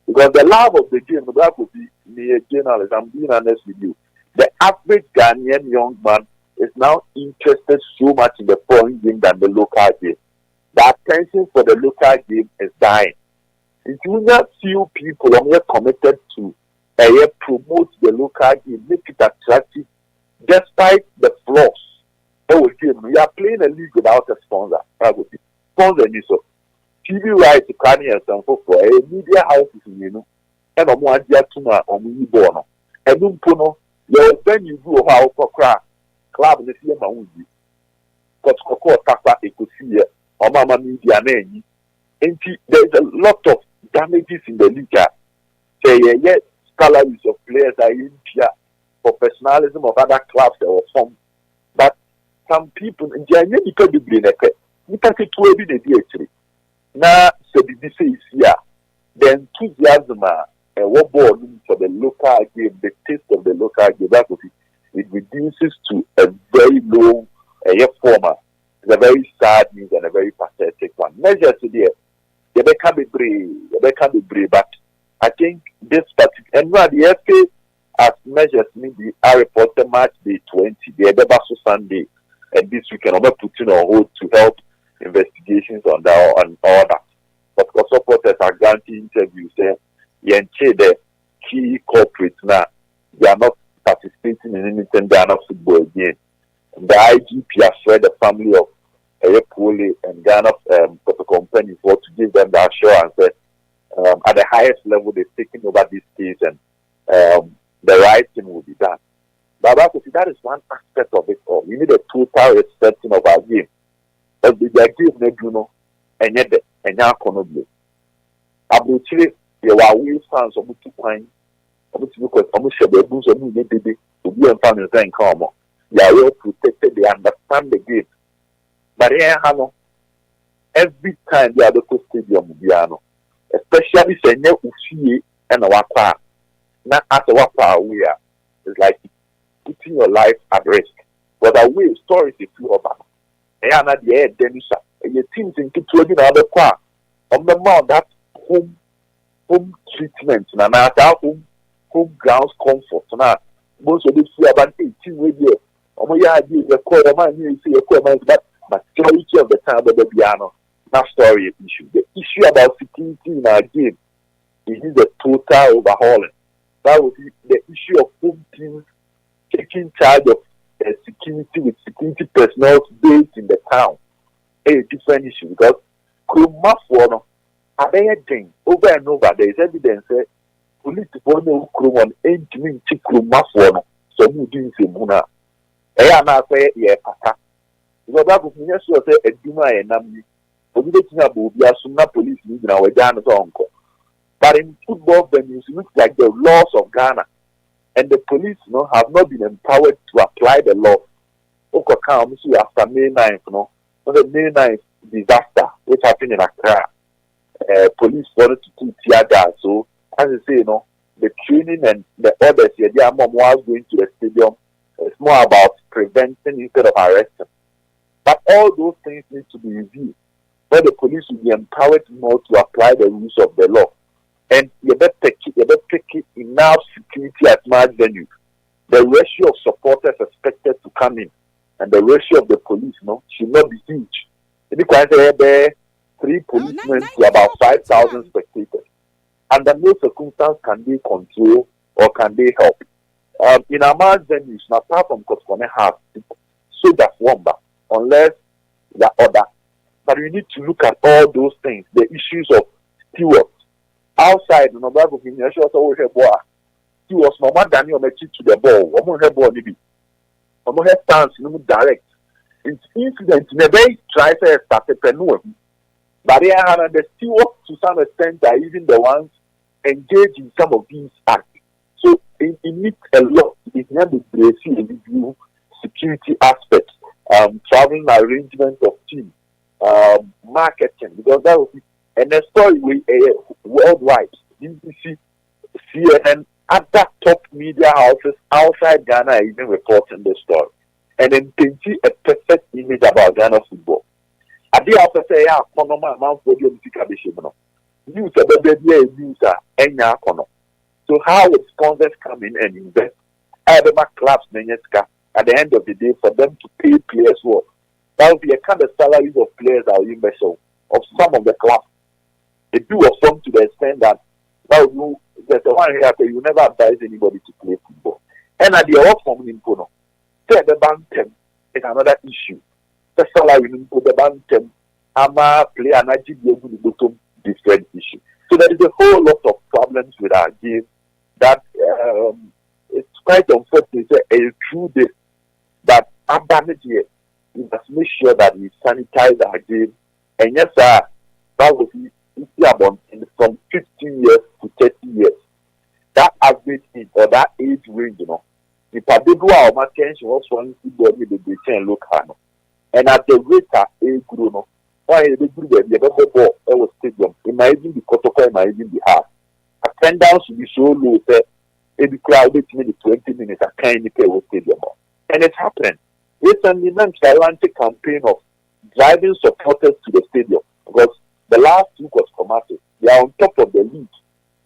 Because the love of the game, that would be me a journalist, I'm being honest with you. The average Ghanaian young man is now interested so much in the foreign game than the local game. The attention for the local game is dying. If you not few people are committed to promote the local game, make it attractive, despite the flaws. We are playing a league without a sponsor. Sponsor is so. TV rights to Kanye and some for a media houses, and I'm one year to my own born. And Umpuno, your venue do how for crack club the same Mauzi. Because Coco Tapa Ecosia or Mama Media name. And there's a lot of damages in the league. Say, yes, salaries of players are in here, professionalism of other clubs or some. But some people, in the end, you can't be in a pet. You can't say to every day. Now, so the is here. The enthusiasm what ball for the local game, the taste of the local game, that would be, it reduces to a very low format. It's a very sad news and a very pathetic one. Measures today, they can be brave, but I think this particular, and the FA as measures maybe I reported match day 20, the Ebebasu Sunday, and this weekend I'm putting on hold to help investigations on that and all that. But because supporters are granting interviews, the key corporates now, they are not participating in anything, they are not football again. And the IGP has read the family of Pole and Ghana company for to give them the assurance that at the highest level they've taken over this case and the right thing will be done. But that is one aspect of it all. We need a total respecting of our game. But the game, and yet, and now, Abuchile, you are we fans of Mutuquine, because almost the booze of me, baby, to be a fan and saying, come on. They are well protected, they understand the game. But every time they are the stadium, especially when you see and a wapa, not as a wapa, we are. It's like putting your life at risk. But the way stories is too about. They are not the air, Denisa. And your teams in Kitwin are the car. On the mount that home treatment, and our home grounds comfort. Now, most of this are about 18 with you. Idea the core man, you see a core man, but majority of the time, the piano, not story issue. The issue about security in our game is the total overhauling. That would be the issue of home teams taking charge of security with security personnel based in the town. A different issue because Krumafo, over and over, there is evidence that police people know Kruman ain't doing Krumafo, so who didn't say Muna. I now say, yeah, Pata. Because that was me, so say, a Duma and Nambi. But we don't know, we are soon police in our Ghana's uncle. But in football venues, it looks like the laws of Ghana and the police have not been empowered to apply the law. After May 9th, the May 9th disaster, which happened in Accra, police wanted to do tear gas. So, as I say, the training and the orders, yeah, mom was going to the stadium. It's more about preventing instead of arresting. But all those things need to be reviewed. Where the police will be empowered more to apply the rules of the law. And you better take enough security at large venues. The ratio of supporters expected to come in and the ratio of the police should not be huge. Because there are 3 policemen to about 5,000 spectators. Under no circumstance can they control or can they help. In our large venues, apart from Koskone have so that number, unless the other. But we need to look at all those things, the issues of stewards. Outside, no matter what, you should also have boy. He was no more than you to the ball. One more head ball, maybe. One more head stance, no direct. It's incident in a very try to start a penua. But they are the stewards to some extent are even the ones engaged in some of these acts. So it needs a lot. It needs to review security aspects, traveling arrangement of teams, marketing, because that would be. And the story worldwide, BBC, CNN, other top media houses outside Ghana are even reporting the story. And then painting a perfect image about Ghana football. I did also say, yeah, Mount Podium news about the news are so how would sponsors come in and invest? Every clubs at the end of the day for them to pay players well. That would be a kind of salaries of players that will invest of some of the clubs. They do a form to the extent that there's the one here that you never advise anybody to play football. And at the other form in Pono, the bank is another issue. The salary in the bank ama play and the bottom different issue. So there is a whole lot of problems with our game that it's quite unfortunate a true day that abandoned here. We must make sure that we sanitize our game. And yes, sir, that would be from 15 years to 30 years. That average age or that age range, the particular attention was one body the chain local. And at the rate that age grew, why the group the ball was stadium, it might even be Kotoka, it might even be hard. At attendance will be so low that every crowd wait maybe 20 minutes a kind of pay stadium. And it's happening. Recently, the Atlantic campaign of driving supporters to the stadium because the last week was commercial. They are on top of the league.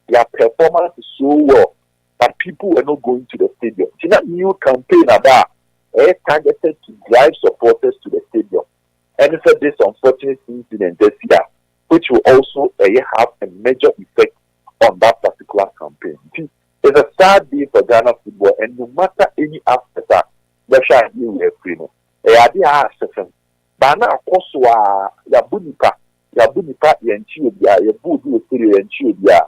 Their performance is so well, but people were not going to the stadium. It's not new campaign about targeted to drive supporters to the stadium. And for this unfortunate incident this year, which will also have a major effect on that particular campaign. It's a sad day for Ghana football, and no matter any aspect, that's why we are free. But now, of course, Yabunipa, Yanchibia, Yabu, Yanchibia,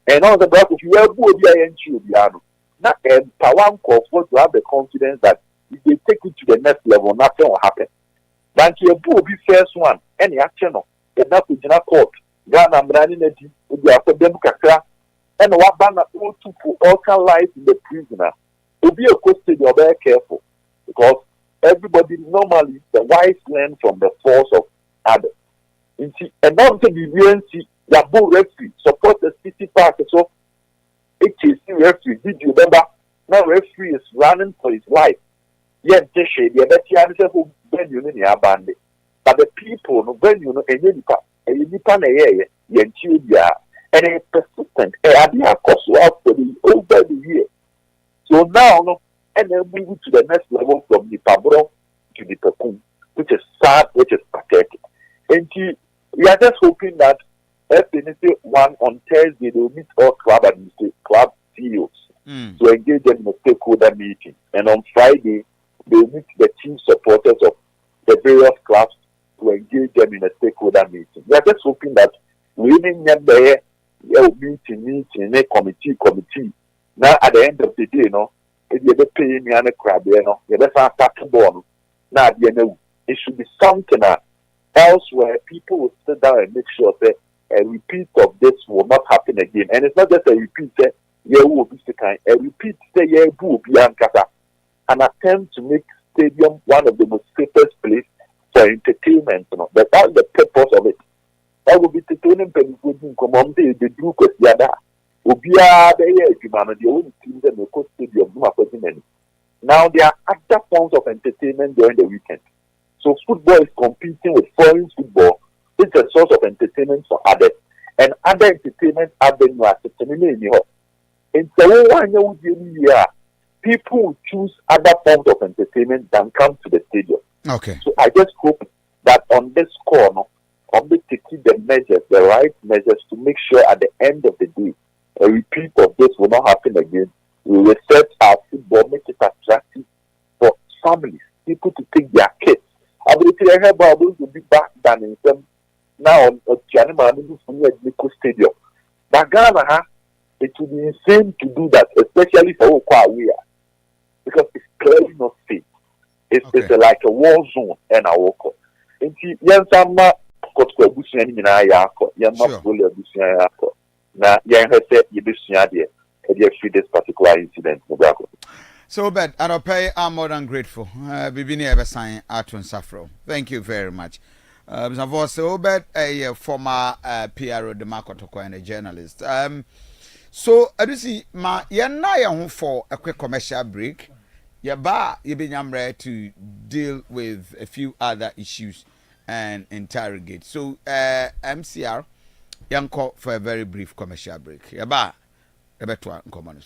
and all the black of Yabu, Yanchibia. Not empower for to have the confidence that if they take it to the next level, nothing will happen. But Yabu will be first one, any action, the Napujina court, Ghana, Brandy, with the Akademikakra, and what banner all to put all life in the prisoner. To be a question, you're very careful because everybody normally the wise learn from the force of others. And now the see Yabu referee support the city park. So HAC referee, did you remember? Now referee is running for his life. Yes, the better who venue in the abandoned. But the people no venue no and it's persistent. Over the year. So now, and then move to the next level from the Pabro to the Pekun, which is sad, which is pathetic. And we are just hoping that one on Thursday they will meet all club CEOs to engage them in a stakeholder meeting. And on Friday, they will meet the team supporters of the various clubs to engage them in a stakeholder meeting. We are just hoping that we need there meeting, a committee. Now at the end of the day, if you pay me and a crab, you better start to born. Now, it should be something else where people will sit down and make sure that a repeat of this will not happen again. And it's not just a repeat, will be a repeat, an attempt to make stadium one of the most safest places for entertainment. But that's the purpose of it. That will be the tuning penny come on the Duke of Yada. Ubia the only team that will cost stadium. Now there are other forms of entertainment during the weekend. So football is competing with foreign football. It's a source of entertainment for others. And other entertainment avenues are certainly in so people will choose other forms of entertainment than come to the stadium. Okay. So I just hope that on this score, to keep the measures, the right measures to make sure at the end of the day, a repeat of this will not happen again. We will set our football, make it attractive for families, people to take their kids. I believe I heard about those will be back than in some now on Janima Stadium. But Ghana, it will be insane to do that, especially for Okawia, because it's clearly not safe. It's like a war zone and a walk. And this particular incident. So bad, I'm more than grateful. Bibini ever sign Atun Safro. Thank you very much. So bad, a former PRO de Marco and a journalist. So I do see my yana for a quick commercial break. You been ready to deal with a few other issues and interrogate. So MCR, young call for a very brief commercial break. Yaba, Rebetwa, come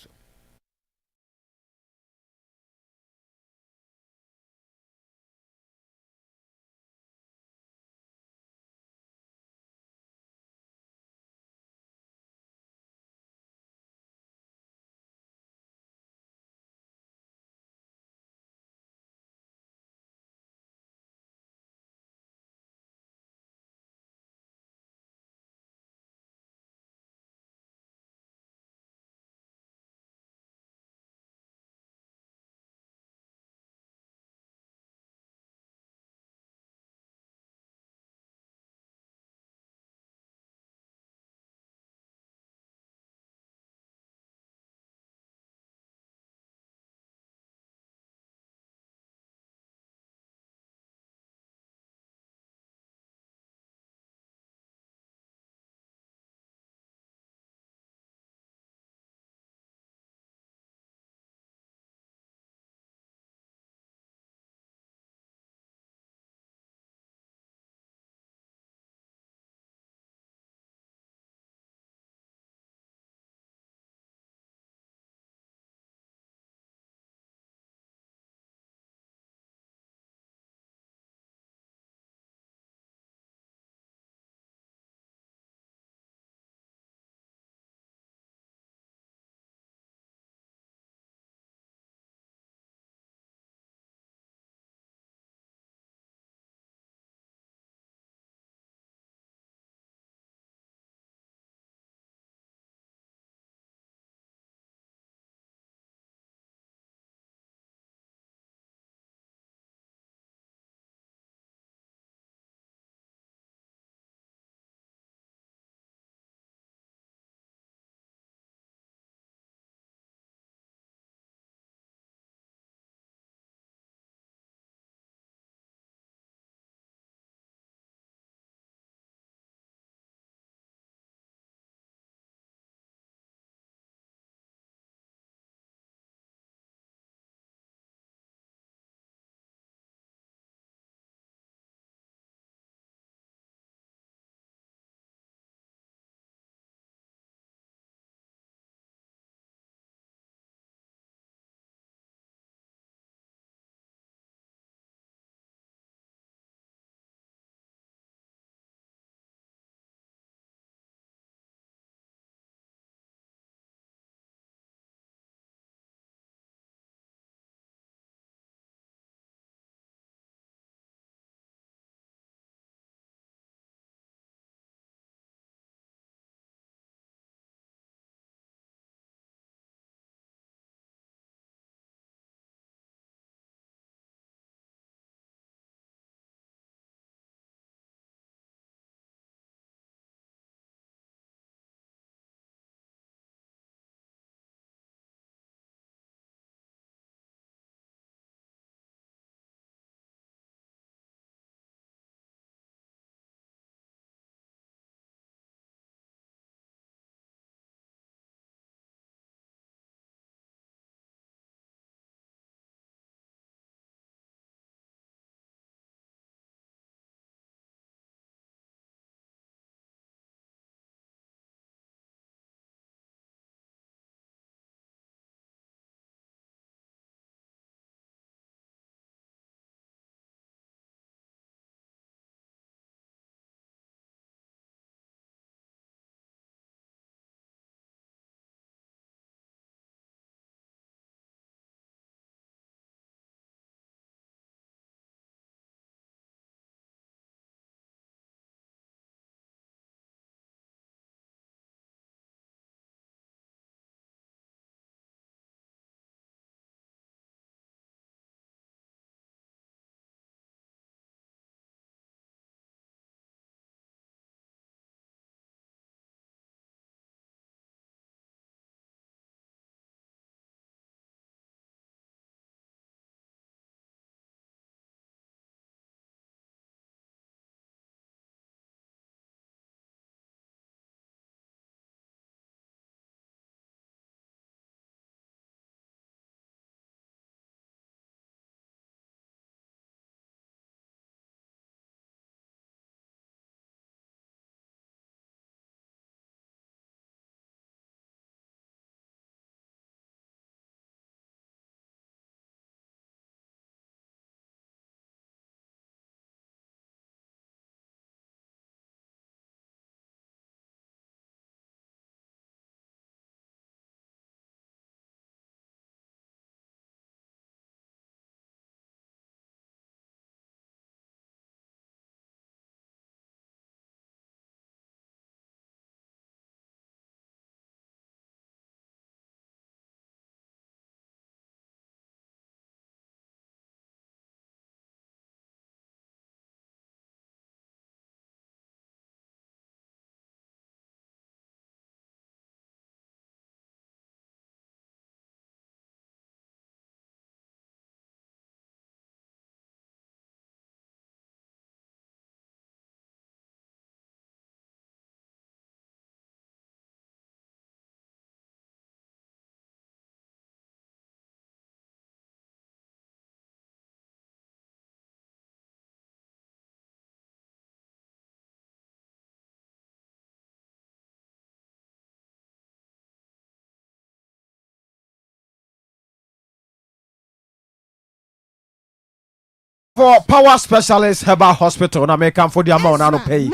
for power specialist herbal hospital na make am for the amount na no pay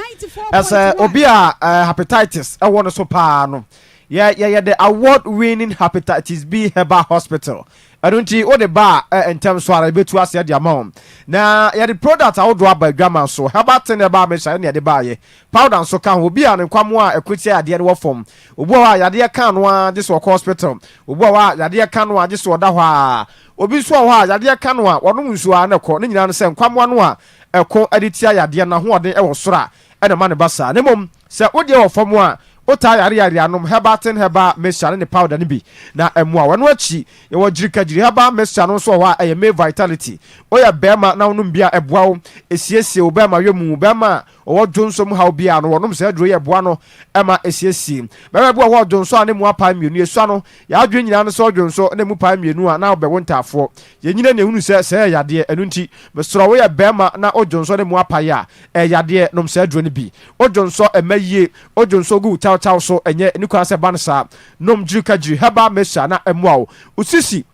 as obi a hepatitis e won so pa no yeah the award winning hepatitis B herbal hospital adunti o de ba in terms so ara betu ase the amount na yeah the product I would do by grandma so herbal ten herbal me say na de ba ye powder so kan obi a ne kwamo a ekwiti ade ne wo fom obo a yade kan no a this work hospital obo a yade kan no a this wo da ho a obi so ho a yade ka no a wono nsu a na ko ne nyina no se nkwamo no a eko aditia yade na ho ode e wo soro a e de ma ne basa ne mom se ode wo fom a ota yare anom hebaten heba mixture ne powder ne bi na emua wono achi ye wo jirika jiri heba mixture no so ho a ye me vitality oya bema na wonum bia eboa wo esiesie obema wemu bema owo dwonsom ha bia no wonom se aduro ye eboa no ema esiesie bema bua wo dwonso ane mu apa mienu esua no ya adwe nyina no so dwonso ne mu pa mienu a na obewo ntafo ye nyina ne hunu se yade enu nti mesoro wo ye bema na odwonso ne mu apa ya yade nom se aduro ne bi odwonso emaye odwonso gu taw so enye ni kwa se bansa nom jirika jiri heba mesha na emwa usisi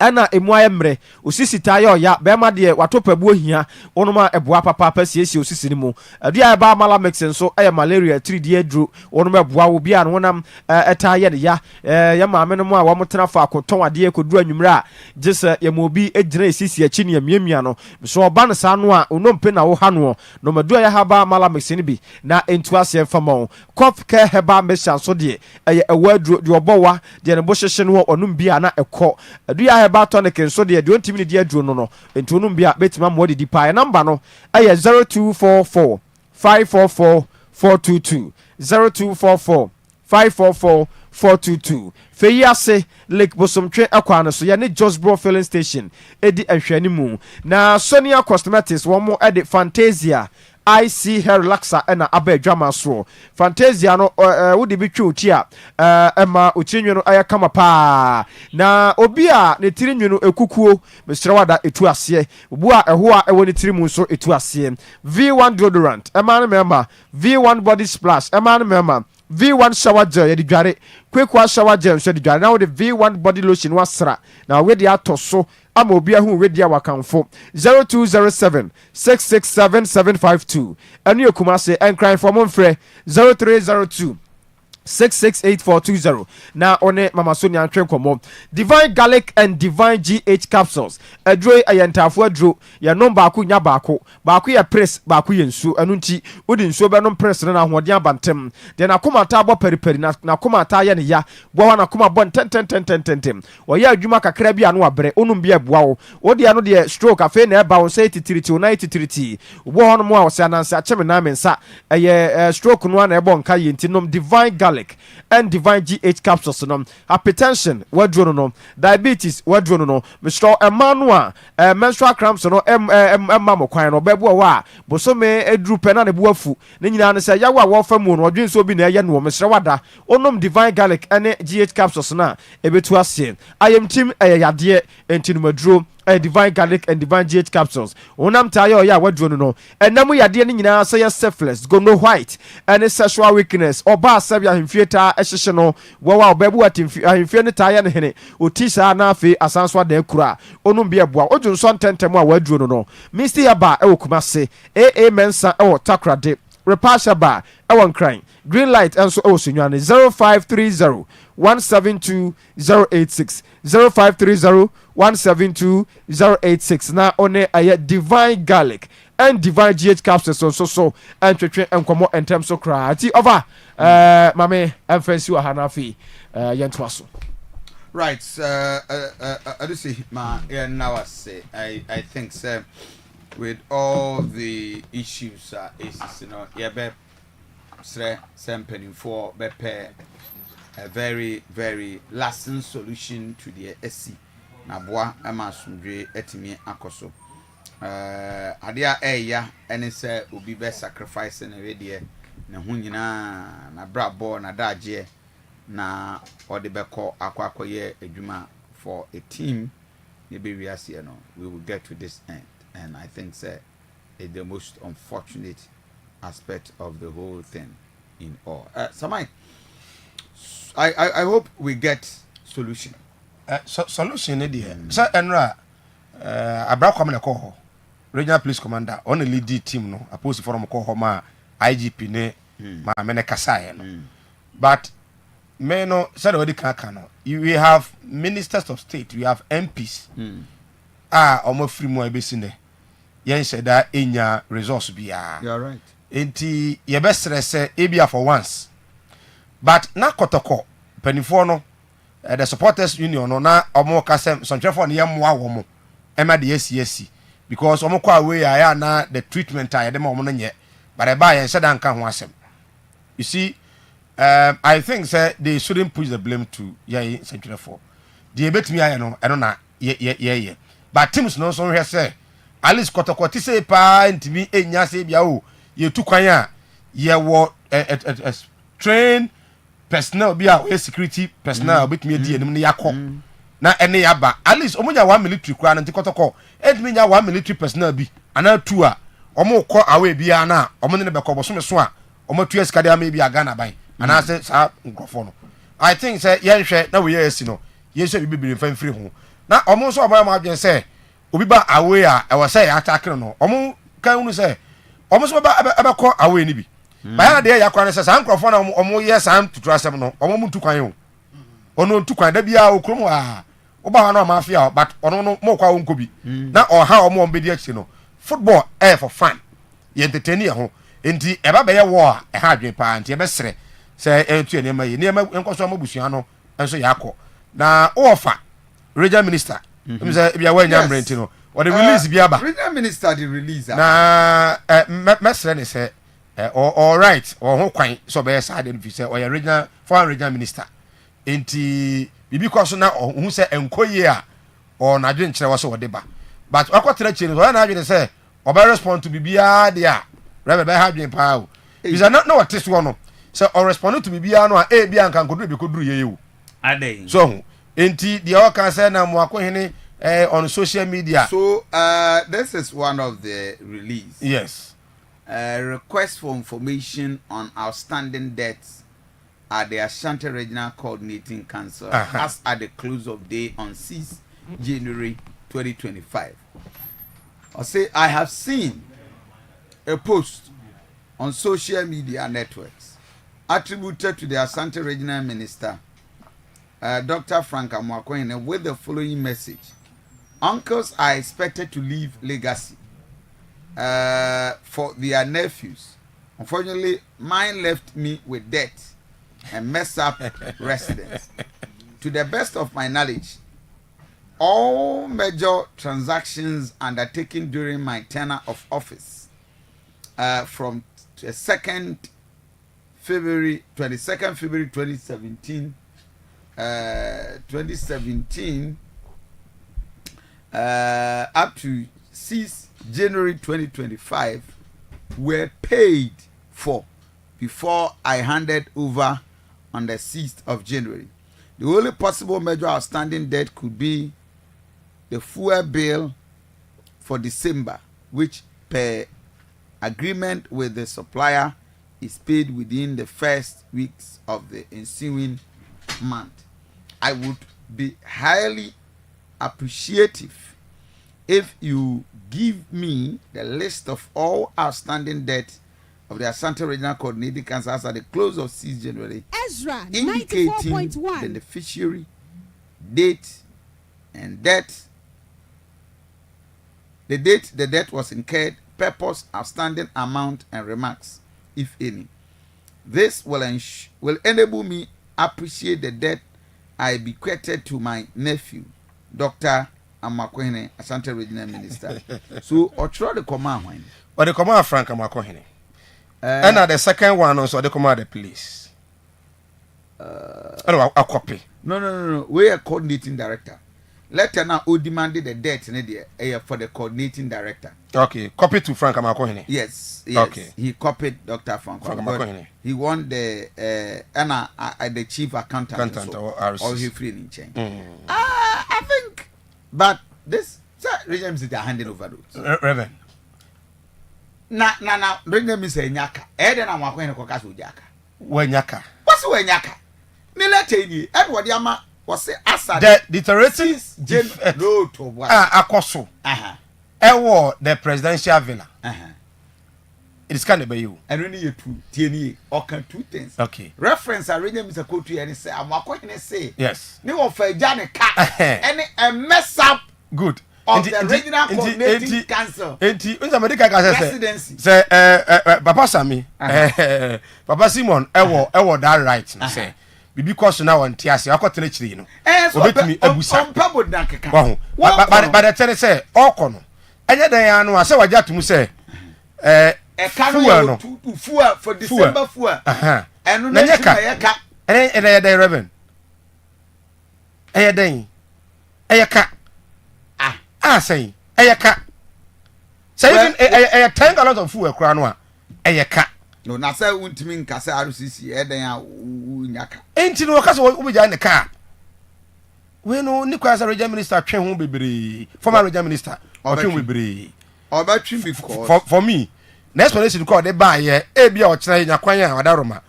ana emwa emre usisi tayo ya bema de watopabu ohia onoma eboa papa pasiesie usisi ni mu adua eba mala mixen so malaria 3D adru onoma eboa wo bia no wonam etaye ne ya maame no mu a wo motena fa akoton ade koduru anwumra gese ya mobi ejina esisi achi ne miamia no so obansa no a onompe na wo ha no no madua ya haba mala mixen bi na entuase famon Kofi ke heba mesha so de ewadru de obowa de ne bo hyehye no onum bia na ekọ adua ba tonic so de ontimi ne de aduro no entunum bia betima mo de di pa number no 0244 544 422 0244 544 422 Feyase Lake Bosomtwe akwa so ya ne Josbro filling station edi ahwani mu na Sonia Cosmetics wo mo edi Fantasia IC hair relaxer na abedwama so Fantasia no wodi bi twe otia ema otinwe no ayakama pa na obi a ne tirinwe no ekukuo mesre wada etu ase obu a eho a ewo ne tirimu so etu ase V1 deodorant ema no mema V1 body splash ema no mema V1 shower gel yedi dware kwekwa shower gel so yedi dware na wo de V1 body lotion wasra na we de atoso ama obi ahu we de wakanfo 0207 667752 anu ekumase enkran for monfre 0302 668420 na one mama Sonia antwen komo divine garlic and divine GH capsules adro ayantafo adro ya number aku nya baako ya press baako ye nsu anu nti odi nsu be no press na ahoden abantem de na koma ta bo periperi na koma ta ye ne ya bo na koma bo ten o ya adwuma kakra bia no abre onum bia boa wo odi ano de stroke afa na eba wo say titiriti o na titiriti bo hono mo a wo se ananse acheme na mensa eye stroke no na ebo nka ye nti nom divine garlic and divine GH capsules no hypertension wadro no diabetes wadro no mistro emmanuel menstrual cramps no emma kwan no bebu wa bosome edru pena ne buafu ne nyina ne se yawo a wo famu no odwen so bi na eye no misre wada onom divine garlic and GH capsules na ebetu ase ayem team yade entinu madro divine garlic and divine GH capsules onam tayo ya wadro no enam yade ne nyina say syphilis go no white and sexual weakness oba sabia himfieta ehhye no wa obabu atimfie ne taye ne hene otisa na afi asanso da kura onum bia boa odwunso ntentem a wadro no Mr. Yaba ewokumase mensa takrade repasha ba ewonkran green light enso osunwane 0530 172086 0530 172086 na one aye divine garlic and divine GH capsules so and twetwe enkomo entem so kra ti over mame emfancy wa hanafi yentwaso right I do see ma now I say I think sir with all the issues is you know be for bepe a very very lasting solution to the SC na boa amasundwe etimi akoso adia eya ene se obi be sacrifice na we de na ho nyina na brabo na daje na ode beko akwakoye adwuma for a team maybe we are here no we will get to this end and I think say it's the most unfortunate aspect of the whole thing in all Samai I hope we get solution solution ne de so enra abra kwam na ko ho regional police commander on the lead team no opposed from ko homa IGP ne ma mene kasaye no but me no said already can no we have ministers of state, we have MPs omo free mo ebesi ne yen said that enya resource bia you are right enti ye be stress ebia for once but na kotoko panifo no the supporters union no na omo kasem sonchefo ne yemwa wo mo ema de yesi because omo kwa away ya na the treatment I dem omo no nye but e ba yen said anka ho asem you see I think say they shouldn't push the blame to sonchefo the betimi aye no eno na ye but teams no so hwe say at least kotoko ti say pa ntimi enya say bia o ye tu kwan a ye wo train personnel bia o security personnel betimi di enim ne yakọ na ene yaba at least omunya 1 military kura na ntikotoko edmi nya 1 military personnel bi ana tu a omo kọ awe bia na omo ne be kọ boso so a omo tu esikade ama bia Ghana ban ana say sa nkrofo no I think say ye hwe na we yes no ye so bibiri mfa mfiri ho na omo so oboya ma adwen say obi ba awe a e was say attack no omo kan unu say omo so ba ebe kọ awe ni bi ba ya de ya kwan say sa nkrofo na omo ye sa tutu asem no omo mu tu kwan o ono tu kwan da bia okrom a oba ha na ma afia but ono no mo kwa wonko bi na oha omo ombedi achi no football for fun ye entertain ye ho enti eba be ye wo a e ha adwen pa enti e be sere say entu ene ma ye ne ma enkoso amabusua no enso yakọ na ofa regional minister say bia wa nya mrenti no or the release bia ba regional minister the release na mesere ne say all right or ho kwan so be say dem fi say or regional foreign regional minister enti bibi ko so na hu say enkoye a or na dwen kire wo so wode ba but akwotera chiri so na adwen say oba respond to bibia de a rebe be ha dwen pa o is na what is one no say or respond to bibia no a e bia nkan koduru bi koduru ye o adey so enti de o kan say na mo akohene on social media so this is one of the release yes request for information on outstanding debts at the Asante Regional Coordinating Council as at the close of day on 6 January 2025. I say I have seen a post on social media networks attributed to the Asante Regional Minister, Dr. Frank Amwakwene, with the following message. Uncles are expected to leave legacy for their nephews. Unfortunately, mine left me with debt and mess up residence. To the best of my knowledge, all major transactions undertaken during my tenure of office from 22nd February 2017 up to 6 January 2025 were paid for before I handed over on the 6th of January. The only possible major outstanding debt could be the fuel bill for December, which per agreement with the supplier is paid within the first weeks of the ensuing month. I would be highly appreciative if you give me the list of all outstanding debt of the Asante Regional Coordinating Council at the close of 6 January, Ezra indicating 94.1 beneficiary, date, and debt, the date the debt was incurred, purpose, outstanding amount, and remarks, if any. This will enable me appreciate the debt I bequeathed to my nephew, Dr. Amakwene, Asante Regional Minister. So, or try the command when? Or the command Frank Amakwene. And the second one also the command the police. A copy. No. We are coordinating director. Letter now who demanded the debt for the coordinating director. Okay, copy to Frank Amakwene. Yes. Okay. He copied Dr. Frank Amakwene. He want the chief accountant or he free in change. I think, but this regime is handing over those. Reverend. Na regime is a nyaka. Eden Amakwene kokas ujaka. Wenyaka. What's wenyaka? Nilete ni Edward Yama was say Asante. The deteriorating road to what? Akoso. Ewo the presidential villa. It is kind of by you. And when you two, TNE, or can two things. Okay. Reference, I read Mr. Kofi and say, I'm going to say, yes. No of a Janet cat, and a mess up. Good. Of the regional coordinating council. Presidency. Say, Papa Sami, Papa Simon, Ewo that right. Say, because now on Tiasi, I got to let you know. Obey me, Abusa. But I tell you, say, Okono. And yet, I know, I say, what you say, fuel for December fuel. And no, and I reverend. Ayaka. Say, Ayaka. Say, even a 10 gallons of fuel, Crown. Ayaka. No, Nasa won't mean Casa RCC, Edaya Unyaka. Ain't you know, because we in the car. We know Nicolas, a region minister, train will be former region minister, or train will be. Or battery because for me, next one is to call the buy a be or China, Quanya, or Daroma.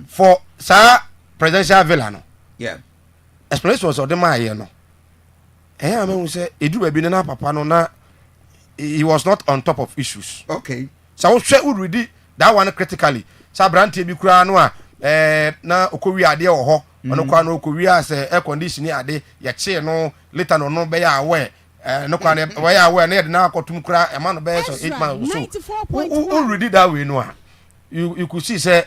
For Sir Presidential Villano. Yeah. Explanation was of the Maya, no. I mean, we say, it do be enough, Papa, no, he was not on top of issues. Okay. So I was sure we read that one critically. Sabranti be crownwa, na Okoria de or ho, on Okano Korea say air conditioning ade, ya chair no, later no be aware. No can where aware near now to cry a man of bears or 8 months or so. Who read it that way? No, you could see, say,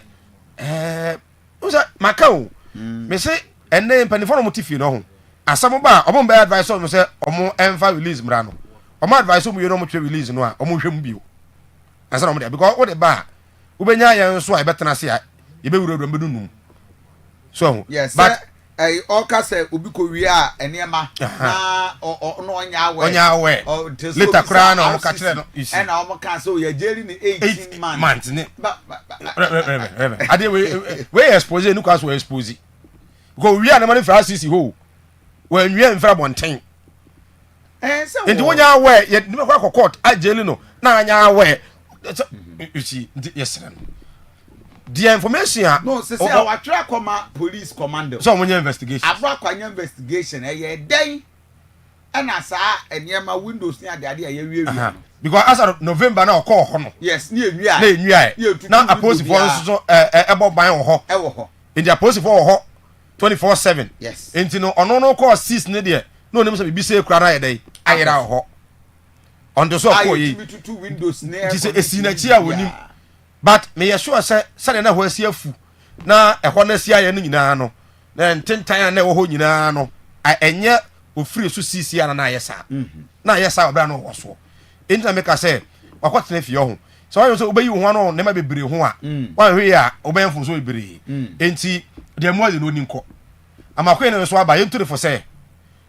who's that? Macau, may say, and then penny for motif, you know. As some about a bad advice on say, or more M5 release Mrano. Or my advice on you know much release no, or more him view. As I'm there because what a bar. Ubenya so I better not say, you be remember. So, yes, but I Oka say Ubikoria and Yama or no on your way or little crown or catch and our castle, you're jailing 18 months. I did we expose Lucas were exposing. Go we are the money for us, who when we are in front of one thing. And so, in the 1 year way, yet no court, I jailino, 9 year way. You see, yes, the information. No, say our track police commander. So when your investigation, I brought an investigation a day, and I saw and near my windows near the idea. Because as of November now, call Hono. Yes, near me. Now oppose for about my own in the opposite for 24/7. Yes, and you know, on no call 6 near no names of BC cry a day. I get out on the so two windows near a senior with him. But may assure say na ho asia fu na ehwo na sia ye nyina no na ntentan na ho nyina no enye ofiri so sisia na ayesa na ayesa obra no wo so enti make say wakotena fie ho so why so obayi ho no ne ma bebre ho a why hwe a obayi fun so bebre enti de mo de no ni nko amakwe ne so aba yentu for say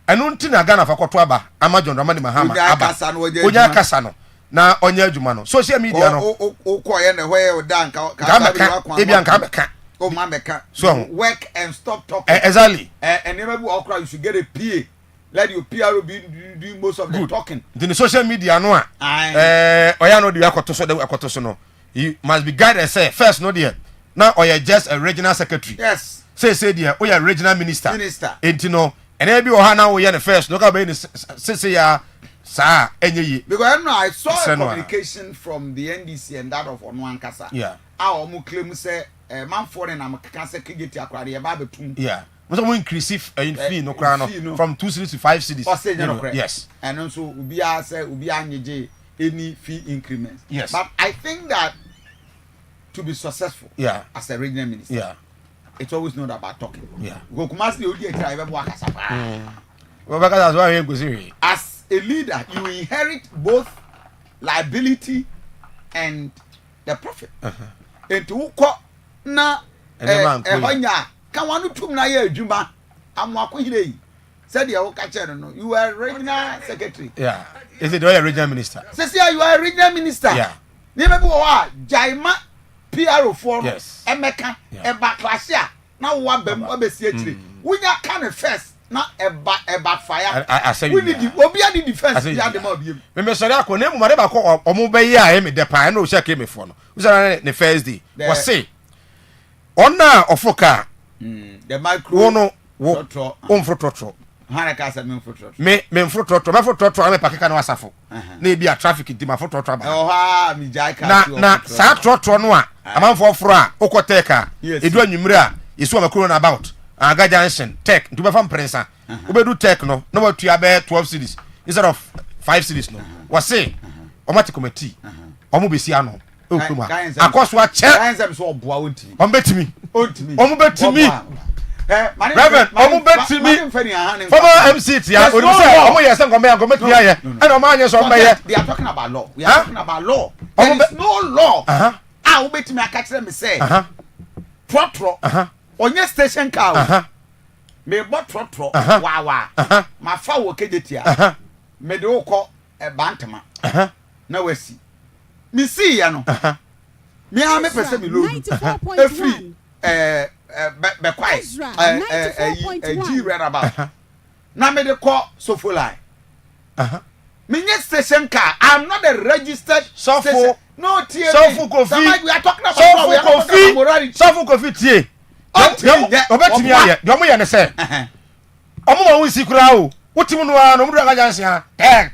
enu nti na Ghana fa koto aba ama John Dramani Mahama aba onya kasa no na onye adwuma no social media no okoye na hwe o dan ka ebia nka beka o ma beka so work and stop talking exactly and never be okra you should get a PA let your PRO be doing most of the talking the social media no oya no de akoto so no you must be guided say first no there now oya just a regional secretary yes say there oya regional minister enti no and e bi o ha na oya the first no ka be ni say ya Sir, because I saw a communication from the NDC and that of Onwan Kasa. Yeah. Our Muslim say, man foreign, I'm a cancer kiggy aquari about the yeah. But we increase in fee no crown from 2 cities to 5 cities. Yes. And also, Ubia say, Ubia any fee increments. Yes. But I think that to be successful as a regional minister, it's always not about talking. Yeah. Go Kumasi Odi drive Wakasa. Well, that's why we go as a leader, you inherit both liability and the profit. And to na ehanya kan wanu tum na ye adwuma amwako hire said you no you are regional secretary. Yeah. Is it the regional minister? Say you are regional minister. Yeah. Ni be wa jaima PRO for yes. Emeka eba class ya na wo bam obesie tire. Wunya kan first na eba fire. We need the obia the defense ya dem obiem. Me sorry akọ na mu mare ba kọ omo be yi a me de pa na o sha ke me fo no. We say na first day. We say ona ofoka the micro wono wo onfrototro Harakasa me foto. Me foto me pakeka na wasafo. Na ebi a traffic nti ma foto ba. Oh ha mi jai ka. Na sa trotro no a amanfo fro a okoteka edu anwumre a yesu amakuro na about Aga Junction tech nti be fam prensa. Obedu tech no na watua be 12 cities instead of 5 cities no. Wase omati committee. Omo besi ano. Akoso a che. Kansem so oboa wonti. Ombetimi. Omo betimi. Reverend, omo betimi. Former MC tia. Omo yes ngombe ngombe tia ye. And omo anye so mbe ye. They are talking about law. We are talking about law. There is no law. Ah, obetimi akachire me say. Trotro. Onye station car. Me bot trotro. Wa. Ma fa wo kejetia. Me de ukọ bantama. Na wasi. Me see ya no. Me ha me pese me load. Every be kwai. G read about. Na me de call Sofoli. Me nye station car. I'm not a registered station. No tie. Sofu Kofi. We are talking about morality. Sofu Kofi tie. Obetimi aye. Domo ye ne se. Omo ma won sikura o. Wotimi no a no mu Aga Junction. Tek.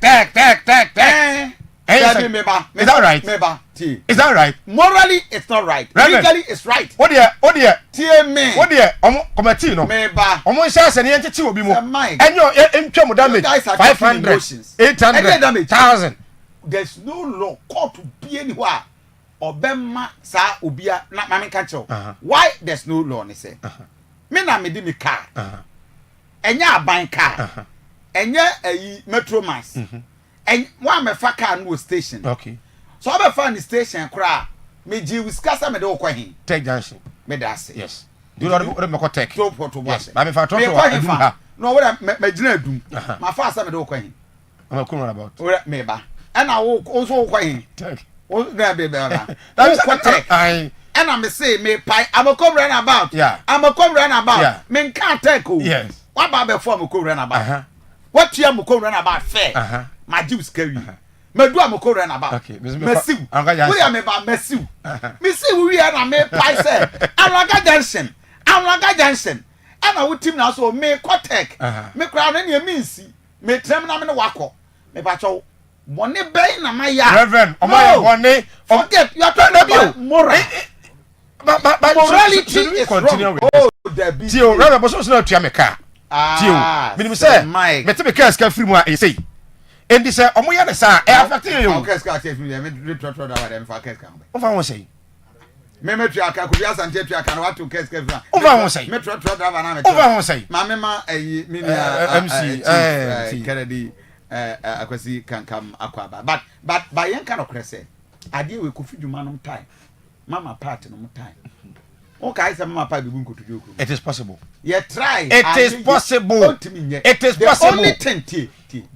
Is that right? Is that right? Morally, it's not right. Legally, it's right. What dear? Tie me. What dear? Committee no. Meba. Omo share se ne entiti obi mo. Enyo entwam damage 500, 800, 1000. There's no law court to be anywhere. Obema sa obia na mame ka chew. Why there's no law ne say? Me na me di me car. Enya aban car. Enya ayi metro mass. And one me fa car no station. Okay. So I be find the station kra me ji wiskasa me de wo kwahin. Tech Junction. Me da say. Yes. Do you know what me call tech? So for to yes. I mean for to no what me gina adum. Ma fa asa me de wo kwahin. I'm coming about. What me ba. And I wo also wo kwahin. Tech. O na be ba. That's what tech. And I me say me pai I'm a come run about. Yeah. I'm a come run about. Yeah. Me can tech o. Yes. What about before me come run about? What you am come run about fair? My Jews carry. Me do am ko run about. Okay, Mesiu. We am about Mesiu. Me see we are na me pai say. Alaga Junction. And I would team now so me Kotek. Me crowd any means. Me trem na me no wako. Me pacho money bay na my ya. Reverend, money. Forget you are talking about moral. But morality is wrong. Oh, there be. Tio, Reverend, but so not to me car. Tio, me say, me te be car ska free mo e say. And this omo ya de sa e affect you. Okay, ska tell me trot that dem fa case kan. O fa won say. Me aka Kofi Asante tu aka na what to case kan. O fa won say. Me trot that na me. O fa won say. Ma me ma ayi me MC Kennedy akwasi kan kam akwaba. But by yen kan okre say. Ade we Kofi dwuma no time. Mama part no time. Okay, say mama part bi nko to joku. It is possible. You try. It is possible. It is possible. Only 10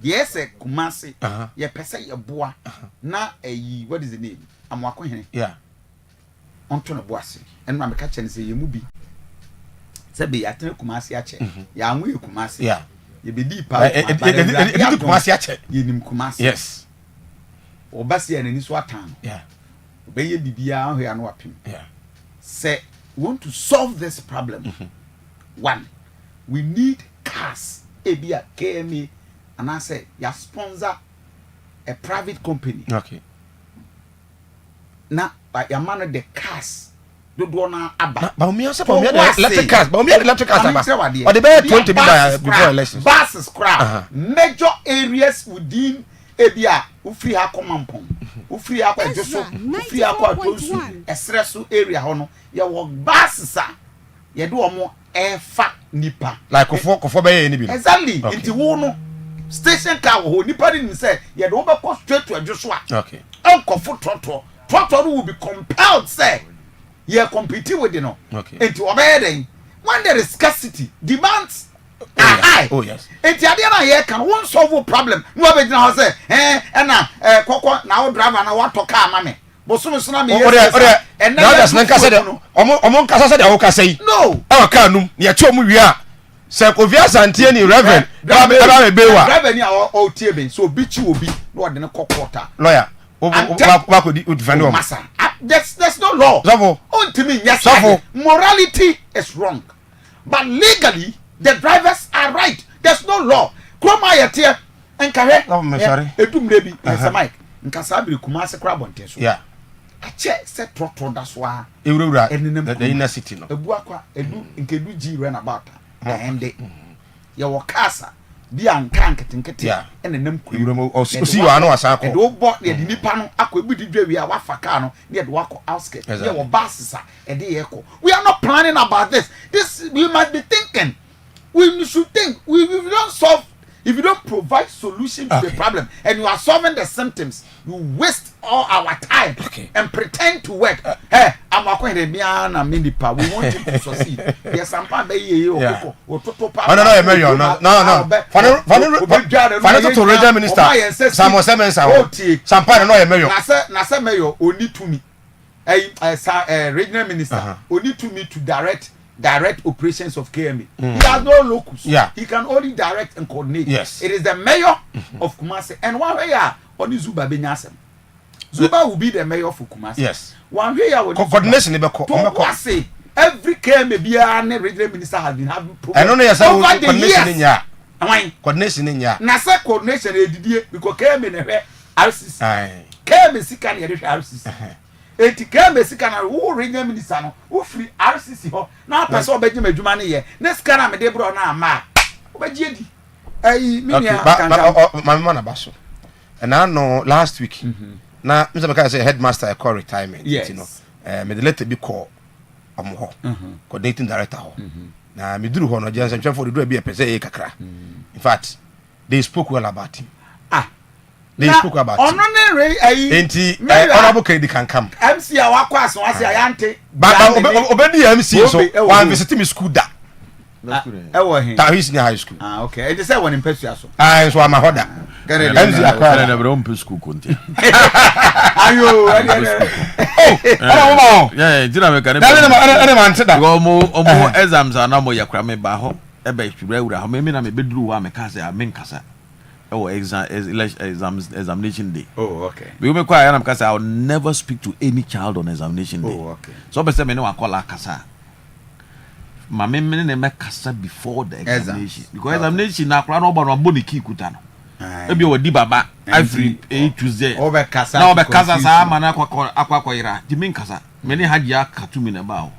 yes, Kumasi. Ye pesa ye boa. Na what is the name? I'm walking here. Yeah. Onto na boase. And I'm catching say ye mubi. Say be atene Kumasi ache. Ya anwe Kumasi. Yeah. Ye be deep pa. Kumasi ache. Ye nim Kumasi. Yes. Obasi ya nani so atan. Yeah. Obeye bibia ho ya no apim. Yeah. Say want to solve this problem. One, we need cars. Ebia KMA and I say you sponsor a private company. Okay. Now, but your man the cars do na aba. But me answer for me electric cars. But me electric cars aba. Or the bear 20 before elections. Buses crap. Major areas within Ebia ufri ha komampon. Ufri ha kwa Joso. Ufri ha kwa Tosu. Esresu area hono. Ya wo buses a. Ye do omo efa nipa. Like kofo be ye ni bi. Exactly. Inti wo no station car wo nipa ni say ye do be go straight to Joso a. Okay. Enkofo trotro. Trotro will be compelled say ye compete with you know. Okay. Inti obey den. When there is scarcity, demands are high. Oh yes. Inti ade na ye can one solve problem. No be na say na kokko na wo driver na what to car ma me. Bosumu suna me yes. And now that's nan kasa de omo kasa de awoka say. No. E ka num ne achi omu wi a. Se Kofi Asante ni Reverend. Ba be wa. Reverend ni o tie ben so bi chi obi no ode ne kokota. Lawyer. Wa ko defend o. There's no law. Zavo. Ultimately yes. Morality is wrong. But legally the drivers are right. There's no law. yɛteɛ nkahwɛ sorry edum rebi ɛsɛ Mike nkasa abiri Kumasi kora bonte so yeah akyɛ sɛ trɔtrɔ da so a ewura the inner city no ebu akwa edu nkedu G run about ɛnde yɛwɔ kasa bi anka nketenkete ɛna nam kuru ewura osi wa no asan ɛde wobɔ yɛde nipa no akɔ ebi di dwa wi a wafa car no ne yɛde wakɔ outskirt yɛwɔ buses a ɛde yɛkɔ we are not planning about this we must be thinking we should think we don't solve. If you don't provide solution to the problem and you are solving the symptoms, you waste all our time and pretend to work. Hey, I'm going to be an aminipa. We want you to succeed. Yes, I'm not being no, financial regional minister. Samo Semen Sao. Sampa no mayor. Nasa mayor only to me. Regional minister only to me to direct operations of KMA. He has no locus. Yeah. He can only direct and coordinate. Yes. It is the mayor of Kumasi. And one way on Zuba Benyasem. Zuba will be the mayor for Kumasi. Yes. One way coordination say every KMA be a regional minister has been having problems. I don't know yes coordination in ya. Coordination in ya. Nasa coordination because KMA never RCC. KMA sikan yede RCC. Eti KMA sikana wo regional minister no wo free RCC ho na person obeji madwuma ne ye ne sikana me de bro na ama obeji edi ai minia mama na baso and I know last week na Mr. Maka say headmaster call retirement you know me the letter be call ho coordinating director ho na me duru ho no jansen twefo de do be pese e kakra in fact they spoke well about him. They spoke about it. Enti honorable Kennedy can come. MC awakwa so wase ayante. But obedi MC so one visit me school da. Ewo hin. Ta his high school. Okay. It is say one in Pesua so. So am hoda. MC akwa na bro mpe school konti. Ayo, yeah, did I make an exams are no more yakra me ba ho. Ebe hwura wura ho me na me beduru wa me ka say amen kasa. Examination day. Oh, okay. We will require I'll never speak to any child on examination day. Oh, okay. So I say me no I call her kasa. My men make kasa before the examination. Because examination na kura no ba no boni ki kuta no. Ebi o di baba every A to Z. Over kasa. Na over kasa sa ma na akwa ira. Di min kasa. Me ne haji akatu mi na ba o.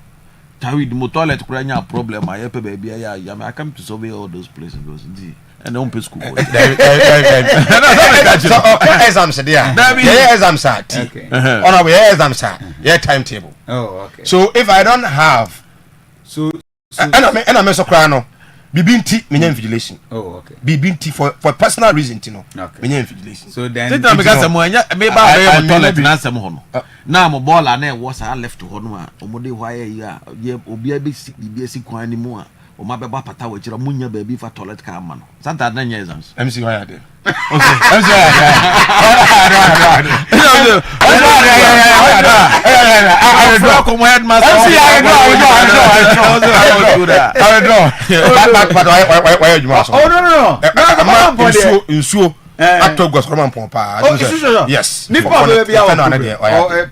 Tawi di toilet kura nya problem I pe baby I come to survey all those places those ndi. And don't pay school. Exams there. Yeah, exams are. Okay. On our exams are. Yeah, timetable. Oh, okay. So if I don't have, and I'm so crying. Bibinti menya invigilation. Oh, okay. Bibinti for personal reason, you know. Okay. Menya invigilation. So then because me ba toilet na sem ho no. Na mo ball na was left ho no a omode why ya obi abi si kwan ni mu a o ma beba pata wa kira munya baby for toilet ka ma no santa na nya exams MC why there okay MC yes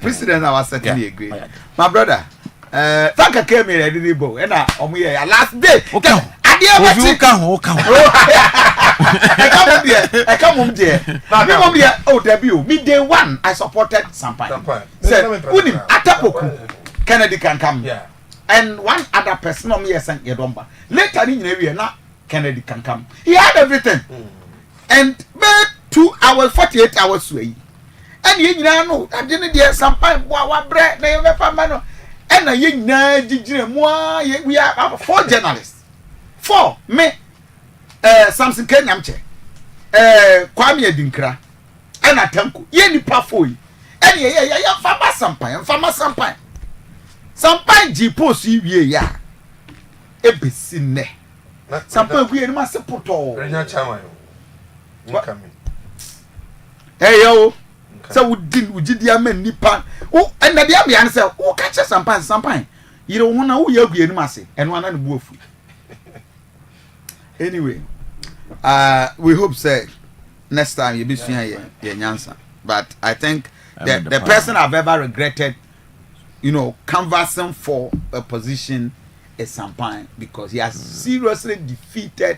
president I was certainly agree my brother thank you came here edibo and last day okay I come there oh debut me day one I supported Sampai said unim atapoku Kennedy can come and one other person on me sent Yedomba later in area na Kennedy can come he had everything and 2 hours 48 hours way and you know I didn't hear Sampai wa bread na yefa mano and ye na jijire mo we are 4 journalists 4 me Samson Kenyamche Kwame Edinkra and Atanko ye nipa 4 and ye fama Sampai Sampai ji post wie ya ebesi ne Sampai wie ni ma se poto renya chama yo nkame hey yo so ugidi amen nipa o na dia me an say o ka che Sampai yire wo na wo ya gwie ni ma se eno ana ne buafu anyway we hope say next time you be sua ye nyansa but I think the person I've ever regretted canvassing for a position is Sampai because he has seriously defeated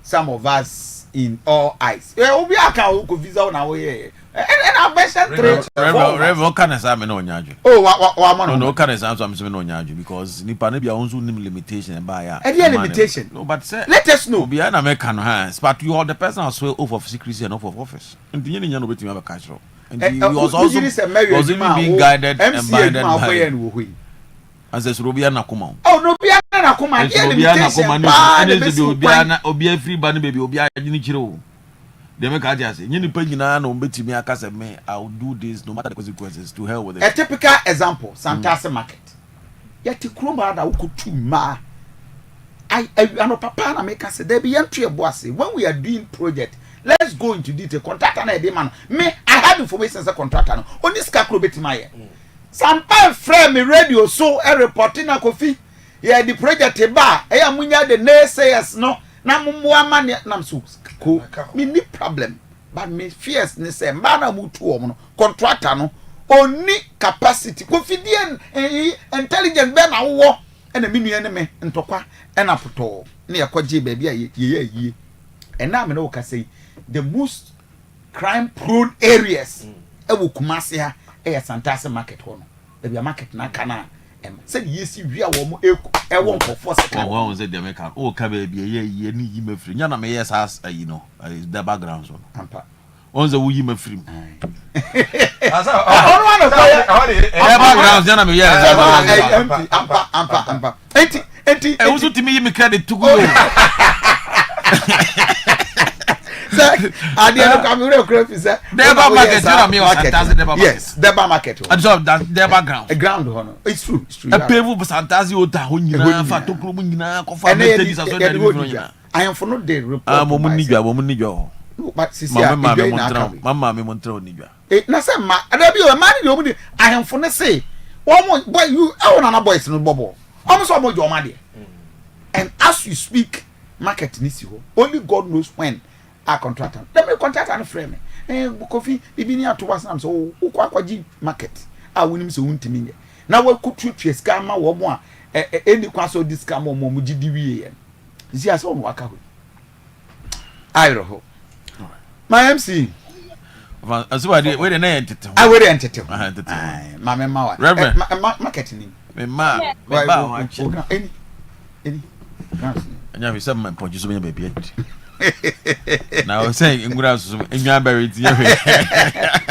some of us in all eyes. Obi aka o ko visa na wo ye. And I mentioned 3 Rev can examine on Yaju. Oh, what no can examine on Yaju because Nipa Nebia owns limitation and buy a limitation. No, but say, let us know. Be an American hands, but you are the person who swear oath of secrecy and oath of office. And the Union will be to have a casual. And he was also being guided and binded by as a Rubian Nakuma. Oh, no, Biana Nakuma, Obia free bunny baby, Obia Nichiro. They make ideas. You pay no bet me a me. I'll do this no matter the consequences to hell with it. A typical example, Santase Market. Yet to Kroma that could too ma. I know Papa and make us there be entry a bossy. When we are doing project, let's go into detail. Contractor and a demand. Me, I have information as a contractor. On this scarecrow bit my. Some frame me radio so a reporting a Kofi. Yeah, the project a bar. I am when the naysayers no. Na money nam so ko me ni problem but me fierceness say mana mutu o contractor no oni capacity confident intelligent be na wo e na menu ene me ntokwa e na poto na yakoje ba bia ye and na me no ka say the most crime prone areas e wo Kumasi ha e Santase market ho no e bia market na kana said yes we are one e won for force kan one say the make o ka ba bia ye ni yi mafiri nya na me yes as you know the background so ampa on the wu mafiri asa on one of the background nya na me yes ampa enti e wo so timi yi me credit to go Adiano Camille Crop is a Deba market, yes, Deba market. And so that their background. A ground honor. It's true, it's true. A people Santazi Ota, Fatu Krumina, Kofa, I am for no day report. Woman, but Mamma Montro Niga. It Nasa, I be a man, I am for no say. One more boy, you own another boys in the bubble. Almost about your money. And as you speak, market Nisio, only God knows when. A contractor. Let me contract and frame. Kofi, Bibinia to us, and so Ukwaji market. I will him so untiming. Now, what could you trace Kama or more? Any quaso discount or Mujidivi. See us on Waka. Idaho. My MC. As well, wait an entity. I will enter. Mamma, Reverend marketing. Mamma, any. And you have some point you baby. Now I was saying in grass in your berry.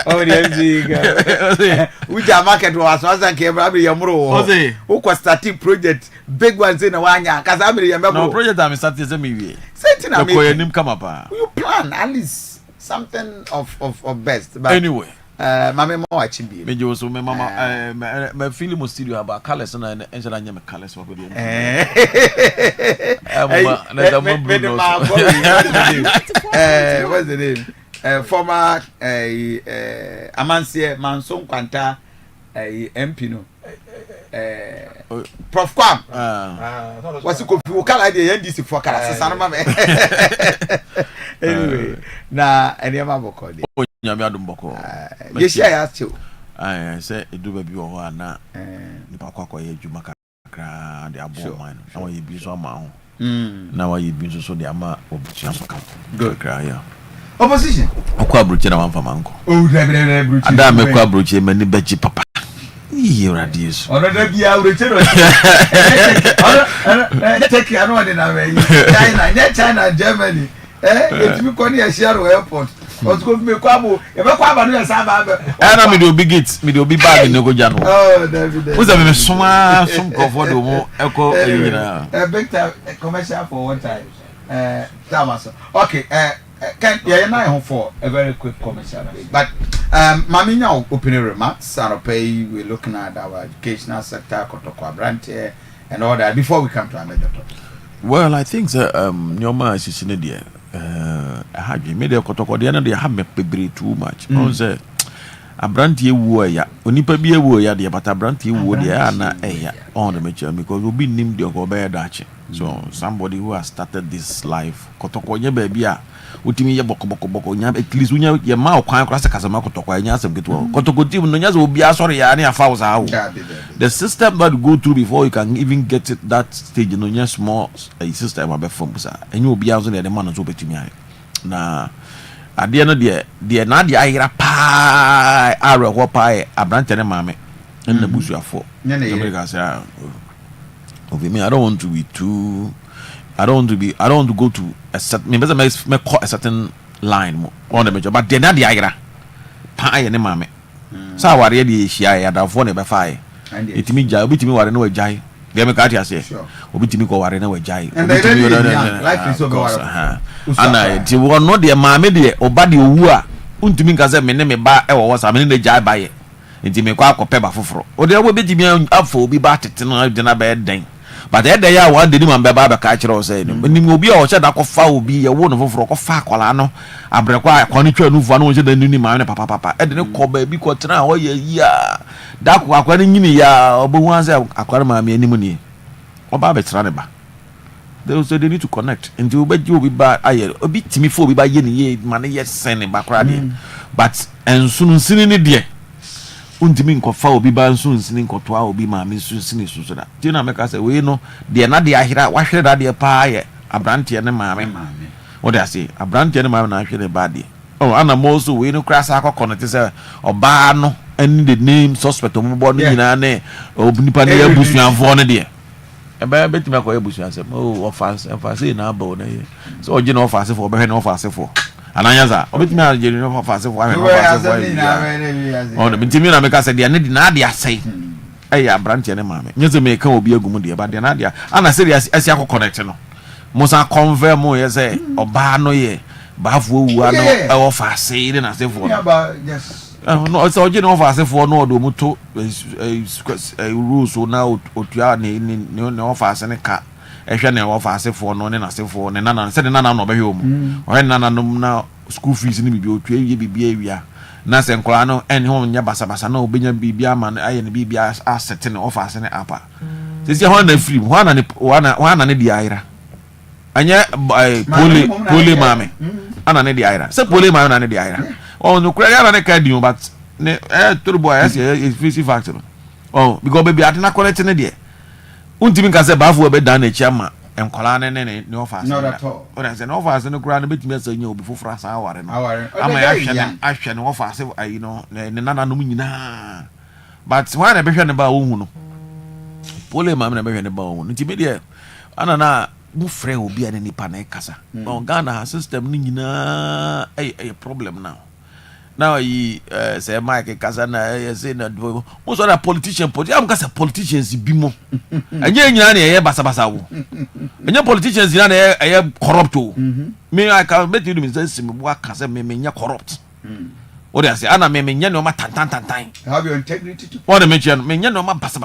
Oh, the which our market was Asante Rabbi Yamro. Who was starting project big ones in a one year because I'm no project I'm starting to me. Saying come up. You plan at least something of best. But anyway. Mama watching me. Me also me mama my feeling was still about colors and I am colors for the what's the name? Former Amansie Manson Quanta MP no. Prof Kwam. What's it called? You call it the NDC for Kalas. Anyway, na any of my book. Nyame adumboko. Yes, I asked you. I say edu baby o ho na nipa kwakwa ye adwuma kakra de abo man. Na wa ye bi so ama ho. Na wa ye bi so de ama obutia so ka. Good cry ya. Opposition. Okwa abroche na wanfa manko. Oh, brother. Ada me kwa abroche mani baji papa. Yi radius. Ono da bia abroche no. Take you no dey na we. China, Germany. It me ko ni Asia airport. What's going to be Kwabo? If I Kwabo, no, I'm me do big it, me do big bag in the Gojano. Oh, David. Who's a some comfort echo a big time commercial for one time. Thomas. Okay, can you know for a very quick commercial? But Mammy now opening remarks, we're looking at our educational sector, Kotoko Brante, and all that before we come to another topic. Well, I think that Nyoma is in the I had made a Kotoko, the end they have me too much. On the Abranti warrior, Unipa be a warrior, but Abranti warrior, on the mature because we'll be named the Ogobe Dachi. So somebody who has started this life, Kotoko, baby, Utimi Boko, at least when your mouth can't cross a Casama Kotoko, and Yasam get well. Kotoko team, no, will be a sorry, and a fowls out. The system that you go through before you can even get it that stage, you know, small a system of a and you will be out there the man is open to me. na adeɛ no deɛ na adeɛ ayera paa awerɛhoɔ paa yɛ aberante ne maame ɛnna busuafoɔ america sɛ okay, me I don't want to go to a certain me me call a certain line mo on the major but then na dia ayera pa aye ne mame sa ware de ehia ya dafo ne be fa ye etimi jai obitimi ware na wajai de me ka ti ase obitimi ko ware na wajai obitimi life is so go ana ti wo no de mame de oba de owu a untimi nka se me ne me ba e wo wasa me ne jai ba ye nti me kwa akɔpɛ ba foforo o de wo betimi afɔ obi ba tete no de na ba den but e de ya one de ni man be ba ka kyerɛ o sɛ ni obi a o hyɛ da kɔfa obi ye wo no foforo kɔfa akwala no abrekwa akɔne twa nufu no hyɛ da ni man ne papa e de ne kɔ ba bi kɔ tena o ye yi a da ko akwa ne nyini ya obo hu anse akwa ma me anim ni oba be tena ne ba they need to connect and you bet you be ba aye obi timi fo obi ba ye ni ye man ye sen ne ba kra de but ensunu nsini ne de untimi nkɔfa obi ba nso nsini nkɔtoa obi ma me nso nsini so da ti na meka sɛ we no de na de ahira wahwere da de paa ye abrante ne maame wo de ase abrante ne maame na ahwere ba de oh ana mo so we no krasa akɔkɔ no te sɛ ɔbaa no and the name suspect mo bo no nyina ne obnipa ne abusuanfo no de ebe betimi akɔ abusuanse oh offense na aba na ye so oje na offense for obehwe na offense for ananyaza obetimi ajeri no offense for ahwe no offense for oh de bitimi na meka se de ne di na de asai eh abrante ne maame nyeze me ka obi agum de ba de na de ana serious asi akɔ connect no musa confirm mo ye se oba no ye baafo wu ano e offense de na se for yes no so oje no offense for no do muto rules na otua ne offense ne ka ehwe ne offense for no ne na se for ne nana se de nana no behwe mu o he nana no na school fees ni bibi otua ye bibi awia na se nkola no en ho nya basa na obenya bibi ama aye ne bibi asset ne offense ne apa sisi ho na free ho na ne di aira anya pole mame ana ne di aira se pole mame na ne di aira oh no kura ya na ka di but ne turbo ya se is factor oh because baby atena connect ne de untimi nka se baafo be dan na chi ama enkola ne offers no that all o say no offers no kura na betimi asanya obi foforo asa aware no ama ya ahwe ne offers you know ne nana no nyina but why na behwe ne ba wo hu no pole mame na behwe ne ba wo hu ntimi de ana na mu frɛ obi a ne nipa na ekasa on Ghana system ni nyina a problem now yi say Mike kasa na say na mo so na politicians bi mo anya nyina na ye basa wo anya politicians nyina na ye corrupt o me I can bet you me say me bo aka say me nya corrupt o dey say ana me nya no ma tantan have your integrity to what the mention me nya no ma basa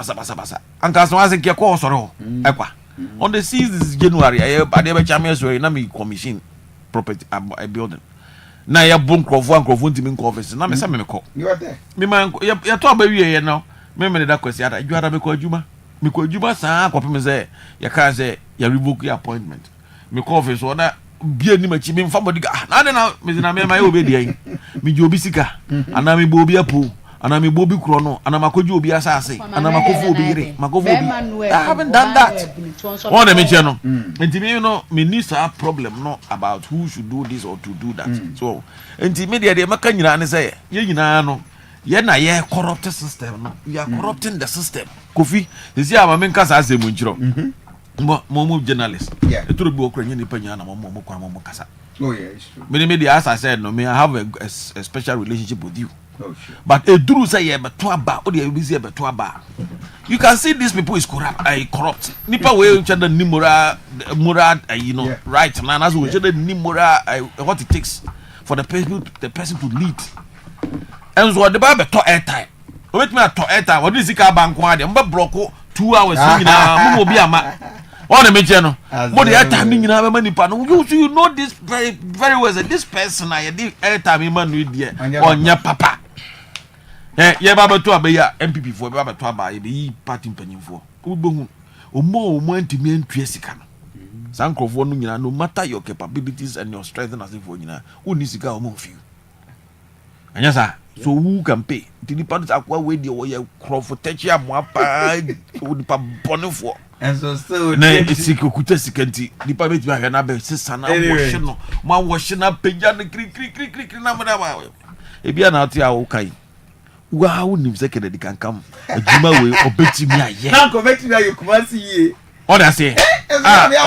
anka so ase ke ko soro ekwa on the 6th January I be champions na me commission property a building na ya bon krofo ntimi nko office na me se me ko you are there me man ya to aba wie ye no me da kwasi ada adwara me ko adwuma saa ko peme se ya ka se ya revoke your appointment me ko office ona bia ni machi me mfa body na me na me ma ya obi dia me ji obi sika ana me bo obi apo ana me bo obi kro no ana makoji obi asase ana makofo obi yire makofo obi I haven't done that one me che no ntimi you know me need a problem no about who should do this or to do that so ntimi de maka nyina ne say ye nyina no ye na ye corrupt system no we are corrupting the system Kofi ezi ama me nka sa asemu nchiro mo journalist eturo bi okra nyini panya na mo kwa mo kasa oh yeah it's true me media as I said no me I have a special relationship with you. Oh, sure. But a duru say ye beto aba o de busy beto aba you can see these people is corrupt nipa we chanda ni moral you know right now as we chanda ni moral what it takes for the person to lead and so the ba beto airtime o bet me ato airtime what is it ka bank one dey mba block 2 hours nyina mo bi ama on the mention no mo the airtime nyina be nipa no you know this very well that this person na the airtime man no dey onya papa ye baba to abeya MPP for baba to aba ye be party mpanyimfo ubohu omo antimi antue sika no sankrofo no nyina no matter your capabilities and your strength na sefo nyina uni sika omo fiu anya sa so who can pay the party akwa we dey wo ye crofo techi amoapa odi pa bonefo And so still na isiko kuta sikanti nipa beti ba na be sesa na wash no ma wash na peja na kri na ma ba ebia na ati a wo kai wa wo nim se kede kankam adwuma we obeti mi aye na ko beti mi aye kuma si ye oda say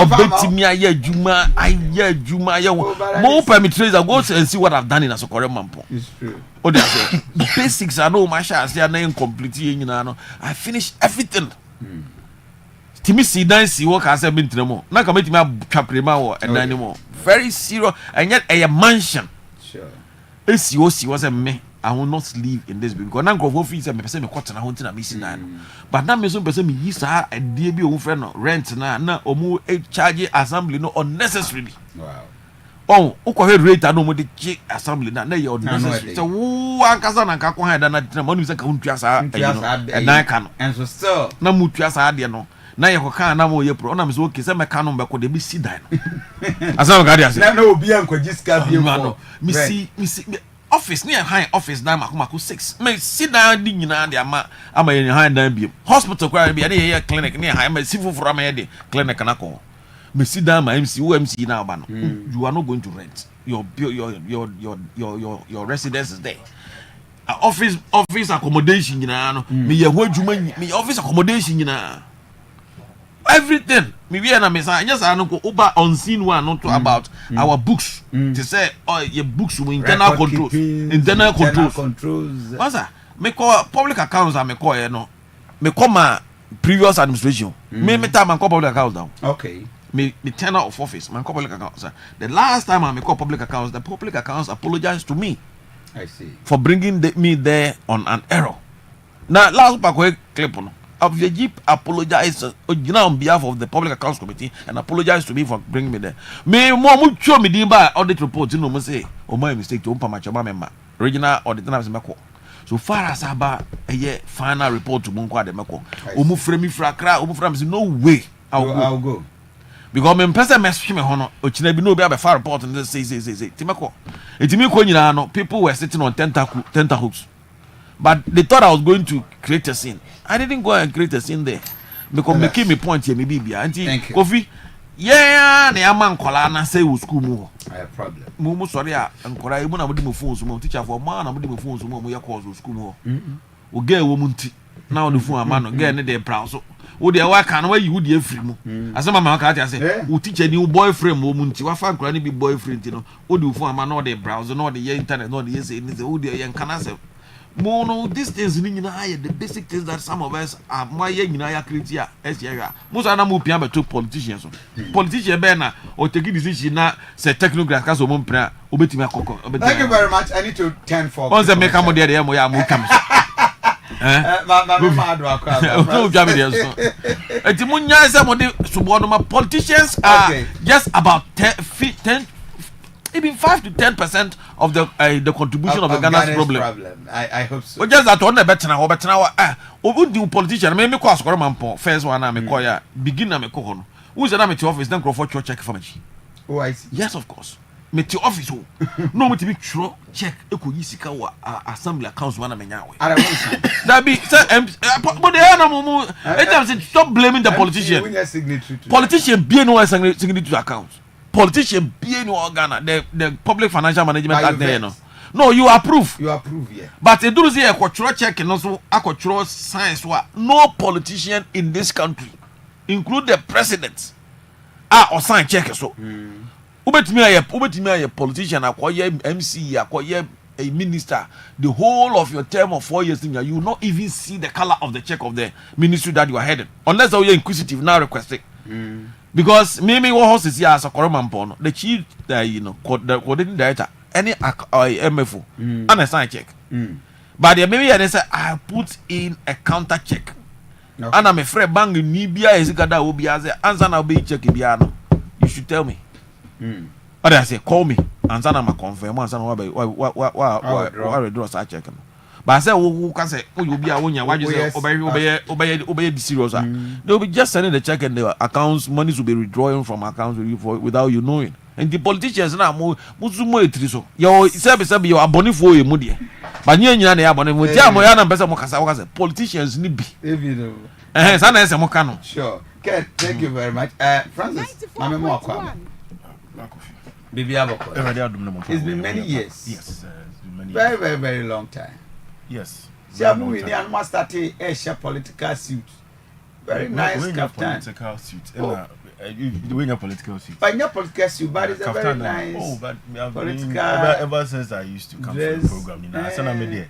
obeti mi aye adwuma aye mo permit go and see what I've done in Asokore Mampo. It's true. Oda say basics I know my sha say na incomplete nyina no I finished everything. Timi si dan si wo ka say bintina mo na ka metimi atwaprema wo edan ni mo very serious and yet a mansion sure esi wo si wo say me I will not live in this because na go for say me person me kwata na ho ntina me si dan but na me so person me yi sa adie bi o friend no rent na omu charge assembly no unnecessarily. Wow. Oh, ukwa rate no mo de assembly na ye unnecessary so wo ankasa na nka ko ha da na tina mo ni say ka huntua sa edan ka no and so still na mutua sa ade no na ye koka na mo ye pro na me so okay say me ka no be ko de bi si dan asam ga dia say na obi an ko jiska bi no mi si office near high office na makomako 6 me si dan di nyina de ama ye high dan bi hospital kwa bi de ye clinic near high me si fufura ma ye de clinic na ko me si dan ma MC na ba no you are not going to rent your residence is there. Office accommodation nyina no me ye ho adwuma me office accommodation nyina everything me we na me say yes I no go over unseen one not about our books to say your books with internal controls what's that me call public accounts and me call no me call my previous administration me time and call public accounts down okay me tenure of office man call public accounts the last time I me call public accounts the public accounts apologized to me. I see. For bringing me there on an error. Now last back clip on the Jeep apologized on behalf of the Public Accounts Committee and apologized to me for bringing me there. Me more show me the audit report, you know, me say, oh my mistake to umpa my member. Regional audit na meko. So far as about a final report to Munkwa de meko. Omu frame frakra, omu frame say no way I'll go. Because me person message me hono ochina bi no be a far report and say timeko. Etimi ko nyina no people were sitting on tenterhooks. But they thought I was going to create a scene. I didn't go and create a scene there. Because making me point here, maybe Auntie Kofi. Yeah, the man kola na say we school mu. I have problem. Mu sorry a nkora e mu na mo di mo phone so mo teacher for man na mo di mo phone so mo ye course school mu. O girl wo mu nti. Na o the phone ama no girl ne dey brown so. O dey work and why you dey free mu. Asema ma ka tia say o teacher ni o boyfriend wo mu nti wa fa nkora ni bi boyfriend no. O dey phone ama no dey browse no dey internet no dey say ni say o dey yan kana say mono these things ni nyina the basic things that some of us are my nyina ya create ya SYA most ana mo pia beto politicians so politician be na o take decision na say technocrat ka so mo mpra obetimi akoko. Thank you very much. I need to turn for on say make am there mo ya mo kam ma do akwa so jam there so eti mo nya say mo de subo no ma politicians are just about 10 even 5 to 10% of the contribution of the Ghana's problem. I hope so. But just that one better now do politician me call Asokore Mampo first one na me call ya begin na me call no who say na me to office then Crawford check for me. Oh I see. Yes of course me to office no me to be true check e ko yisika wa assembly accounts one na me nya we that be say but they na mo say stop blaming the politician. Politician be no signature to accounts. Politician be in Ghana, the Public Financial Management Act there, no, you approve. You approve, yeah. But they do see a cultural check and also a cultural science. No politician in this country, include the president, or sign check so. Ubetimi a politician, acquire MC, acquire a minister, the whole of your term of 4 years, you will not even see the color of the check of the ministry that you are heading, unless you're inquisitive now requesting. Because me what house is here as a Mampo, the chief the coordinating director, any MFO, and a sign check. But the maybe I say I put in a counter check. And I'm afraid bang in Nibia is gada will be as an answer now be check Ibiano. You should tell me. But I say call me and then I'm a confirm once and why do a side check. But I said, who can say, oh, you'll be a winner. Why you say, obey the serious? They'll be just sending the check and the accounts, monies will be withdrawing from accounts without you knowing. And the politicians now, Musumo Triso. Your service, you are bonny for your moody. But you are bonny with Yamoyana and Bessa Mocasa. Politicians need be. Sana is a Mocano. Sure. Ken, thank you very much. Francis, Mama Mwakwa. Bibi Aboko. It's been many years. Yes, it's been many very, years. very, very long time. Yes. Siamu we ni anma start a political suit. Very nice captain. Political suit. The way your political suit. But your political suit, but it's a very nice. Oh, but political. Ever since I used to come to the program, you know, I said I'm there.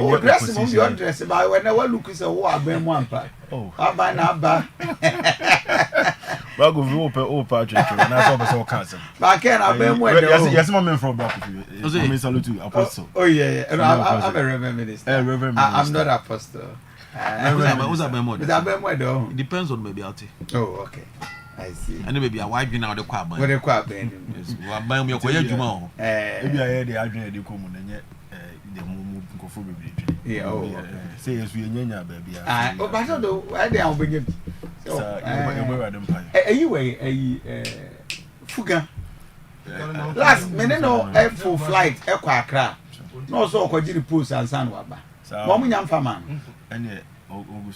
Oh, dress him, you dress him. But when I look, is a war, Ben Wampa. Oh, Abba Naba. Well, go open Patrick, and I saw cancer. But I can't have Ben Wampa. Yes, my man from Black. I salute to Apostle. Oh, yeah. I'm a Reverend Minister. I'm not Apostle. It depends on maybe out. Oh, okay. I see. And maybe a wife now the crab. What a crab, Ben. Buy me a quiet tomorrow. Maybe I had the idea to come and yet the moment for yeah, oh, say yes, we are baby. Oh, but I don't know. I don't bring it. Anyway, Fuga. Last minute, no, full flight, Accra. No, so Kojiri Post and Sanwaba. Momunyam Fama. And yet, Mamma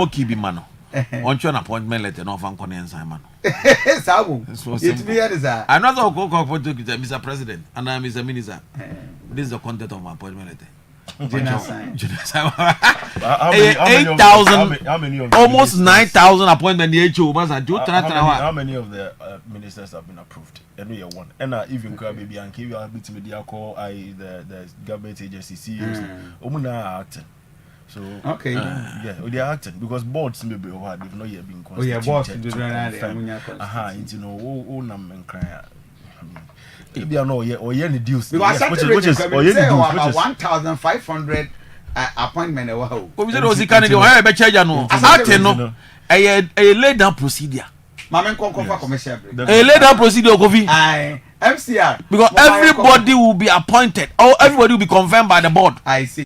Kibi Mano. Want you an appointment letter, no fan con Simon. Sabu, it's me, another Mr. President, and I'm Mr. Minister. This is the content of my appointment letter. 8,000, almost 9,000 appointment. How many of the ministers have been approved? And we are one. And even maybe and give you a bit media call. The government agency CEOs. Omuna acting. So okay, yeah, they are acting because boards maybe or they've not yet been constituted. Oh yeah, boards to confirm. You know, nam and cry. Maybe I know or any deals. Because which is about 1,500 appointment. Wow. We said was the candidate. I be charge no. Asante no. A laid down procedure. Mama Nkonko commercial break. A laid down procedure, Kofi. Aye. MCR. Because everybody will be appointed or everybody will be confirmed by the board. I see.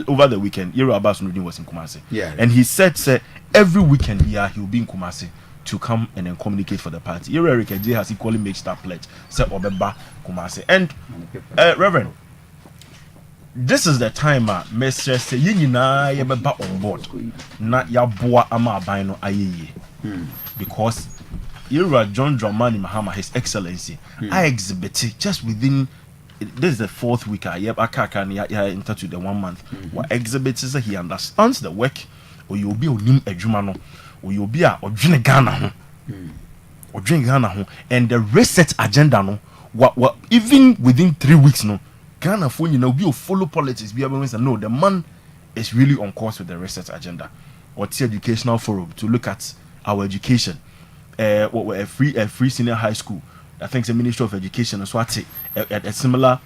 over the weekend, Yero Abbas Nudin was in Kumasi. Yeah. And he said, every weekend here he'll be in Kumasi to come and then communicate for the party. Yero Eric J has equally made that pledge. Say Obeba Kumasi. And Reverend, this is the time Mr. say yina yebeba on board. Na yaboa ama abino ayeye. Because Yero John Dramani Mahama, His Excellency, I exhibited just within. This is the 4th week. I in touch with the 1 month. What exhibits he understands the work, or you'll be on a jumano, or you'll be a or drink Ghana, or drink Ghana, and the reset agenda. No, what even within 3 weeks, no Ghana for we follow politics. We have no, the man is really on course with the reset agenda. What's the educational forum to look at our education? A free senior high school. I think the Ministry of Education is what a similar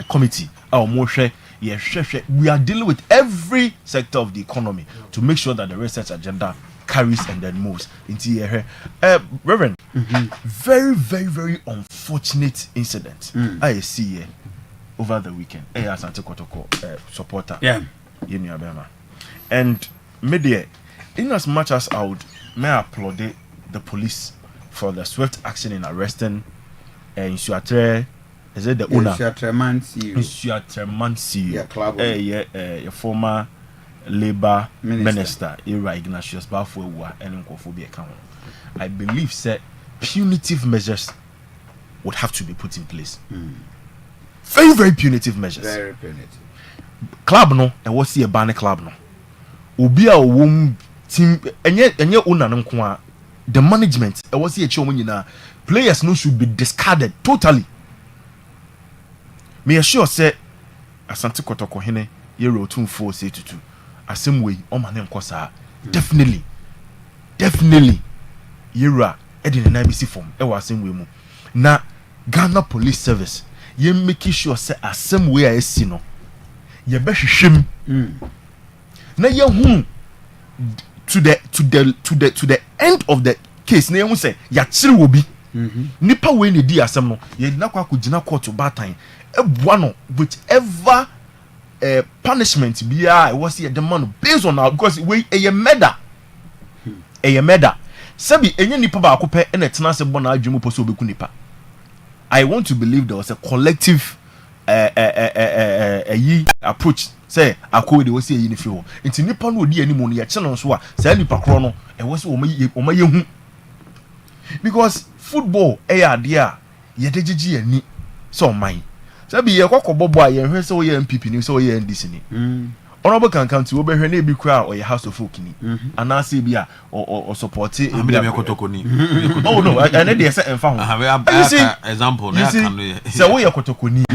committee. We are dealing with every sector of the economy to make sure that the research agenda carries and then moves into here. Reverend, very, very, very unfortunate incident I see here over the weekend. Asante Kotoko supporter. Yeah. And media, in as much as I would may applaud the police for the swift action in arresting Insuatre, is it the owner? Insuatre your former Labour Minister, Ira Ignatius Bafuwa, and Kofi account. I believe that punitive measures would have to be put in place. Very, very punitive measures. Very punitive. Club no, and what's the banner club no? Ubia wom team, and yet owner no. The management, was here players no should be discarded totally. Me assure say Asante Kotoko hene Yero 2-4 say to 2. Same way on my name kosa. Definitely Yera Edin and IBC form. Same way mo. Na Ghana Police Service. Ye making sure say same way I see no. Ye be shim. Na ye hu to the end of the case na say ya chiri obi nipa we ne di asem no ye na kwa kugina court ba time ebua no whichever punishment bia was here the man based on our because we a murder sabi enye nipa ba akopɛ na tena se bona adwemu poso obeku nipa. I want to believe there was a collective approach. Say akɔ de wɔsi eyi ne fi hɔ nti nipa no odi animu no yɛ kyɛ no so a saa nipa korɔ no ɛwɔ sɛ ɔma yɛhu because football ɛyɛ adeɛ a yɛde gyegye ani sɛ ɔman sɛ bi yɛ kɔkɔ bɔbɔ a yɛhwɛ sɛ ɔyɛ MPP ni sɛ ɔyɛ NDC ni ɔnɔbɔ kankan ti wɔbɛhwɛ na ebi kura ɔyɛ House of Folk ni anaasɛ bi a ɔ support ebi a kotoko ni oh no ɛne deɛ sɛ ɛmfa ho example na aka no yɛ sɛ wɔyɛ kotoko ni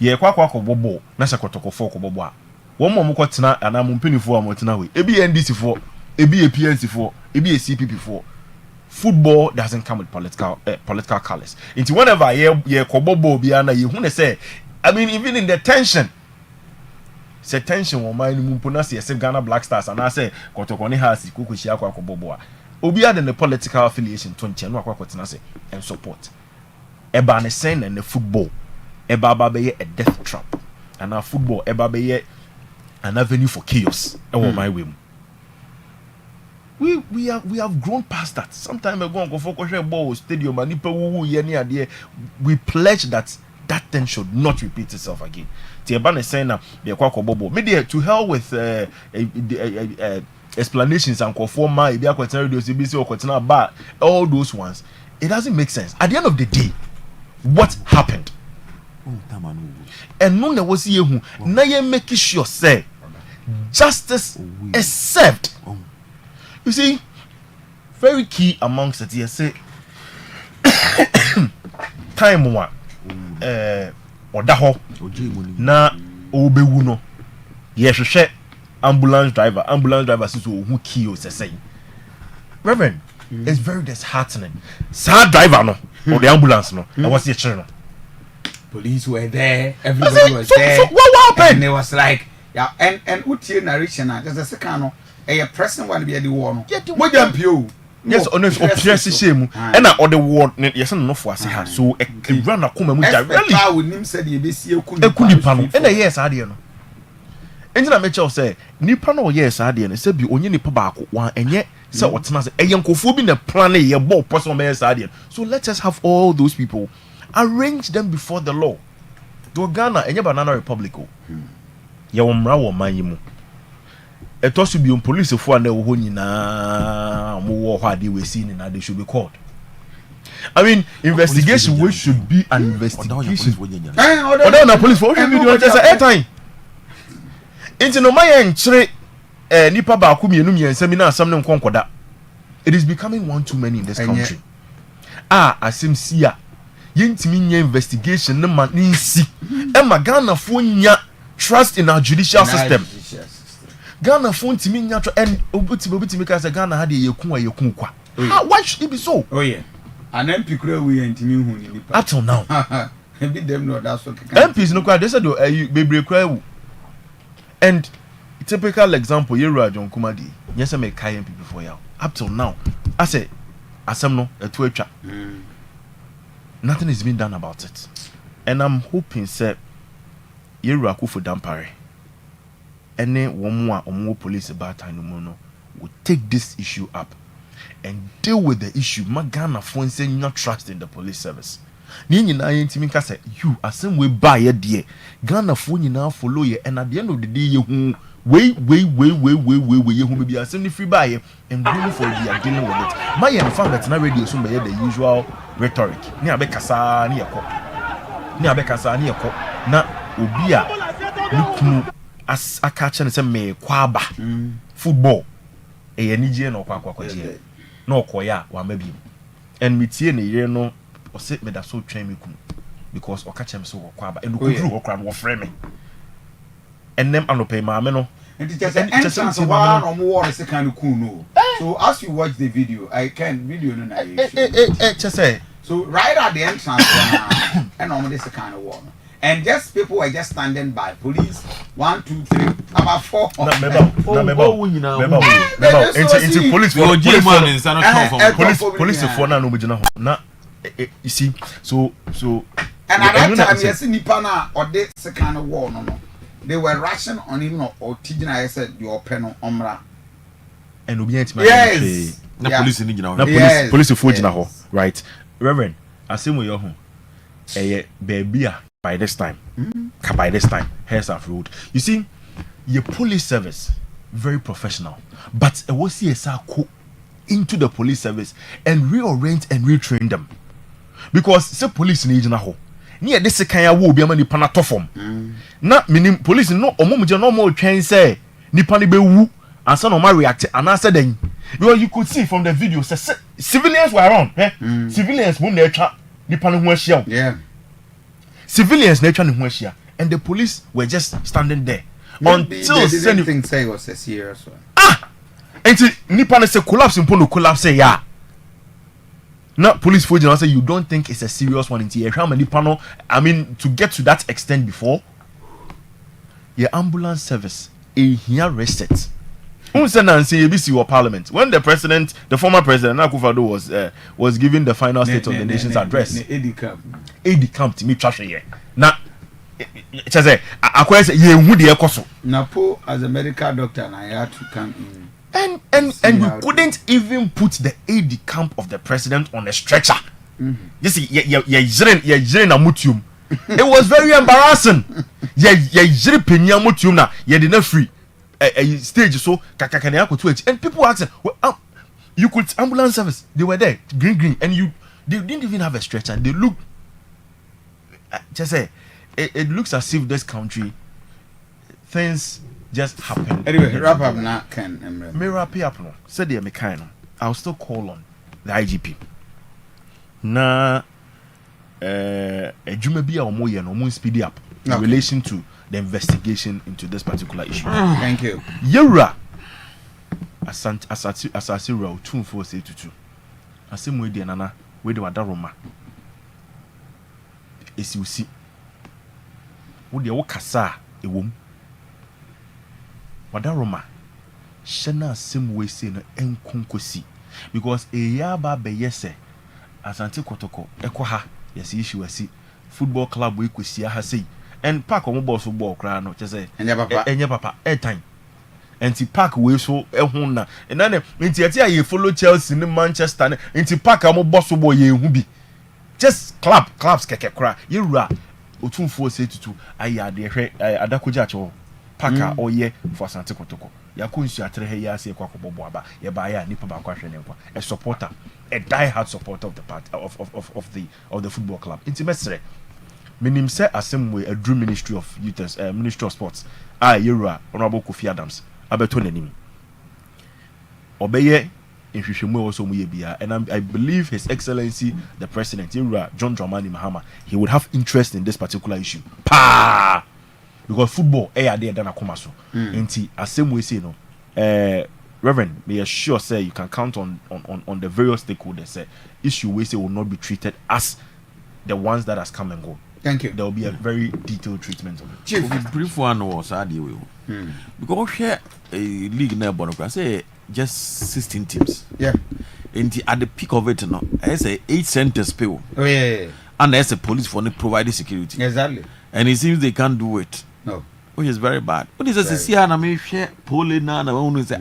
yɛ kɔkɔ bɔbɔ na sɛ kotoko fo kɔ bɔbɔ a one more kɔtena ana mo mpanyinfo a mo tena we ebi NDC for ebi PNC for ebi CPP for football doesn't come with political colors into whenever ye kɔbɔbɔ bi ana ye hu ne say I mean even in the tension say tension wo man mu mpo na say Ghana Black Stars and I say kotoko ne ha si kokohia akɔbɔbɔ a obi ade the political affiliation to nche no akɔtena say and support eba ne sen and the football eba ba be a death trap and our football eba be an avenue for chaos. My way. We have grown past that. Some time ago, go for ball stadium and we pledge that thing should not repeat itself again. Tiaban is saying bobo. Maybe to hell with explanations and conforma, all those ones. It doesn't make sense. At the end of the day, what happened? And no was here who now you make sure say justice is served. You see, very key amongst it. You say time one odaho na obewuno. Yes, she ambulance driver says who kill say. Reverend, it's very disheartening. Sad driver no or the ambulance no. I was here children. Police were there, everybody was there. So what happened? And it was like, yeah, and uti narration, just a second, a person want to be at the war. What jump you? Yes, honest, obviously, shame. And I order war, yes, and no for us. So a run a come and really. I would name said you be see a couldn't, and yes, I didn't know. engine make sure say nipa no yes ade no say bi onye nipa baako wan enye say otena say eyenkofo bi na plan ye bo person me yes ade. So let us have all those people arrange them before the law. Do Ghana enye banana republic o. Ye womra wo man yimu. Eto so bi on police fo na wo ho nyina mo wo ho ade we see ni na they should be called. I mean, investigation which should be an investigation. Oda na police for video just air time. Into no my enchre nipa ba ku mienu miensa mi na asam ne nkonkoda. It is becoming one too many in this country. Asim sia. Yentimi nya investigation ne man nsi. E ma Ghana fo nya trust in our judicial system. Ghana fo ntimi nya and obutimi ka say Ghana ha de yekun kwa. Why should it be so? Oh yeah. An MP kura we ntimi hu ni nipa. Up till now. Be them no that's what MPs no kwa they said bebre kura wu. And typical example Yera John Kumadi. Yes I make MP before you. Up till now. I say asem no etu atwa. Nothing is being done about it. And I'm hoping say Yera Kufu Dampare. Any one more police about time no will take this issue up and deal with the issue. Magana phone saying not trust in the police service. Ni na yentimi ka say you asem we buy ye de Ghana phone na follow ye and at the end of the day you hu we you hu be asem ni free buy ye and going for you are dealing with it. My and fan that na radio so be the usual rhetoric. Ni abekasa ni yeko na obi a nukunu as akacha ne say me kwaba football nije na okwakwakwaje na okoya wa mabi and metie ne yire no o say me da so twen me kunu because okacha me so kwaba and okudru okra no frame me ennem anope maame no and just entrance wa no mo war se kan kunu. So as you watch the video I can video no na just say so right at the entrance and on this kind of war. And just people were just standing by. Police 1, 2, 3, about 4. Into police for now no na you see so and at that time yes nipa na or this kind of war no they were rushing on him or teaching I said your pen omra and obi enti yes na police ni gina na police for gina ho right reverend asemu yo ho baby by this time here's our road. You see your police service very professional, but it was CSR into the police service and reorient and retrain them because say police need na ho near this kind of wo be ma nipa na tofom na minim police no omomuje no more twen say nipa ni be wu ansa no ma react and answer then you could see from the video say civilians were around civilians mo na twa nipa no ho ahia yeah civilians na twa ne ho ahia and the police were just standing there until anything say was a serious one and nipa na say collapse impo collapse ya now police for say you don't think it's a serious one until how many panel I mean to get to that extent before your ambulance service here reset parliament when the former president Akufo-Addo was giving the final state of the nation's address AD camp to me trash here now say akwese ye hu de ekoso napo as a medical doctor and I had to come in and we couldn't even put the AD camp of the president on a stretcher. You see, na mutium. It was very embarrassing. Penya mutium na did not free stage so kakakania ko to and people asking, well, you could ambulance service. They were there, green, and they didn't even have a stretcher. They look just say it looks as if this country things just happen. Anyway, wrap up now, Ken. Me wrap up no. Said the kind. I'll still call on the IGP. Na ejuma bi a omo ye no omo speed up in relation to the investigation into this particular issue. Thank you. Yera Asante Row 2482. Asemu de nana we de wadaroma. Esi usi. Wo de wo kasa ewom. Wadaroma shena sim we say no enkonkosi because eyaba be yese Asante Kotoko ekoha yes issue asi football club we kwesi ha sei and park on boss football cry no just say enya papa airtime and park we so ehun and then nti you follow Chelsea ni Manchester nti park am boss football ye hu bi just claps keke cry yura otumfo say tutu ayi ade hwe adakoja cho park or ye for Asante Kotoko yakunsu atre he ya se kwa kobobo aba ye ba ya nipa ba kwa hwe ne kwa a supporter a die-hard supporter of the part of the football club nti mesre minim say asemwe a dream ministry of youth ministry of sports yura honorable Kofi Adams abeto nanim obeye nhwehwemu also mu ye bia and I believe his excellency the president yura John Dramani Mahama he would have interest in this particular issue because football there than akoma so nti asemwe say no Reverend, may assure say you can count on the various stakeholders. Say issue we say will not be treated as the ones that has come and go. Thank you. There will be a very detailed treatment of it. Chief, the brief one was because here a league now, I say just 16 teams. Yeah. And at the peak of it, I say 8 centers people. Oh yeah. And there's a police for providing security. Exactly. And it seems they can't do it. No. Which is very bad. What is this? See, I may share polling now. I want to say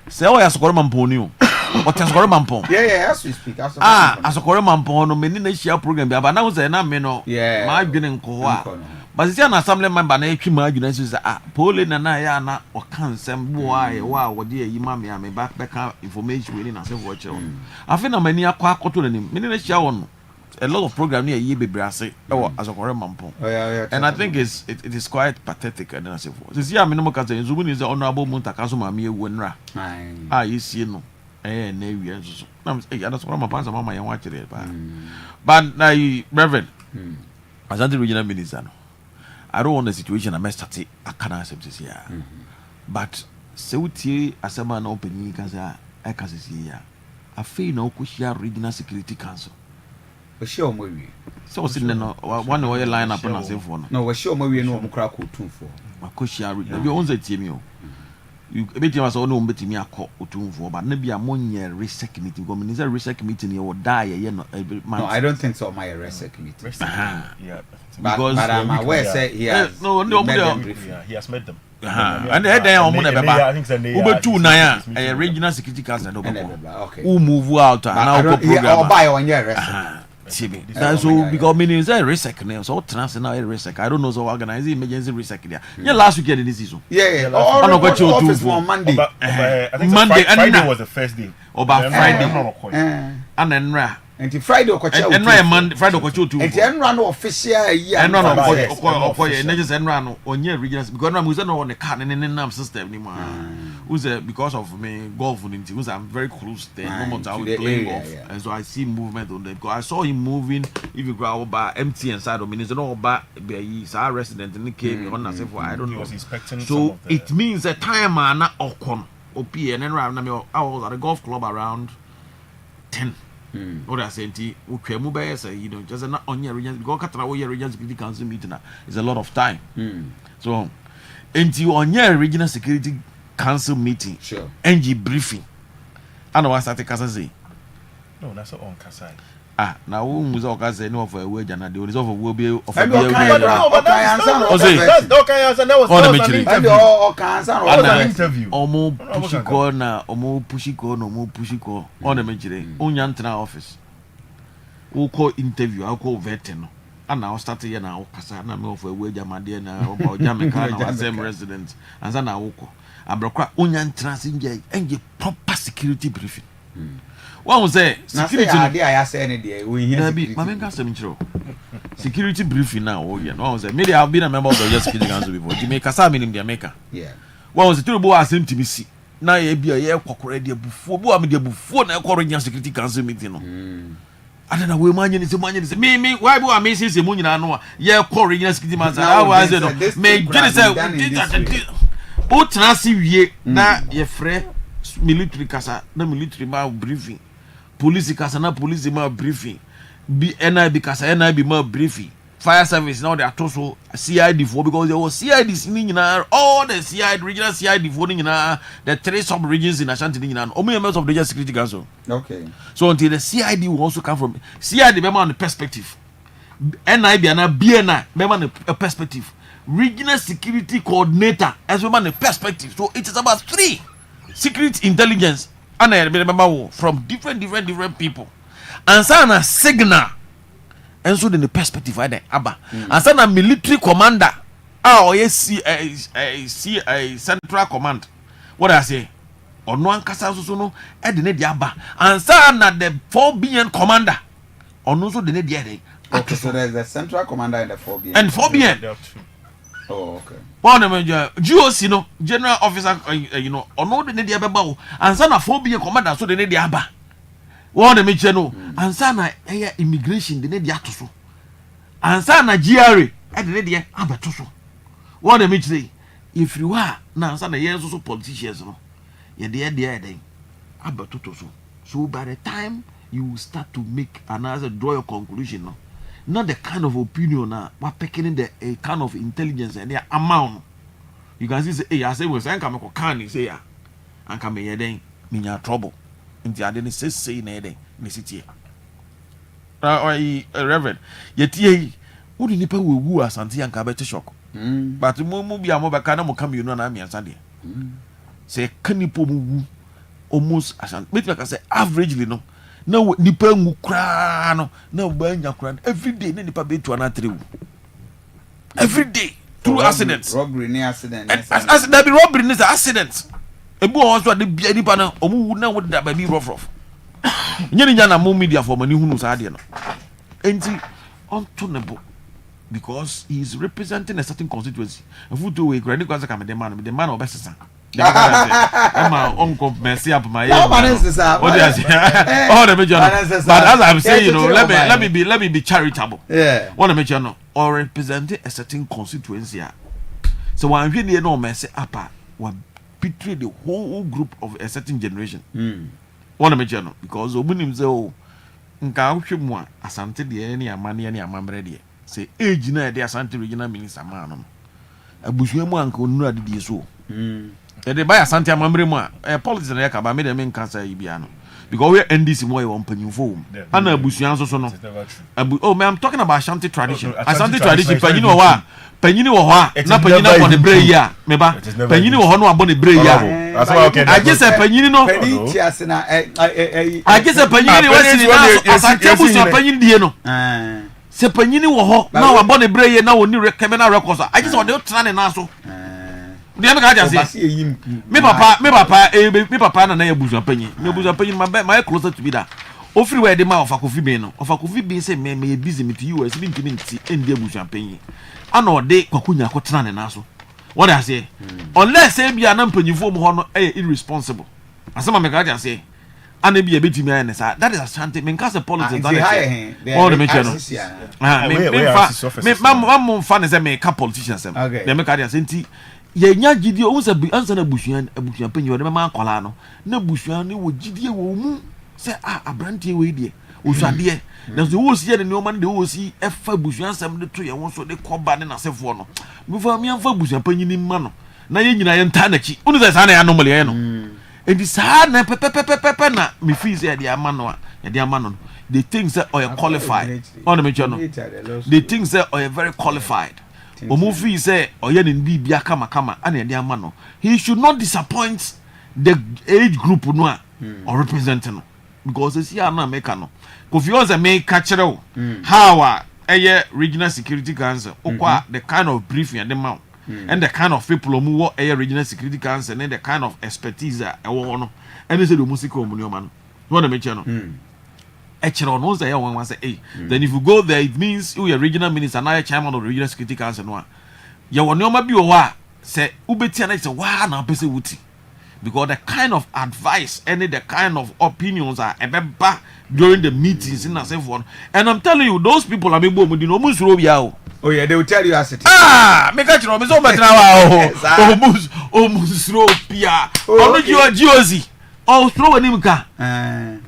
say oh as korema mponi what as korema mpon yeah as we speak as korema mpon no meni na share program bi aba na say na me no ma adwene nko a but see an assembly member na etwi ma adwene say pole na ya na o kan sem bo a wa wo de yi ma me ba ka information we ni na say for chew afi na mani akwa akoto na nim meni na share won a lot of program here ye bebre ase e wo asokore mampon and I think it is quite pathetic and I say for see am no ka say nzubu ni say honorable muntaka so ma me ewu nra you see no na wi enso na say asokore mampon sama ma ye wa kire ba but na Reverend Asante regional minister no I don't want the situation I must start akana accept this here but se utie asema na open kan say I can see ya afi na okushia regional security council show movie so sitting no one way line up na say for no we show movie no omkra ko tunfo makoshia read you own say tie me o you beti ma so no betimi akọ otunfo but na bia monye research committee because minister research committee ne wo die ye no I don't think so my research committee yeah because but I'm aware say he has he has met them and head there on beba ubetu na ya regional security council no okay who move out and now go program or buy on your research so because meaning is a research so transnational research I don't know so organize emergency research there last weekend this season on got you on Monday Monday Friday was the first day about Friday and then and Friday and Monday Friday and run official and run no on your regional because I'm using on the car and system anymore who's because of me golf who's I'm very close there no more I would play golf and so I see movement on them because I saw him moving if you go about empty inside of me no about he's our resident and he came on as if I don't know so it means a time na okon opi and then around I was at a golf club around 10 what I say utwemu be say you know just not on your region because katara wo your regional security council meeting is a lot of time so enti on your regional security council meeting sure NG briefing and what start kasa say no that's on kasa now who was all kasa no for a wage and the result will be of that was an interview omo pushi ko on the menjire onyantra office who call interview I call vetting and now start here now kasa na me of a wage amade na about jamaica na same resident and na woko abrokwa onyantra sinje enje proper security briefing one was there security I say any day we hear security briefing now one was there maybe I've been a member of the security council before Jamaica some in Jamaica one was the terrible asem to me see na e bia ye kokore de bufo bo am de bufo na e regional security council meeting no I don't we manye ni se me why bo am say mu nyina no ye regional security man how was it no me dwene say o transi wie na ye frɛ military kasa na military ma briefing police kasa na police ma briefing NIB kasa NIB ma briefing fire service now they are also CID for because there was CID in all the CID regional CID for the 3 sub regions in Ashanti only members of the regional security council okay so until the CID will also come from CID member on the perspective NIB na BNI be a perspective. Regional security coordinator as a perspective. So it is about 3 secret intelligence and I remember from different people. And so a signal and so then the perspective I aba. And so a military commander. Yes, a central command. What I say? Or no one casa no edine diaba. And so na the 4 billion commander. Or no so the ne okay, so there's the central commander and the 4 billion. And 4 billion. Oh, okay. One GOC no general officer you know or no the ne diaba and so na 4 billion commander so the ne diaba. One the mention no and so na immigration the ne diato so. And so na GRA edine dia abeto so. One the mention if you are na so na yenso so politicians no ye dey abeto so. So by the time you start to make another draw your conclusion no. Not the kind of opinion we're picking the a kind of intelligence and their amount. You can see say, hey, I say we say come can say ya and come here then in your trouble. In the other say in the city. Reverend, yet ye would nipa we woo Asante and Kabete shock. But mo be a mobile can mo come you know na me Asante. Say kanipo mu almost Asante. Make like I say averagely no. No nipa ngu kra no na banya kra every day na nipa be to na trewu every day through accidents robbery ni accident as there be robbery ni accident ebu also de bia nipa na omu na wo da ba bi rough nyeni nya na mo media for mani hunu sa de no enti onto nebo because he is representing a certain constituency afuto we grade kwasa ka me the man obesesa Emma uncle messy up my but as I'm saying, you know, let me be charitable. Yeah. Want to make you or representing a certain constituency. So when we no mess up, one betray the whole group of a certain generation. Want to make you know because Obunim say oh nka hwemu Asante de any amane any amambre de say age na de Asante regional minister man abusuamu anka onuru ade so. They buy Asante amambre mu politics na yakaba me dem nka say ibiano because we NDC mo won panyinfo ana abusuan so no oh man I'm talking about Asante tradition. Asante tradition panyini wo ha panyini wo ho a na panyini abon de bre yi a me ba panyini wo ho no abon de bre yi a I just say panyini no panyini ase na I just say panyini we sini na Asante abusuan panyini die no se panyini wo ho na abon de bre yi na woni criminal records I just want to try na so me papa na yabuzu panyi me yabuzu panyi my closer to be that ofri we de ma of Kofi be no of Kofi be say me busy me to US be ntimi nti endi yabuzu panyi ana ode kwakunya akotena ne na so what I say unless say bia na mpanyifo mu ho no irresponsible asema me ka say ana bia betimi aye ne sa that is Asante me nka say politics that all the mention me mam fa ne say me ka politicians dem dem me ka say nti ye nya gidie o se ansa na busuan panyi o de ma akwala no na busuan ni wo gidie wo mu se abrantie we die osade na so wo si ye ne o man de wo si efa busuan sam de to ye won so de koba ne na sefo no me fa mi amfa busuan panyi ni ma no na ye nyina ye nta na chi unu se sa na ya normal ye no edi sa na pepepepepe na me fi se de ama no the things that are qualified on the mention the things that are very qualified Omufi say oye ni bibia kama ana ede ama no he should not disappoint the age group no or representing because esi ana make no Kofi was a make kachero how regional security council okwa the kind of briefing and the mount and the kind of people who work regional security council and the kind of expertise that no and they say the music omunyo man what make no knows that one say, hey, then if you go there, it means you are regional minister, now you're chairman of the regional security council. No, you will not be a say, Ubetiana is a wow, now busy wuti. Because the kind of advice, any the kind of opinions are ever during the meetings in a safe one. And I'm telling you, those people are maybe almost robiao. Oh, yeah, they will tell you as it is. Make a job, so much now. Almost robia. Oh, you are Josie. Oh, throw an imka.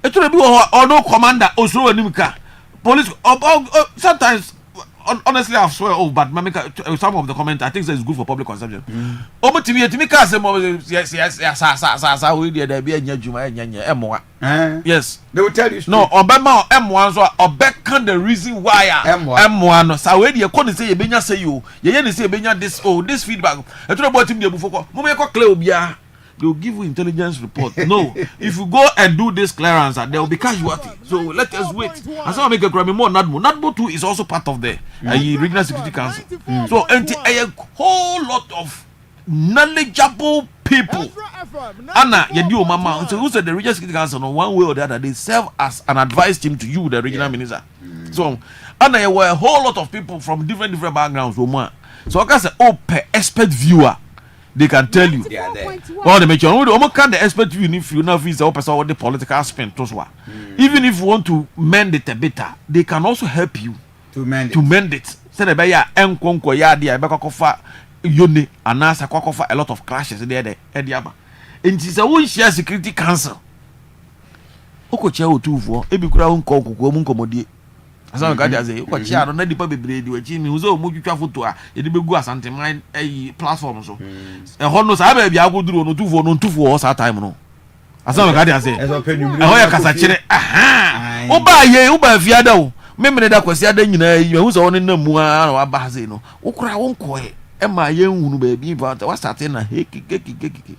It will be or no commander or throw an imka. Police sometimes honestly, I swear, but some of the comments, I think it's good for public consumption. To me, yes, they will tell you. No, Obama M1 so Obeka the reason why M1 so we dey come say Benya say you say Benya this feedback. I told about him dey before. Mo clear obia. They will give you intelligence report. No, if you go and do this clearance, there will be casualty. So let us wait. As I make a crime more, NADMO too is also part of the Regional Security Council. So a whole lot of knowledgeable people. Anna, you mama. So who said the Regional Security Council, no one way or the other, they serve as an advice team to you, the regional minister. So Anna, there were a whole lot of people from different backgrounds. So I can say, per expert viewer. They can tell you. All the mention. Almost can the expert you if you know if it's the political spin. Even if you want to mend it a bit, they can also help you to mend it. Say the beya enkonko ya dia beka kofa yone anasa kofa a lot of clashes there. Ediaba. And it's a one share security council. Oko chair otuvo. Ebi kura unko kuko munkomodie. Asante God say ko chia no na dipa bebre di wachi mi uzo mu twitwa photo a ye de begu Asante man platform so e ho no sa ba bia agoduro no tufo o sa time no Asante God say e ho ya kasa kire aha o ba fiada o memene da kwasi ada nyina yi hu so won na mu a wa ba say no wo kura won ko e ma ye nhunu ba bi wa start na hekiki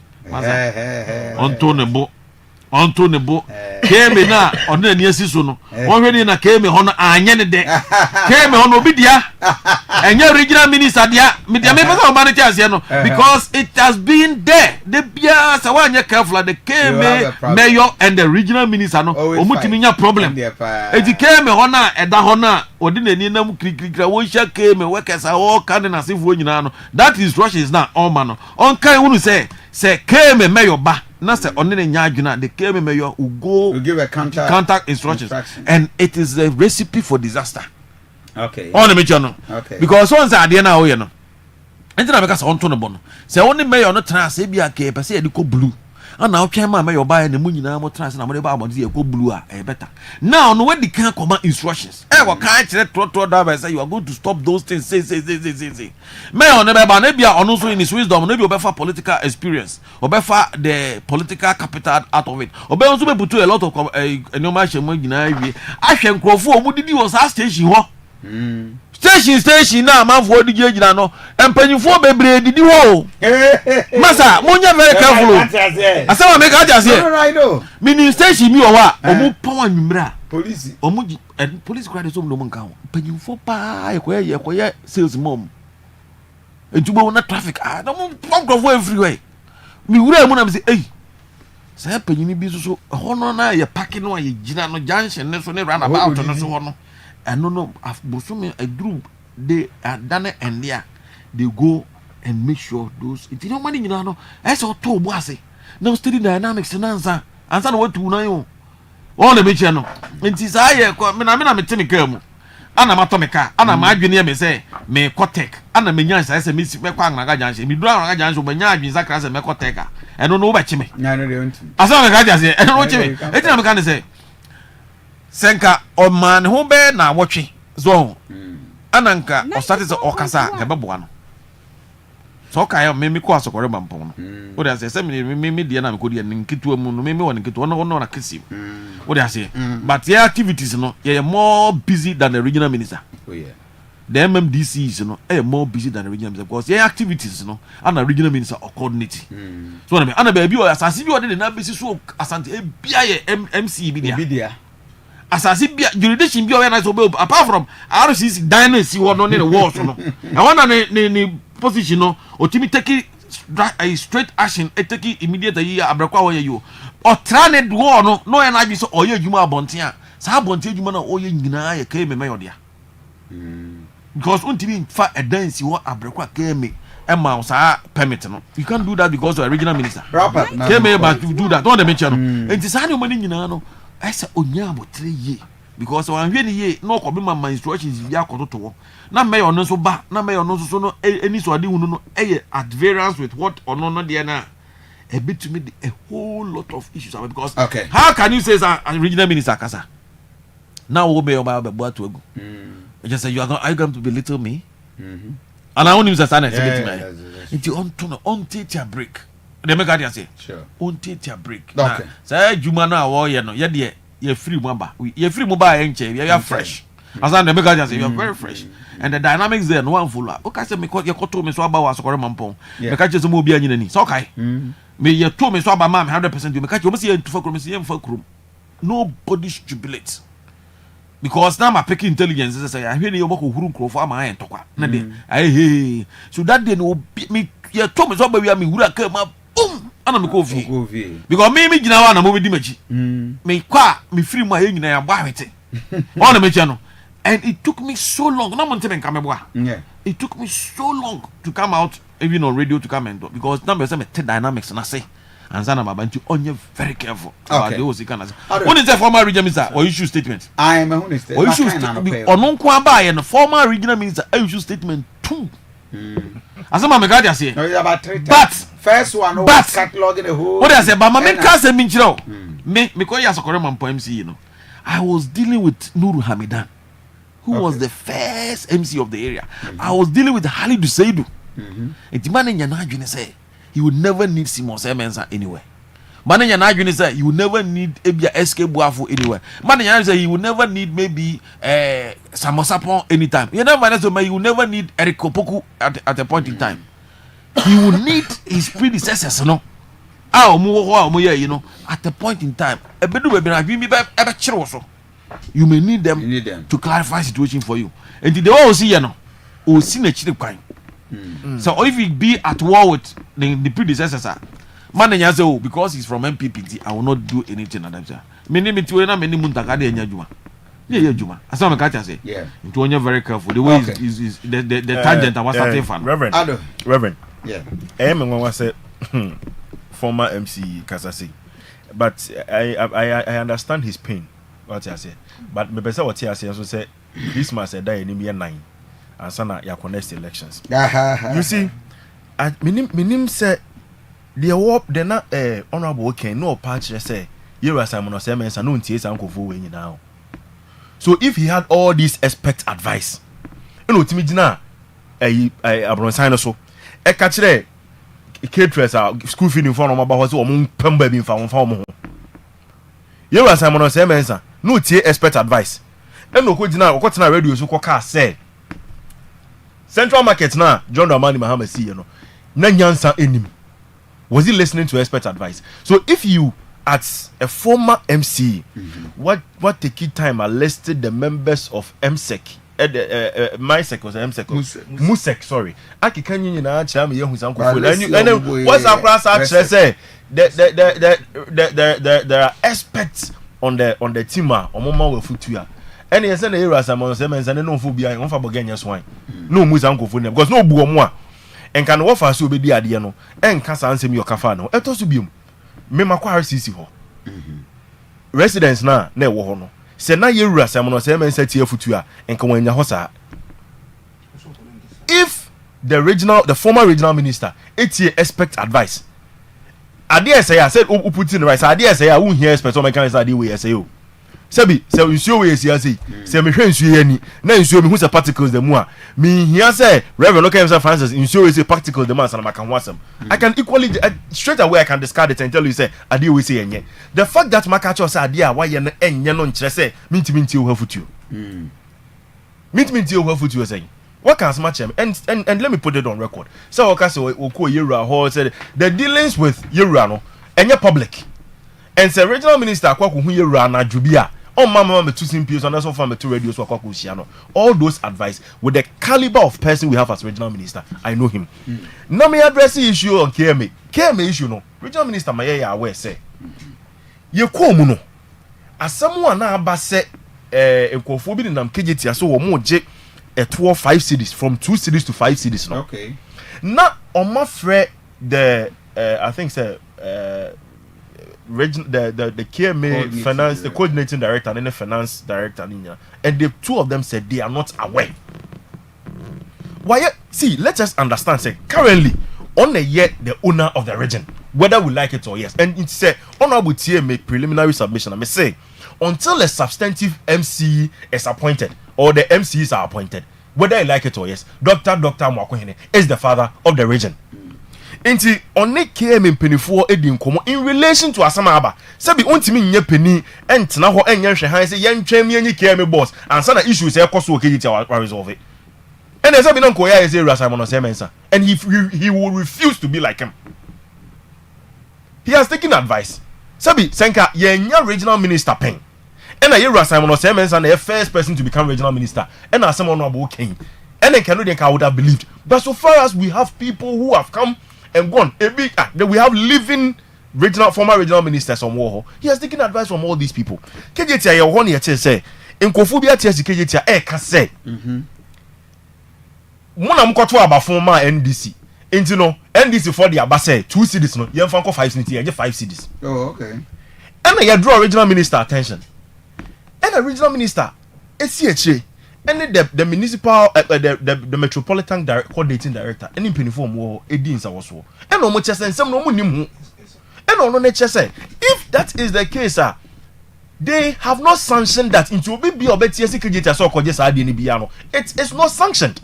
onto nebo keme na ono ani asiso no wonhwe na keme hono anye ne de keme hono obidia enye regional minister dia media me pesa oba ne tiase no because it has been there the bia sa wanye careful the keme mayor and the regional minister no omutimi nya problem eti keme hono eda hono odi nani nam krikra wo hia keme workers all kan na sefo nyina no that is rushes na all man no on kan wonu say keme mayor ba na say onene nya adwuna the keme mayor will give a counter instructions and it is a recipe for disaster. Okay. On the mention okay. Because once ade na wo ye no enti na beka say onto no bono say only mayor no tran say bia ke pese ye de ko blue ana o twen ma mayor ba ye ne mu nyina mo tran say na mo de ba abodi ye ko blue a e better now no we can command instructions go kan kire trot da say you are going to stop those things say mayor no be ba na bia ono so in his wisdom no be obefa political experience obefa the political capital out of it obe so be put a lot of enoma shemo nyina wie ahwe nkrofo o mu didi wo sa station ho station na manfo di gina no empanyifo bebre didi ho masa munya very careful asama make aja mini station mi o wa omu power nwumra police crowd so no nka ho empanyifo pa ye sales mom entubo na traffic no mo everywhere mi wura mu na me say say empanyini bi so hono na ye parking no ye gina no junction ne so ne roundabout no so hono and no bosome a group they are done and there they go and make sure those it no money nyina no ese to bo ase no study dynamics na ansa na watu na yo all the meche no nti sa ye me na mete me ka mu ana mato me ka ana ma adwene me say me kotek ana me nyan sa me si me kwa anaga janse me dura anaga janse me nya adwene sakra say me kotek a eno no ba chime nya no de onti asa me ka janse eno no chime eti na me ka say senka o man ho be na wotwe zo ananka o start say okasa ga beboa no so ka ya me ko asokore mampon no o de say me de na me ko de nkitu mu no me won nkitu no na kesi o de say but your activities no you are more busy than the regional minister. Oh yeah. The MMDC is more busy than the regional minister because your activities and the regional minister are coordinating. So I mean ana baby o asasi bi o de na besi so Asante e bia ye MC bi dia asasi bia jurisdiction bia o na so apart from RCC dynasty wo no ne war so no I want na position no otimi take a straight action take immediate yi abrakwa wo ye yo o trane war no e na bi so oye adwuma abonten a sa abonten adwuma na oye nyina ye kai me mayo dia because untimi fa edansi wo abrakwa kai me Emma sa permit no you can't do that because of a regional minister proper came but to do that don't mention no enti sa ne money nyina no esa onya abotre ye because wan hwe ni ye no ko be ma instructions bi akototo na mayor no so ba na mayor no so no any so ade hunu no at variance with what ono no there na a bit to me a whole lot of issues because how can you say as a regional minister kasa now we be oba be boa to egu I just say you are going to belittle me. And I want him to stand and say to me, if you on take your break, they make it say, sure, on take your break. Okay. Say Jumana or you know, you're free mobile. You're free mobile ain't you? You're fresh. Asante, make it say you're very fresh. And the dynamics there, no one full. Okay, say me you got to me so about was correct mampong. Make it just move be any. So okay. Me you told me so about mom 100%. You make it you must see for room. Nobody jubilates. Because now my picking intelligence is say I hear you work with Huru for my end talk. Hey, so that day no me you told me so baby me wura come boom ana me Kofi. Because me gina wa na mo di machi. Me kwa me free my nyina ya gba hwete. On me channel. And it took me so long. No man tell me come boa. It took me so long to come out even on radio to come and do because number say me dynamics na say. And Zana Mabantu, only very careful about those kind of. What is the former regional minister or issue statement? I am a minister. Or issue statement. Or non quamba and the former regional minister issue statement too. As a Mamagadia say, about 3 times. But first one, but catalog in the whole. What I say, but Mamma can't say Minchiro. Me, because you are a Korean MC, you know. I was dealing with Nuru Hamidan, who was the first MC of the area. I was dealing with Halid Seidu. It's man in Yanajun say. You would never need Simon Semensa anywhere. Man, you say you would never need Ebia SK Buafu anywhere. Man, you say you would never need maybe Samosapon anytime. You never say you would never need Eric Kopoku at a point in time. He would need his predecessors, no. You know, at a point in time. You may need them to clarify situation for you. And the all see you know, or see a chip kind. So if he be at war with the predecessors, man, say, because he's from MPPT, I will not do anything at that. Many muntakade Juma. Yeah, Juma. As I'm a catcher say, yeah, into when you're very careful. The way is the tangent I was starting fan. Reverend. Yeah. I am say former MC Kasasi. But I understand his pain. What I say. But me person what I say also say this must die in year 9. And sana ya next elections. You see, minim say the award the na honorable can no patch say you are Simon Semensa no ntie san kofo we nyina. So if he had all this expert advice, you know timi gina abronsan so e ka kire caterers school feeding for no ba ho so o pamba bi mfa mo. You are Simon Semensa no tie expert advice. E no ko gina ko tena radio so ko ka say Central Market now, John Dramani Mahama see, you know. Nanyansa enim. Was he listening to expert advice? So if you, as a former MC, what take it time I listed the members of MSEC, MySec was MSEC, Musec, sorry. Aki can you na cham ye hu sanko. And what's our class actually say? There are experts on the team or mama we futua. And he said, "There are some Semensa and no phobia on Fabogania swine. No Musanko for them because no buomoa. And can offer so be the adiano and Casa answer me your cafano. Et also be Memaquar Sisi ho. Residents now, ne wohono. Sena Yura Simon Semensa here futua and Kawanya Hosa. If the former regional minister, 8 year expect advice. I dare say I said Putin rice. I dare say I won't hear expect on my kind of idea we say you. Sebi se nsuo we esi ase se me hwe nsuo ani na nsuo me hu se particles dem a me hia say Reverend Okemsa Francis nsuo we say particles dem ansana maka ho asem. I can equally straight away I can discard it and tell you say ade we say enye. The fact that maka cho say ade a wa ye no enye no nkire say minti o hafutuo minti o hafutuo say what can match him and let me put it on record. So okay say we ko Yewura ho said the dealings with Yewura no enye public and say regional minister akwaku hu Yewura na dwubia. Oh, mama, me 2 CMPs and that's all from me 2 radios. All those advice with the caliber of person we have as regional minister, I know him. Now me address the issue on KMA issue no. Regional minister my aware say. You come no. As someone na ba say Kofi bi nam KJT so wo mo je 5 cities from 2 cities to 5 cities no. Okay. Now on my friend the I think say the KMA finance, the coordinating director and the finance director, and the 2 of them said they are not aware. Why? See, let's just understand. Say currently, on the year the owner of the region, whether we like it or yes, and it's a honorable TMA preliminary submission. I may say until a substantive MC is appointed, or the MCs are appointed, whether you like it or yes. Dr. Mwakwehene is the father of the region. Inti onne KM mpenifo edi nkomo in relation to Asama Aba. Sebi ontimi nye peni entena ho enye hwehan se yentwam yenyi KM boss ansa na issues e koso okejiti wa resolve it. And there's been Uncle Ezra Simon Semensa, and he will refuse to be like him. He has taken advice. Sabi Senka, yenya regional minister pen. And a year Simon Semensa, the first person to become regional minister, and as someone about king. And then Canadian would have believed. But so far as we have people who have come and gone, we have living former regional ministers on war. He has taken advice from all these people. KJT, your one here say, in Kofubia KJT, can say. Muna mkoto aba former NDC. Into no NDC for the abase 2 cities no. Yen fanko 5 cities, yen 5 cities. Oh, okay. And you draw regional minister attention. And the regional minister, SCHA, and the municipal, the metropolitan coordinating director, any uniform war, Edins also. And no much and some no money. And no nature say, if that is the case, they have not sanctioned that into be or better secret so called just Adianibiano. It's not sanctioned.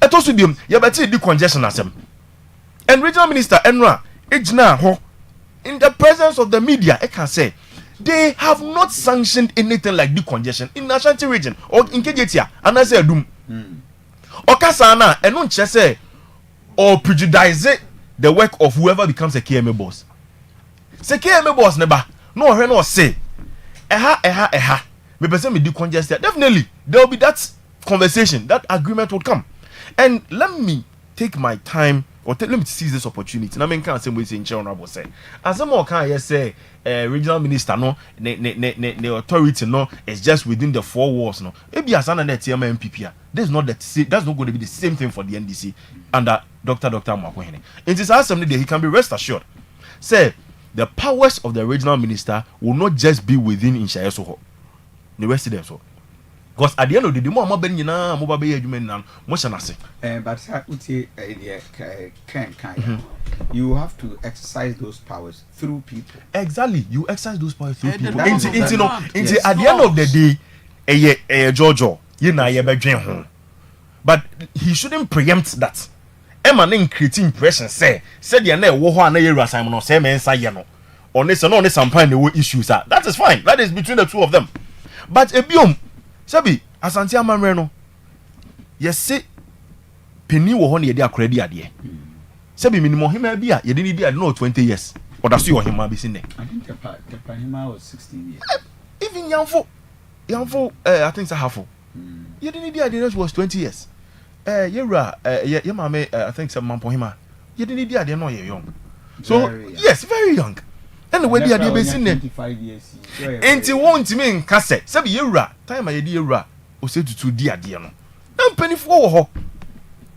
Et also dim yabati di congestion asem. And regional minister Enra ejna ho in the presence of the media I can say they have not sanctioned anything like the congestion in Ashanti region or in Kejetia and I say dum. Okasa na enu nche say or prejudice the work of whoever becomes a KMA boss. Say KMA boss neba no he no say eha me person me di congestion definitely there will be that conversation, that agreement will come. And let me take my time, or let me seize this opportunity. I mean, can't say we say in Honorable say. As some more can say, regional minister no, the authority no, is just within the 4 walls no. Maybe Asante net TMA MPP. That's not going to be the same thing for the NDC under Dr. Mwakwehene. In this assembly, he can be rest assured. Say the powers of the regional minister will not just be within Inshaye Soho. The rest of them so. Because at the end of the day, more ben yina mo ba be adwuma nan mo hye nase. But you have to exercise those powers through people. Exactly, you exercise those powers through people. Into at the end of the day, Jojo, you na ye bedwen ho. But he shouldn't preempt that. Emma nen create impression say the na wo ho ana ye Simon no say men say no. On this no sampan ne wo issues are. That is fine. That is between the two of them. But ebiom Sabi, Asante amamre no. Yes, say penny wo ho na ye de akora di ade. Sabi minimum him be a ye de ni di ade no 20 years. Or that's you him be seen there. I think the Panama was 16 years. Even Yanfo I think so half. Ye de ni di ade was 20 years. Yera ye mama I think some man po him. Ye de ni di ade no ye young. So yes, very young. And the way they are be seen there 25 years. Enti won't mean kase. Sabi yera time I di yera o say to di ade no. Na mpanifo wo ho.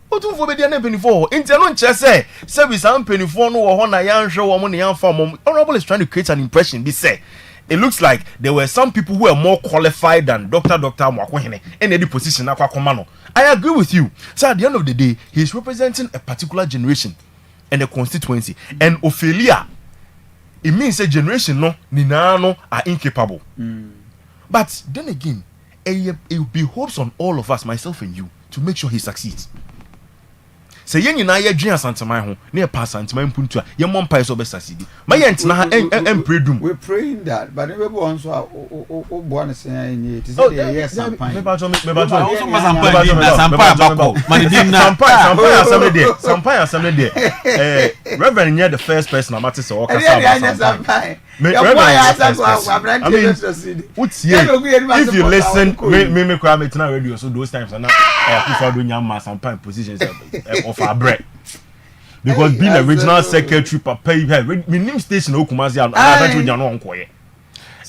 Otumfo be dia na mpanifo ho. Enti no nche say sabi some mpanifo no wo ho na yanhwe wo mo na yanfa mo. Honorable is trying to create an impression be say it looks like there were some people who were more qualified than Dr. Mwakwehene in any position akwa no. I agree with you. So at the end of the day, he is representing a particular generation and a constituency. And Ophelia, it means a generation no nina no are incapable. But then again, it behoves on all of us, myself and you, to make sure he succeeds. Say yen na ye dwen asanteman ho na ye pass asanteman puntu a ye mompa so be succeed. Ma ye ntina ha empredum. We praying that, but we go on so o bo na say any it is the yes sampan. Me ba jo also sampan abako. Sampan assembly there. Reverend near the first person I'm at say o kasa sampan. I mean, if you listen, me cry me tonight radio so those times and now people do nyam sampan positions of our bread. Because being a regional secretary, papa, my name station Okumazi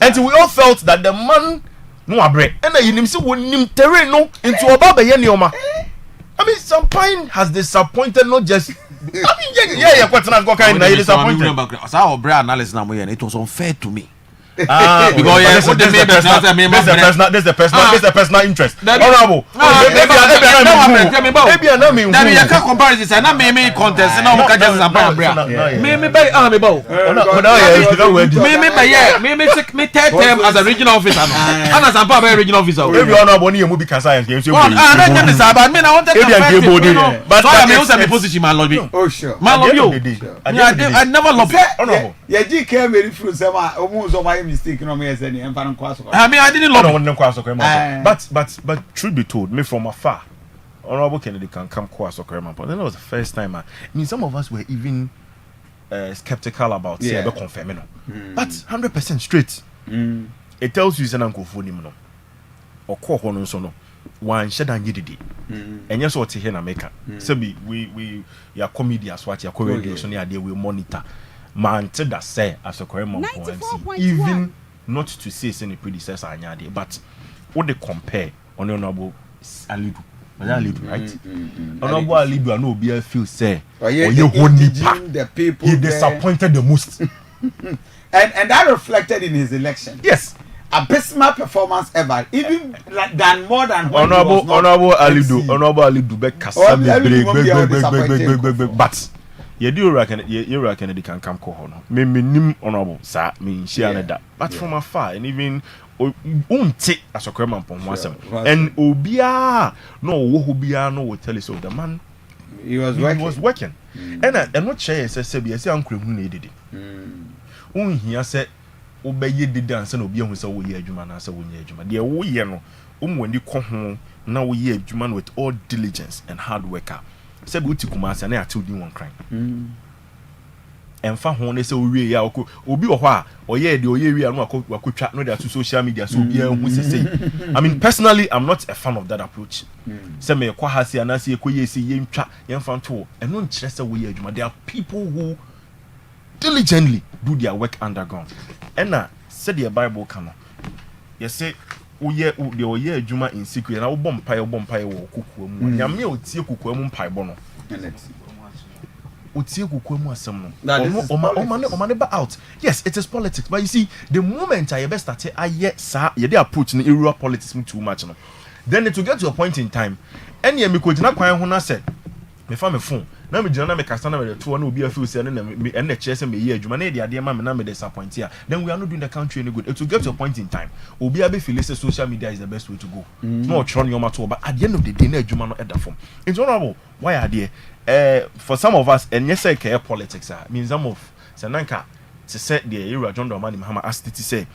and we all felt that the man no bread. And then you see when him terrain no into a baba yenioma. I mean, Sampan has disappointed not just. I mean, yeah, quite not go kind of disappointed. Our bread analysis now, it was unfair to me. Because this is the personal interest. Honorable. Maybe I can't comparison. I me contest. No, I just me third term as a regional officer. And as a regional officer. Maybe honorable ni emu bi kasa and game. I wanted to but so I may also be position my lobby. Oh sure. My lobby. I never lobby. Honorable. Yeah, GK very fruit say almost my mistake no me say ni emfa no kwaso. I mean I didn't lobby. But truth be told, me from afar, Honorable Kennedy can come kwaso Koreman. But that was the first time. I mean some of us were even skeptical about say be confirm no. But 100% straight. It tells you say na nkofo nim no. Okọ ho no so no. One shed and yididi. And yes, what here in America. So we are comedians, what you are radio, so near we monitor. Man, that say as a Korean even not to say any predecessor anyade, but what they compare on honorable Alidu. Right? Honorable Alidu and no be feel say the people he disappointed the most. and that reflected in his election. Yes. Abysmal performance ever, even than more than honorable Alidu be kasa but you do reckon Kennedy can come call no me nim honorable sir me share that but from afar and even unti as a crema pon wasem and obia no wo bia no will tell you so the man he was working and not share say be say ankremu na edidi unhia say obeye de dance na obi ehun say wo ye adwuma na say wo nye adwuma de wo ye no umwani ko ho na wo ye adwuma with all diligence and hard worker say be utikuma ase na ate odi won kran emfa ho ne say owie ya obi wo ho a oye de oye wi anu akotwa no dey to social media so obi ehun say I mean personally I'm not a fan of that approach say me kwa ha se na say ekoye say yentwa yemfa nto eno nkire say wo ye adwuma there are people who diligently do their work underground. And said the Bible can. You say, oh yeah, the oye adwuma in secret. Na wo empire wo kukuo. Ya me otie kukuo mu mpai bono. Otie kukuo mu asem no. Omane ba out. Yes, it is politics, but you see, the moment I best start sir, you dey approach in area politics too much no. Then it will get to a point in time. Any me ko gina kwan ho na said, me fa me phone. Na me jina na me kasa na me to na obi afi say na me and chese me ye adwuma na de ade ma me na me disappoint here. Then we are not doing the country any good. It will get to a point in time. Obi abi feel say social media is the best way to go. No try your matter, but at the end of the day na adwuma no eda form. It's honorable. Why are there? For some of us and yes say care politics means some of sananka to say the area John Dramani Mahama asked to say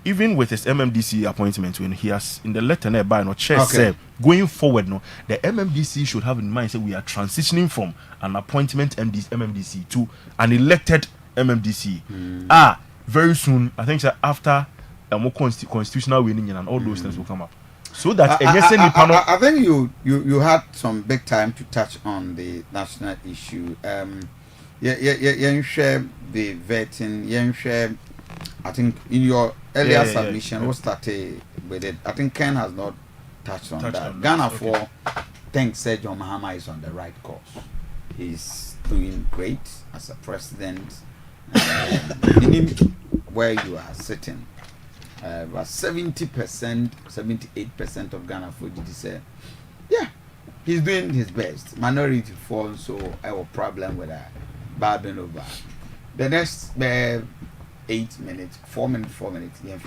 even with his MMDC appointment when he has in the letter nearby no chair said going forward no the MMDC should have in mind say we are transitioning from an appointment MMDC to an elected MMDC very soon I think after constitutional winning and all those things will come up so that I think you had some big time to touch on the national issue you share the vetting you share I think in your earlier submission, we'll start with it. I think Ken has not touched on that. Ghana for thanks John Mahama is on the right course. He's doing great as a president. Where you are sitting, about 70%, 78% of Ghana for did say, yeah, he's doing his best. Minority falls, so I have a problem with that. Barbing over. The next 8 minutes, 4 minutes, yeah,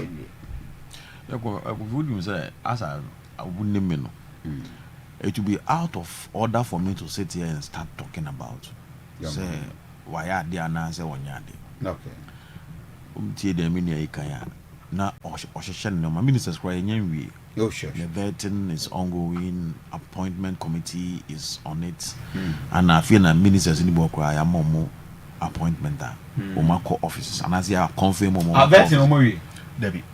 would say as I wouldn't know. It will be out of order for me to sit here and start talking about say why are there now say one yard. Okay. The mini kaya na no my ministers crying we. The vetting is ongoing, appointment committee is on it, and I feel that ministers in the book cry more appointment that Omako offices and as you are confirm Debbie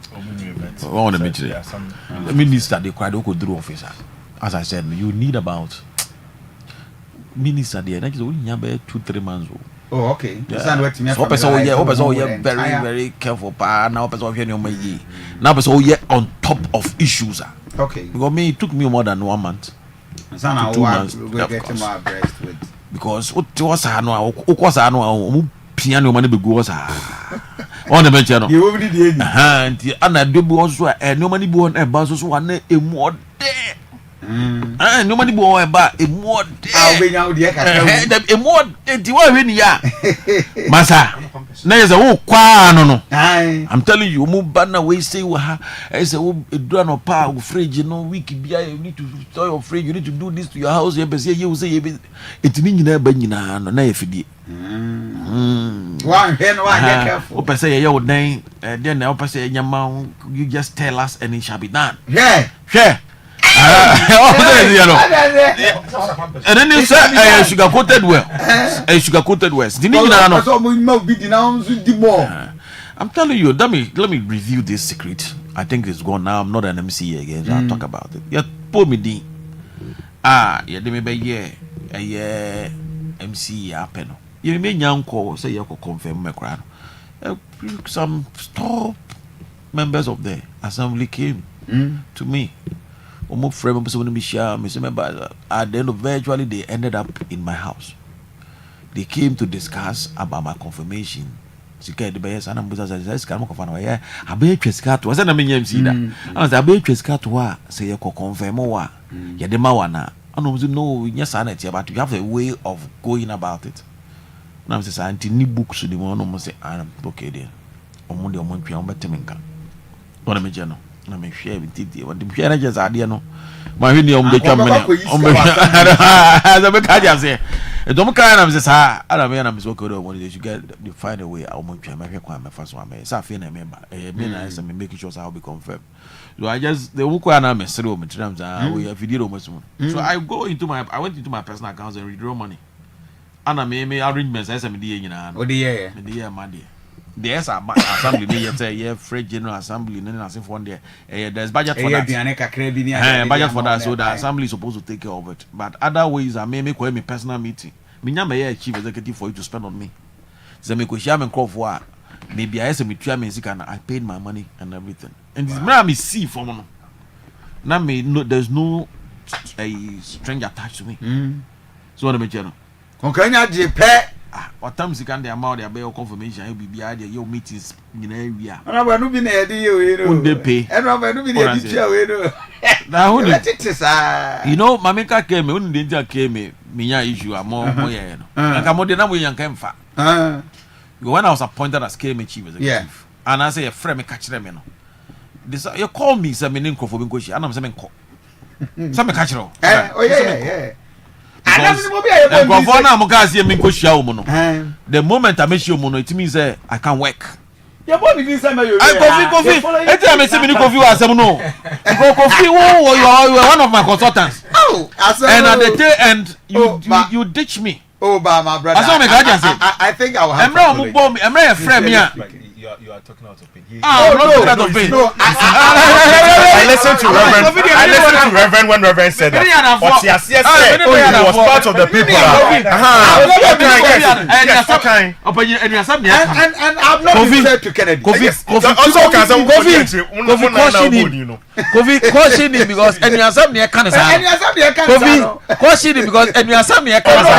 one of the minister they cried go through officer as I said you need about minister there that is only about 2-3 months oh okay so person very careful pa now person here no may now person on top of issues okay because me it took me more than 1 month and 2 months we get him abreast with because what was no piano money be go On the bench no. You will be the Nti ana dobu also no money bi on e ba so wane emu ode. No money bi on e ba emu ode. Ah we nya ode ka. Emu ode nti wa hwe ni ya. Masa. Na yeze wo kwa no. I'm telling you mu ba na we say wa ha say wo edura no pa wo fridge no week bia you need to store your fridge, you need to do this to your house. You say you say etini nyina ba nyina no na ye fidie. One hen one careful. Open say you then open say you just tell us and it shall be done. Yeah. Yeah. And then you say sugar coated well. Sugar coated well. I'm telling you, let me review this secret. I think it's gone now. I'm not an MC again, so I'll talk about it. Yeah, pull me D. Yeah, me be yeah, MC happen. You may young call say you could confirm my crowd. Some top members of the assembly came to me. Almost friend members when me share me say at the end of virtually they ended up in my house. They came to discuss about my confirmation. Sika de beyes ana mbuza za sika mo confirm ya abe twesika to na me MC da. I say abe twesika to a say you confirm wa ya de ma wa na. No yes sanity but you have a way of going about it. Now say anti ni books the one no say I'm okay there. Omo de omo twa obetemenka. Wona me je no. Na me hwe bi titi won de hwe na je za de no. Ma hwe ni omo de twa me. Omo za be ka ja say. E do mo ka na me say sa ara me na me so ko do one you get you find a way omo twa me hwe kwa me fa so am. Sa fe na member. Me na say me make sure say I will be confirmed. So I just the wuko na me sere o me tram za we video o mo so. So I went into my personal accounts and withdraw money. Ana me arrangements I say me dey nyina no. O dey me dey ma dey. There's a assembly me yet Fred General Assembly and as if one day there's budget for that. Budget for that, so the assembly is supposed to take care of it. But other ways I may make a personal meeting. Me nyama chief executive for you to spend on me. So me ko share me crop for maybe I say me try me and I paid my money and everything. And this man me see for no. Now me no there's no a stranger attached to me. So what me channel. Konkanya je pe what time can the amount there be your confirmation you be there your meetings in area. Ana ba no bi na ye de you know. Won't they pay? Ana ba no bi na ye di tia we no. Na who you know mameka came who dey came me nya issue more ye no. Nka mo dey na mo yanka mfa. When I was appointed as KM chief executive and I say a friend me catch them no. This you call me say me nko for binko shi ana me say me nko. Say me catch ro. Oh yeah. The moment I make you mono, it means I can work. Your body didn't say you. Kofi. Every time I see me Kofi was no. Kofi, you are one of my consultants. Oh, and at the end, you ditch me. Oh, my brother. I think I will have. I'm not a friend here. You are talking out of pain. No. I listened to Reverend when Reverend said that. But he was part of the people. And I've not been said to Kennedy. Kofi caution him because any asam near Canada. Kofi caution him because any asam near Canada.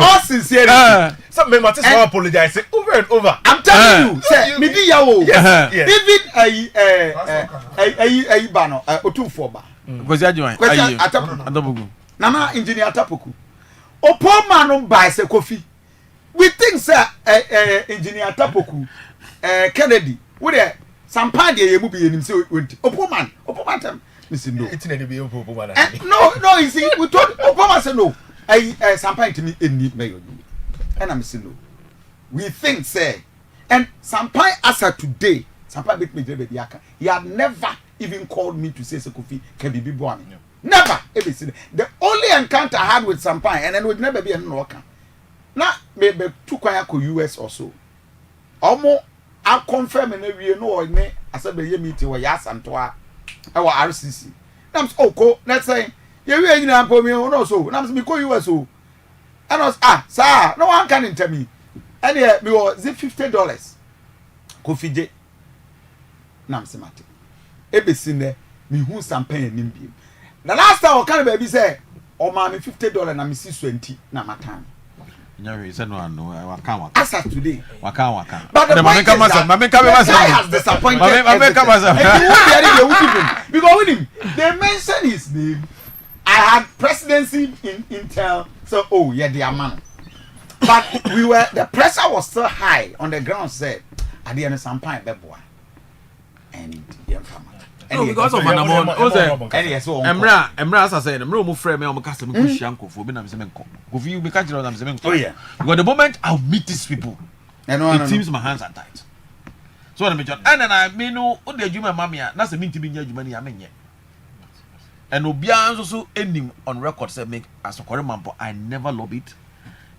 All sincerity. Some members apologize over and over. I'm telling you, say me di yawo. Even a bano otumfoba. Because you join. Atapuku. Nana engineer Atapuku. Opo man buy say Kofi. We think say engineer Atapuku Kennedy. We there some pan dey mu be enim say Opo man time. Listen no. It's not be Opo man. No, you see we told Opo man say no. Sampai to me any mayo. And I'm saying no. We think say and Sampai as of today, Sampai make me dread yaka. He had never even called me to say Kofi can be born. Never ever seen. The only encounter I had with Sampai and then would never be a worker. Now maybe 2 kwaya ko US or so. Omo I confirm and we know me as a be meeting where Yasantoa our RCC. Now oh let's say you ain't na for me no so na me call you so and us sir no one can tell me and here me was $50 Kofi je na me mate e be sin there me hu sampan anim bi the last time o kan baby say o ma me $50 na me see 20 na matan Nyari said no, waka. As of today. Waka. But the point is that the guy has disappointed everything. And you won't hear it, they won't give him. Because with him, they mentioned his name. I had presidency in Intel, so oh yeah, they are man. But the pressure was so high on the ground. Said, "I didn't some pine beboa," and yeah, no, because of Manamon, Emra, as I said, Emra mo frame me on customer Kushan Kofi, be na me se menko. Kofi, you be catching on me se menko. Oh yeah. Because the moment I'll meet these people, it seems my hands are tight. So when I mention, and then I mean no, o de adwuma mamia, na se minti bi nya adwuma ni amenye. And Obia also ending on record say make as a Korean man, but I never lobby it.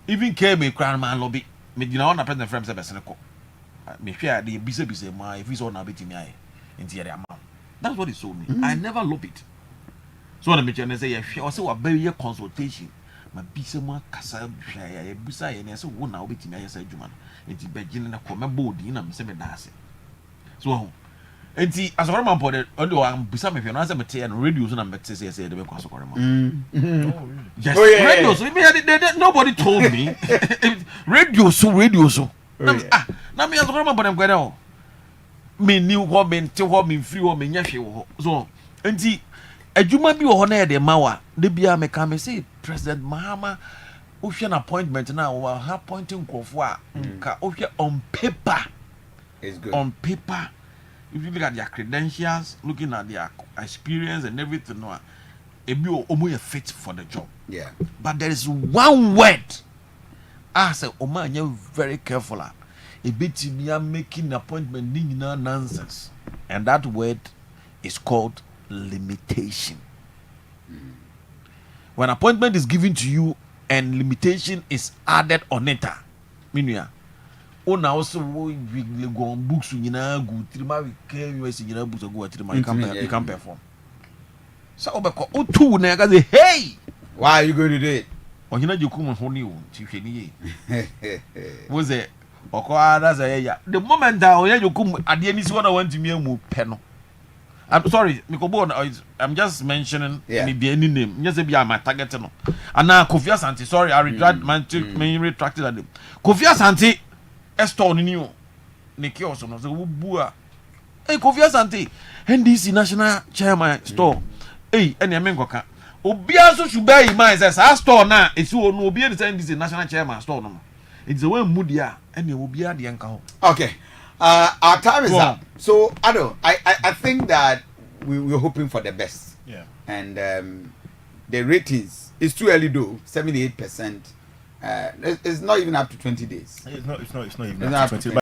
Even came a crown man lobby. Me you know on present frame say person ko. Me share the bise my if it's on a bit in here into the amount. That's what he told me. I never lobby it. So when I mention say yeah, also a very consultation. My bise mo kasa share busa and say wo na obit me say adwuma. Enti begin na come board na me say me dance. So enti as a man for the only one busa me fi na say me tell radio so na me say the be kwaso korema. Yes. Oh, yeah, radio so nobody told me. radio so. Na me as a man for them kweda me new ho me nte ho me free ho me nya hwe ho. So enti adwuma bi wo ho na e de mawa de bia me ka me say President Mahama o hwe an appointment na wo ha appointing krofo a ka o hwe on paper. It's good. On paper. If you look at their credentials, looking at their experience and everything, no, it be almost fit for the job. Yeah. But there is one word. I say, man, you're very careful. A bit me are making an appointment, nonsense, and that word is called limitation. When appointment is given to you and limitation is added on it, meaning. Oh, now also we go on books you know good trima we can you see you books go trima you can perform. So obeko o two na ga say hey, why are you going to do it? O hina jokum ho ni o ti hwe ni ye. Wo say oko ada say ya. The moment that o ya jokum ade ni si wona want me amu pe no. I'm sorry, I'm just mentioning maybe any name. Just be my target no. And now Kofi Asante, sorry, I retracted that name. Kofi Asante Estor ni o neki also no so bua eh Kofi Asante NDC national chairman store eh ene me nkoka obia so should buy man say store na esi o no obia dey NDC national chairman store no it's the way mood ya ene obia dey nka ho. Okay, our time is up. So I think that we're hoping for the best. Yeah. And the ratings is too early though, 78%. It's not even up to 20 days. It's not even up to 20.